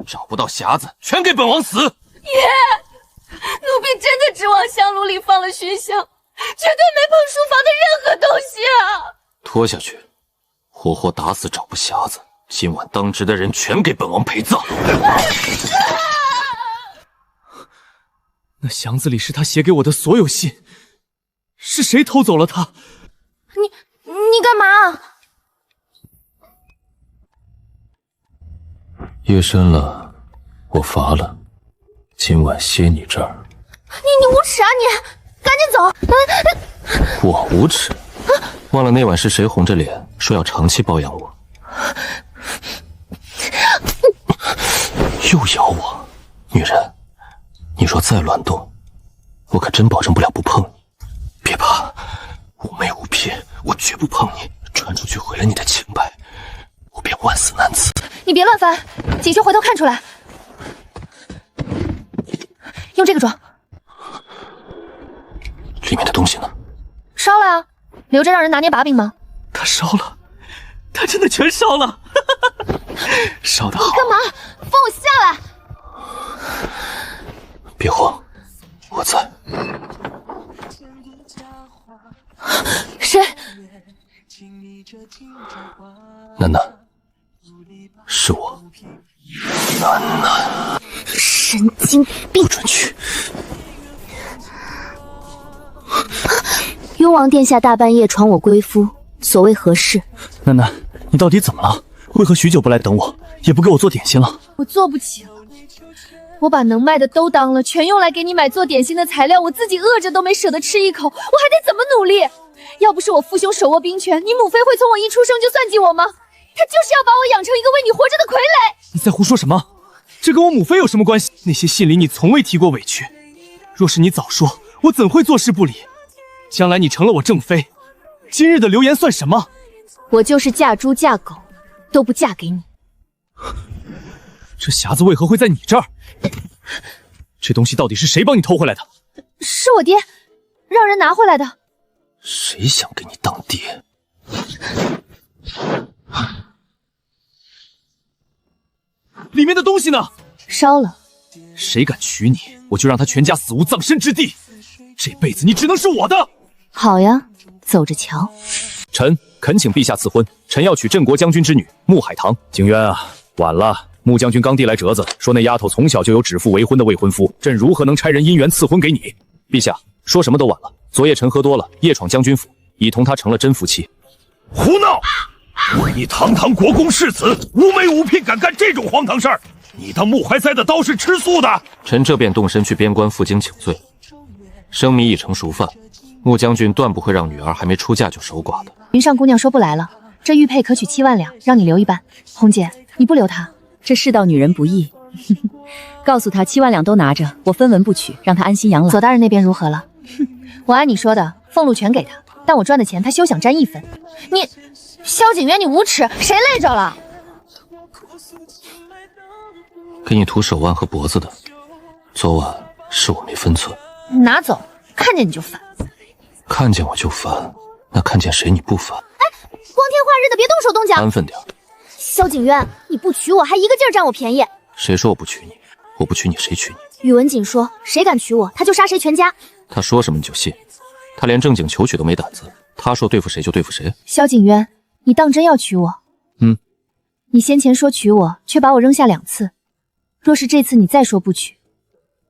找不到匣子，全给本王死！爷，奴婢真的只往香炉里放了熏香，绝对没碰书房的任何东西啊！拖下去，活活打死找不匣子。今晚当值的人全给本王陪葬。那匣子里是他写给我的所有信，是谁偷走了它？你干嘛？夜深了，我乏了，今晚歇你这儿。你无耻啊你！赶紧走！我无耻？忘了那晚是谁红着脸说要长期包养我？又咬我，女人，你若再乱动，我可真保证不了不碰你。别怕，无媚无撇，我绝不碰你。传出去毁了你的清白，我便万死难辞。你别乱翻，锦绣回头看出来。用这个装。里面的东西呢？烧了啊，留着让人拿捏把柄吗？他烧了，他真的全烧了，烧得好。你干嘛？放我下来！别慌，我在。谁？楠楠，是我。楠楠，神经病！不准去！雍王殿下大半夜传我归夫，所谓何事？楠楠，你到底怎么了？为何许久不来等我，也不给我做点心了？我做不起了，我把能卖的都当了，全用来给你买做点心的材料，我自己饿着都没舍得吃一口，我还得怎么努力？要不是我父兄手握兵权，你母妃会从我一出生就算计我吗？他就是要把我养成一个为你活着的傀儡。你在胡说什么？这跟我母妃有什么关系？那些信里你从未提过委屈，若是你早说，我怎会坐视不理？将来你成了我正妃，今日的流言算什么？我就是嫁猪嫁狗，都不嫁给你。这匣子为何会在你这儿？这东西到底是谁帮你偷回来的？是我爹，让人拿回来的。谁想给你当爹？里面的东西呢？烧了。谁敢娶你，我就让他全家死无葬身之地。这辈子你只能是我的。好呀，走着瞧。臣恳请陛下赐婚，臣要娶镇国将军之女穆海棠。景渊啊，晚了。穆将军刚递来折子，说那丫头从小就有指腹为婚的未婚夫，朕如何能差人姻缘赐婚给你？陛下说什么都晚了。昨夜臣喝多了，夜闯将军府，已同他成了真夫妻。胡闹！你堂堂国公世子，无媒无聘，敢干这种荒唐事儿？你当穆怀塞的刀是吃素的？臣这便动身去边关负荆请罪。生米已成熟饭，穆将军断不会让女儿还没出嫁就守寡的。云上姑娘说不来了，这玉佩可取7万两，让你留一半。红姐，你不留她。这世道女人不易，告诉她7万两都拿着，我分文不取，让她安心养老。左大人那边如何了？我按你说的，俸禄全给他，但我赚的钱他休想沾一分。你，萧景渊，你无耻，谁累着了？给你涂手腕和脖子的，昨晚是我没分寸。拿走，看见你就烦。看见我就烦，那看见谁你不烦？哎，光天化日的，别动手动脚，安分点。萧景渊，你不娶我还一个劲儿占我便宜。谁说我不娶你？我不娶你，谁娶你？宇文景说，谁敢娶我，他就杀谁全家。他说什么你就信？他连正经求娶都没胆子，他说对付谁就对付谁。萧景渊，你当真要娶我？你先前说娶我，却把我扔下2次。若是这次你再说不娶，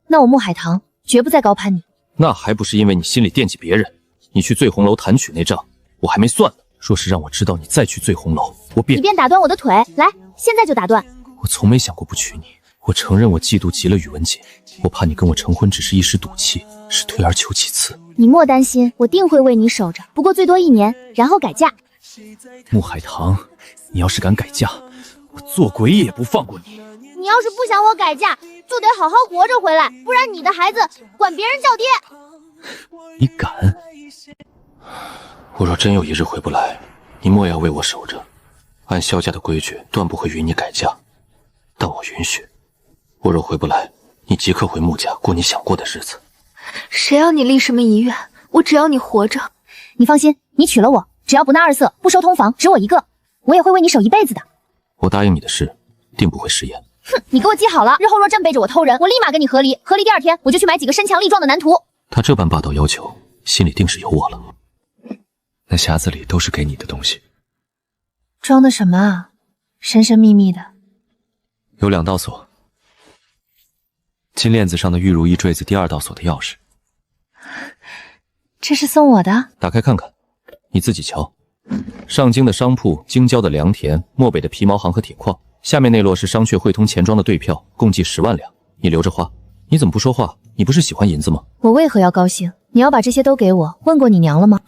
那我穆海棠绝不再高攀你。那还不是因为你心里惦记别人？你去醉红楼谈娶那账，我还没算呢。若是让我知道你再去醉红楼，你便打断我的腿，来，现在就打断。我从没想过不娶你，我承认我嫉妒极了宇文景，我怕你跟我成婚只是一时赌气，是退而求其次。你莫担心，我定会为你守着，不过最多1年，然后改嫁。穆海棠，你要是敢改嫁，我做鬼也不放过你。你要是不想我改嫁，就得好好活着回来，不然你的孩子管别人叫爹。你敢？我若真有一日回不来，你莫要为我守着。按萧家的规矩，断不会允你改嫁，但我允许。我若回不来，你即刻回穆家过你想过的日子。谁要你立什么遗愿？我只要你活着。你放心，你娶了我，只要不纳2色，不收通房，只我一个，我也会为你守一辈子的。我答应你的事，定不会食言。哼，你给我记好了，日后若真背着我偷人，我立马跟你和离。和离第2天，我就去买几个身强力壮的男徒。他这般霸道要求，心里定是有我了。那匣子里都是给你的东西。装的什么啊？神神秘秘的。有2道锁，金链子上的玉如意坠子第2道锁的钥匙。这是送我的？打开看看，你自己瞧。上京的商铺，京郊的良田，漠北的皮毛行和铁矿，下面那摞是商榷汇通钱庄的兑票，共计10万两。你留着花。你怎么不说话？你不是喜欢银子吗？我为何要高兴？你要把这些都给我，问过你娘了吗？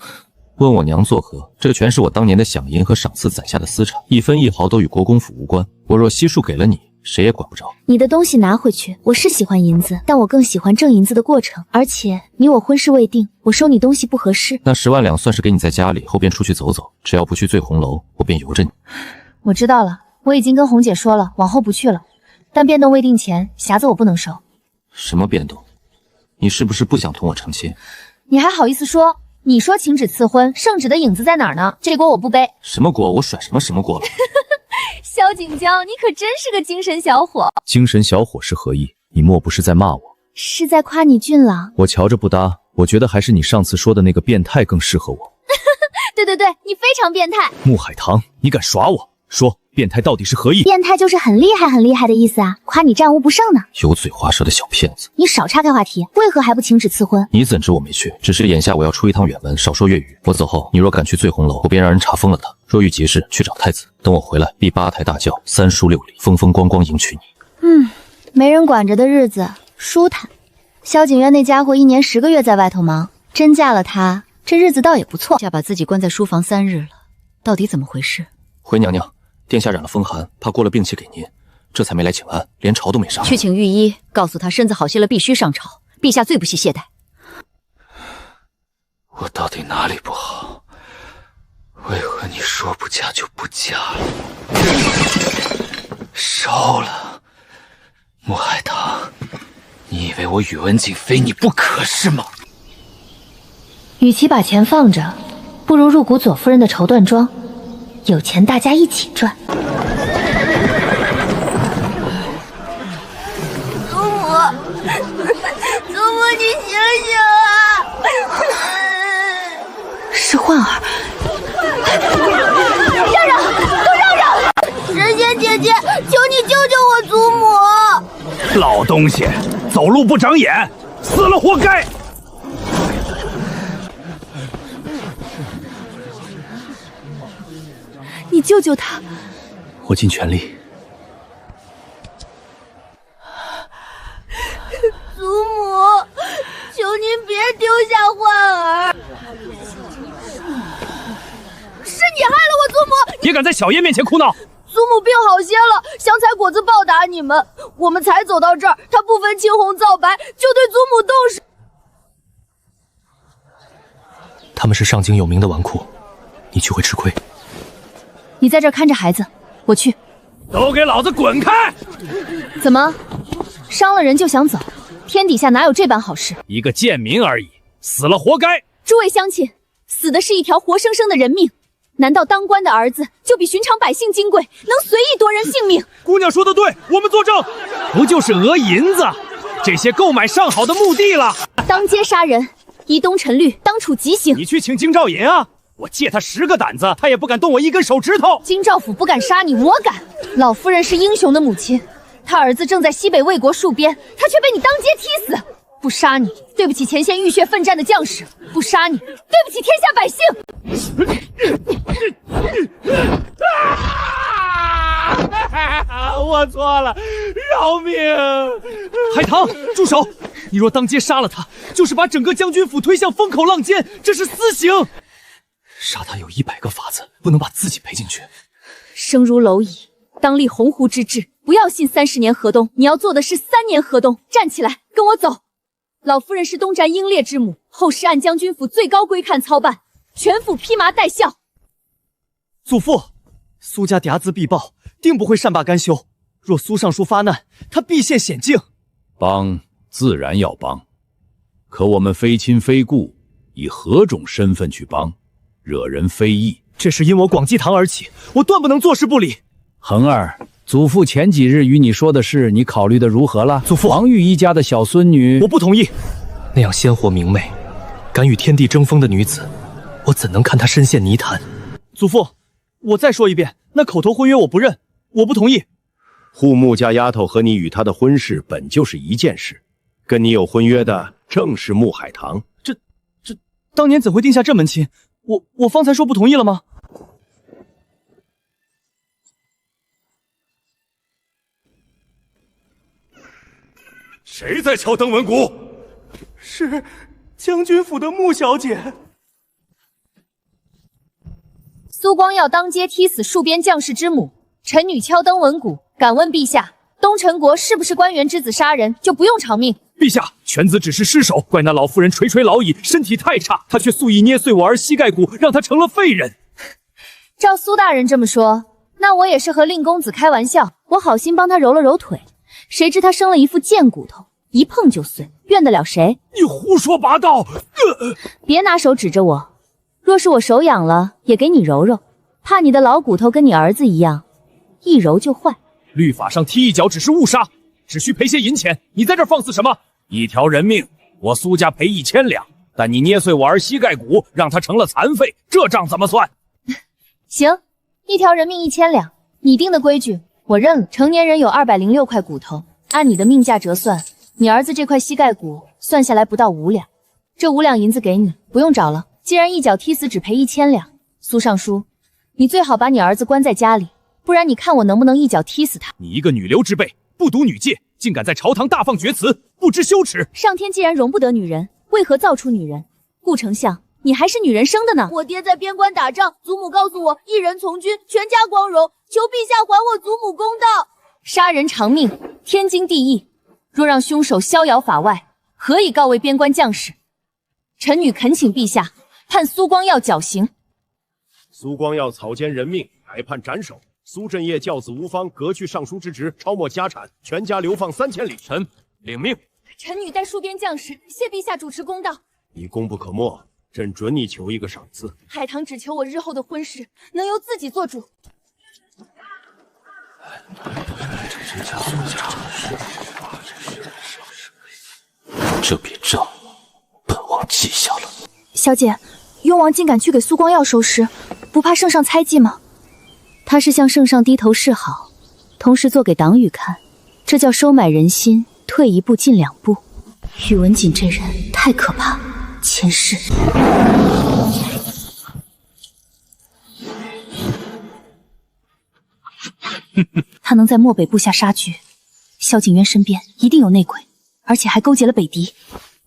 问我娘作何？这全是我当年的饷银和赏赐攒下的私产，1分1毫都与国公府无关。我若悉数给了你，谁也管不着。你的东西拿回去。我是喜欢银子，但我更喜欢挣银子的过程。而且你我婚事未定，我收你东西不合适。那10万两算是给你在家里，后边出去走走，只要不去醉红楼，我便由着你。我知道了，我已经跟红姐说了，往后不去了。但变动未定前，匣子我不能收。什么变动？你是不是不想同我成亲？你还好意思说？你说请旨赐婚，圣旨的影子在哪儿呢？这锅我不背。什么锅？我甩什么锅了？萧景娇，你可真是个精神小伙。精神小伙是何意？你莫不是在骂我？是在夸你俊朗。我瞧着不搭，我觉得还是你上次说的那个变态更适合我。对，你非常变态。穆海棠，你敢耍我？说变态到底是何意？变态就是很厉害很厉害的意思啊，夸你战无不胜呢。油嘴滑舌的小骗子，你少岔开话题，为何还不请旨赐婚？你怎知我没去？只是眼下我要出一趟远门，少说粤语。我走后，你若敢去醉红楼，我便让人查封了他。若遇急事，去找太子。等我回来，必八抬大轿，三书六礼，风风光光迎娶你。没人管着的日子舒坦。萧景渊那家伙1年10个月在外头忙，真嫁了他，这日子倒也不错。下把自己关在书房3日了，到底怎么回事？回娘娘，殿下染了风寒，怕过了病期给您，这才没来请安，连朝都没上。去请御医，告诉他身子好些了，必须上朝。陛下最不惜懈怠。我到底哪里不好？为何你说不嫁就不嫁了？烧了穆海棠，你以为我宇文景非你不可是吗？与其把钱放着，不如入股左夫人的绸缎庄，有钱大家一起赚。祖母，祖母，你醒醒啊！是焕儿。让让，都让让！神仙姐姐，求你救救我祖母！老东西，走路不长眼，死了活该！你救救他！我尽全力。祖母，求您别丢下焕儿！是你害了我祖母！也敢在小叶面前哭闹！祖母病好些了，想采果子报答你们。我们才走到这儿，他不分青红皂白就对祖母动手。他们是上京有名的纨绔，你去会吃亏。你在这儿看着孩子，我去。都给老子滚开！怎么，伤了人就想走？天底下哪有这般好事？一个贱民而已，死了活该！诸位乡亲，死的是一条活生生的人命，难道当官的儿子就比寻常百姓金贵，能随意夺人性命？姑娘说的对，我们作证。不就是讹银子？这些购买上好的墓地了。当街杀人，依东陈律，当处极刑。你去请京兆尹啊！我借他10个胆子，他也不敢动我一根手指头。京兆府不敢杀你，我敢。老夫人是英雄的母亲，她儿子正在西北魏国戍边，她却被你当街踢死。不杀你，对不起前线浴血奋战的将士；不杀你，对不起天下百姓。我错了，饶命！海棠，住手！你若当街杀了他，就是把整个将军府推向风口浪尖，这是私刑。杀他有100个法子，不能把自己赔进去。生如蝼蚁，当立鸿鹄之志，不要信30年河东，你要做的是3年河东。站起来，跟我走。老夫人是东宅英烈之母，后世按将军府最高规看操办，全府披麻戴孝。祖父，苏家睚眦必报，定不会善罢甘休。若苏尚书发难，他必现险境。帮自然要帮，可我们非亲非故，以何种身份去帮，惹人非议。这是因我广济堂而起，我断不能坐视不理。恒儿，祖父前几日与你说的事，你考虑的如何了？祖父，王玉一家的小孙女，我不同意。那样鲜活明媚、敢与天地争锋的女子，我怎能看她深陷泥潭？祖父，我再说一遍，那口头婚约我不认，我不同意。护穆家丫头和你与她的婚事本就是一件事，跟你有婚约的正是穆海棠。这当年怎会定下这门亲？我方才说不同意了吗？谁在敲登文鼓？是将军府的穆小姐。苏光耀当街踢死戍边将士之母，臣女敲登文鼓，敢问陛下，东陈国是不是官员之子杀人就不用偿命？陛下，犬子只是失手，怪那老夫人垂垂老矣，身体太差，她却素意捏碎我儿膝盖骨，让她成了废人。照苏大人这么说，那我也是和令公子开玩笑，我好心帮他揉了揉腿，谁知他生了一副贱骨头，一碰就碎，怨得了谁？你胡说八道！别拿手指着我，若是我手痒了，也给你揉揉，怕你的老骨头跟你儿子一样，一揉就坏。律法上踢一脚只是误杀，只需赔些银钱。你在这儿放肆什么？一条人命，我苏家赔1000两，但你捏碎我儿膝盖骨，让他成了残废，这账怎么算？行，一条人命1000两，你定的规矩我认了。成年人有206块骨头，按你的命价折算，你儿子这块膝盖骨算下来不到5两。这5两银子给你，不用找了。既然一脚踢死只赔1000两，苏尚书，你最好把你儿子关在家里，不然你看我能不能一脚踢死他。你一个女流之辈，不读女诫，竟敢在朝堂大放厥词，不知羞耻！上天既然容不得女人，为何造出女人？顾丞相，你还是女人生的呢。我爹在边关打仗，祖母告诉我，一人从军，全家光荣，求陛下还我祖母公道。杀人偿命，天经地义。若让凶手逍遥法外，何以告慰边关将士？臣女恳请陛下判苏光耀绞刑。苏光耀草菅人命，改判斩首。苏振业教子无方，革去尚书之职，抄没家产，全家流放3000里。臣领命。臣女代戍边将士谢陛下主持公道。你功不可没，朕准你求一个赏赐。海棠只求我日后的婚事能由自己做主。这笔账，本王记下了。小姐，雍王竟敢去给苏光耀收尸，不怕圣上猜忌吗？他是向圣上低头示好，同时做给党羽看，这叫收买人心，退一步进2步。宇文瑾这人太可怕，前世。他能在漠北布下杀局，萧景渊身边一定有内鬼，而且还勾结了北狄。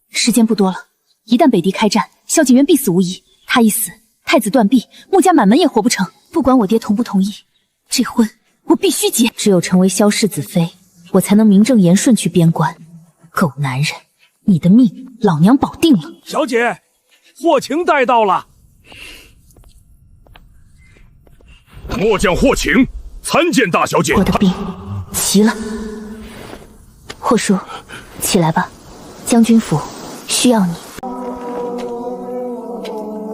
时间不多了，一旦北狄开战，萧景渊必死无疑。他一死，太子断臂，穆家满门也活不成。不管我爹同不同意，这婚我必须结。只有成为萧氏子妃，我才能名正言顺去边关。狗男人，你的命老娘保定了。小姐，霍请带到了。末将霍请参见大小姐。我的兵齐了。霍叔，起来吧，将军府需要你。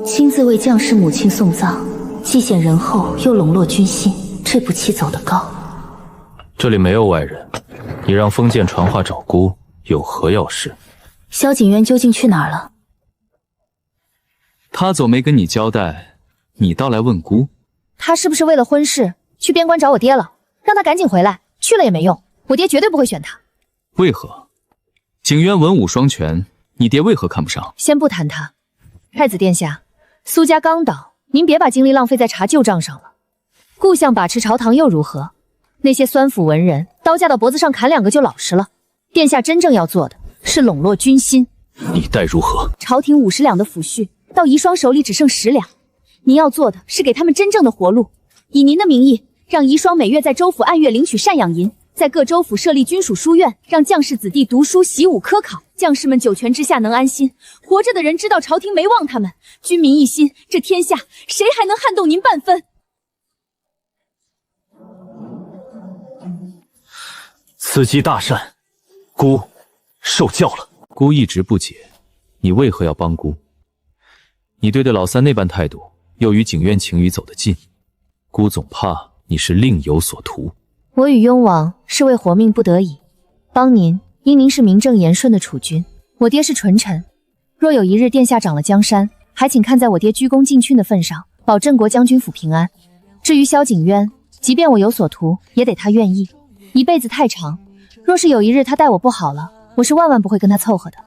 亲自为将士母亲送葬，既显仁厚，又笼络军心，这步棋走得高。这里没有外人，你让封建传话找姑，有何要事？萧景渊究竟去哪儿了？他走没跟你交代，你倒来问姑？他是不是为了婚事去边关找我爹了？让他赶紧回来，去了也没用，我爹绝对不会选他。为何？景渊文武双全，你爹为何看不上？先不谈他，太子殿下，苏家刚倒，您别把精力浪费在查旧账上了。顾相把持朝堂又如何？那些酸腐文人，刀架到脖子上砍2个就老实了。殿下真正要做的是笼络军心。你待如何？朝廷50两的抚恤，到遗孀手里只剩10两。您要做的是给他们真正的活路，以您的名义，让遗孀每月在州府按月领取赡养银，在各州府设立军属书院，让将士子弟读书习武科考，将士们九泉之下能安心，活着的人知道朝廷没忘他们，军民一心，这天下谁还能撼动您半分？此计大善，姑受教了。姑一直不解，你为何要帮姑？你对老三那般态度，又与景渊情谊走得近，姑总怕你是另有所图。我与雍王是为活命不得已，帮您，因您是名正言顺的储君，我爹是纯臣。若有一日殿下掌了江山，还请看在我爹鞠躬尽瘁的份上，保镇国将军府平安。至于萧景渊，即便我有所图，也得他愿意。一辈子太长，若是有一日他待我不好了，我是万万不会跟他凑合的。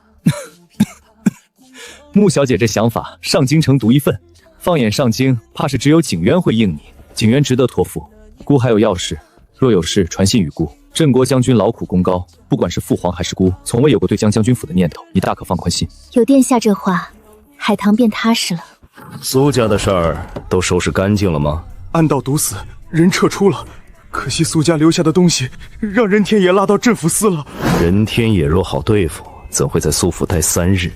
穆小姐这想法，上京城独一份。放眼上京，怕是只有景渊会应你。景渊值得托付，姑还有要事，若有事传信于姑。镇国将军劳苦功高，不管是父皇还是姑，从未有过对将军府的念头，你大可放宽心。有殿下这话，海棠便踏实了。苏家的事儿都收拾干净了吗？暗道毒死，人撤出了。可惜苏家留下的东西，让任天野拉到镇抚司了。任天野若好对付，怎会在苏府待3日？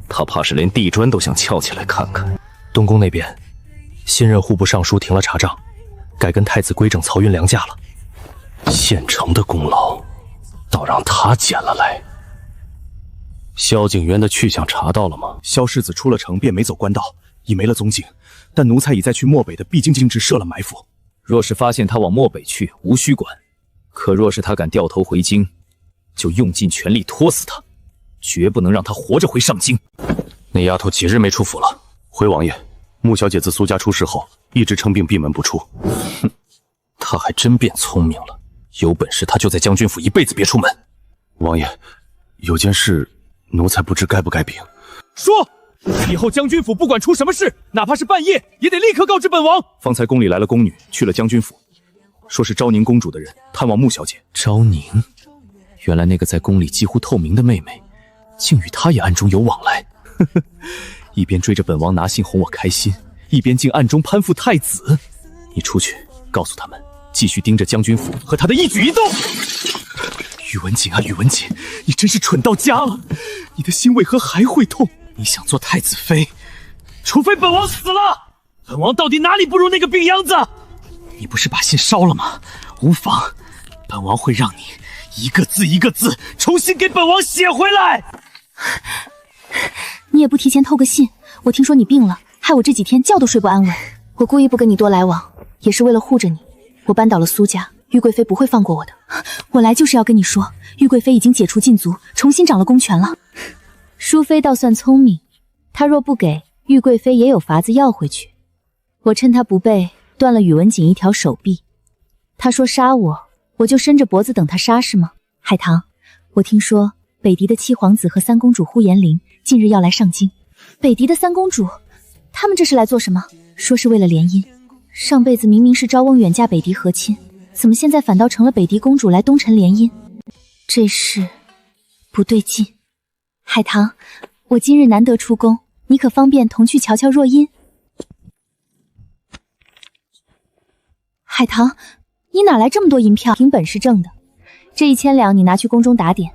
他怕是连地砖都想撬起来看看。东宫那边，新任户部尚书停了查账，该跟太子规整漕运粮价了。县城的功劳，倒让他捡了来。萧景渊的去向查到了吗？萧世子出了城便没走官道，已没了踪迹。但奴才已在去漠北的必经京之设了埋伏。若是发现他往漠北去，无需管；可若是他敢掉头回京，就用尽全力拖死他，绝不能让他活着回上京。那丫头几日没出府了？回王爷，穆小姐自苏家出事后，一直称病闭门不出。哼，他还真变聪明了，有本事他就在将军府一辈子别出门。王爷，有件事奴才不知该不该禀。说，以后将军府不管出什么事，哪怕是半夜，也得立刻告知本王。方才宫里来了宫女，去了将军府，说是昭宁公主的人探望穆小姐。昭宁，原来那个在宫里几乎透明的妹妹，竟与她也暗中有往来。呵呵，一边追着本王拿信哄我开心，一边竟暗中攀附太子。你出去告诉他们，继续盯着将军府和他的一举一动。宇文锦啊，宇文锦，你真是蠢到家了！你的心为何还会痛？你想做太子妃，除非本王死了。本王到底哪里不如那个病秧子？你不是把信烧了吗？无妨，本王会让你一个字一个字重新给本王写回来。你也不提前透个信，我听说你病了，害我这几天觉都睡不安稳。我故意不跟你多来往，也是为了护着你。我扳倒了苏家，玉贵妃不会放过我的。我来就是要跟你说，玉贵妃已经解除禁足，重新掌了公权了。淑妃倒算聪明，她若不给，玉贵妃也有法子要回去。我趁她不备，断了宇文锦一条手臂。她说杀我，我就伸着脖子等她杀是吗？海棠，我听说北狄的七皇子和三公主呼延龄近日要来上京。北狄的三公主，他们这是来做什么？说是为了联姻。上辈子明明是昭翁远嫁北狄和亲，怎么现在反倒成了北狄公主来东城联姻？这事不对劲。海棠，我今日难得出宫，你可方便同去瞧瞧若音？海棠，你哪来这么多银票？凭本事挣的。这1000两你拿去宫中打点，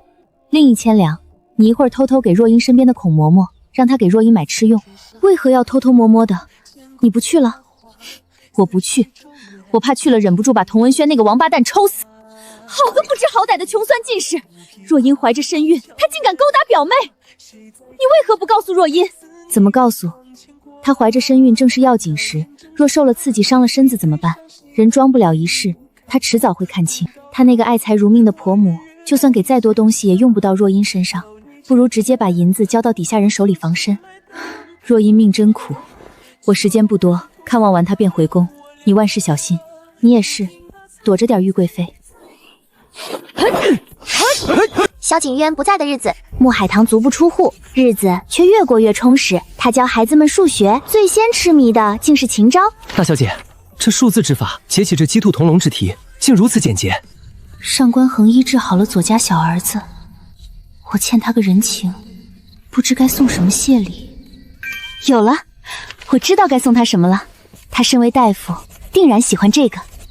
另1000两你一会儿偷偷给若音身边的孔嬷嬷，让她给若音买吃用。为何要偷偷摸摸的？你不去了？我不去，我怕去了忍不住把童文轩那个王八蛋抽死。好个不知好歹的穷酸进士！若音怀着身孕，他竟敢勾搭表妹，你为何不告诉若音？怎么告诉？她怀着身孕正是要紧时，若受了刺激伤了身子怎么办？人装不了一世，她迟早会看清。她那个爱财如命的婆母，就算给再多东西也用不到若音身上，不如直接把银子交到底下人手里防身。若音命真苦，我时间不多，看望完她便回宫。你万事小心，你也是，躲着点玉贵妃。萧景渊不在的日子，穆海棠足不出户，日子却越过越充实。他教孩子们数学，最先痴迷的竟是秦昭。大小姐，这数字之法解起这鸡兔同笼之题，竟如此简洁。上官恒一治好了左家小儿子，我欠他个人情，不知该送什么谢礼。有了，我知道该送他什么了。他身为大夫，定然喜欢这个。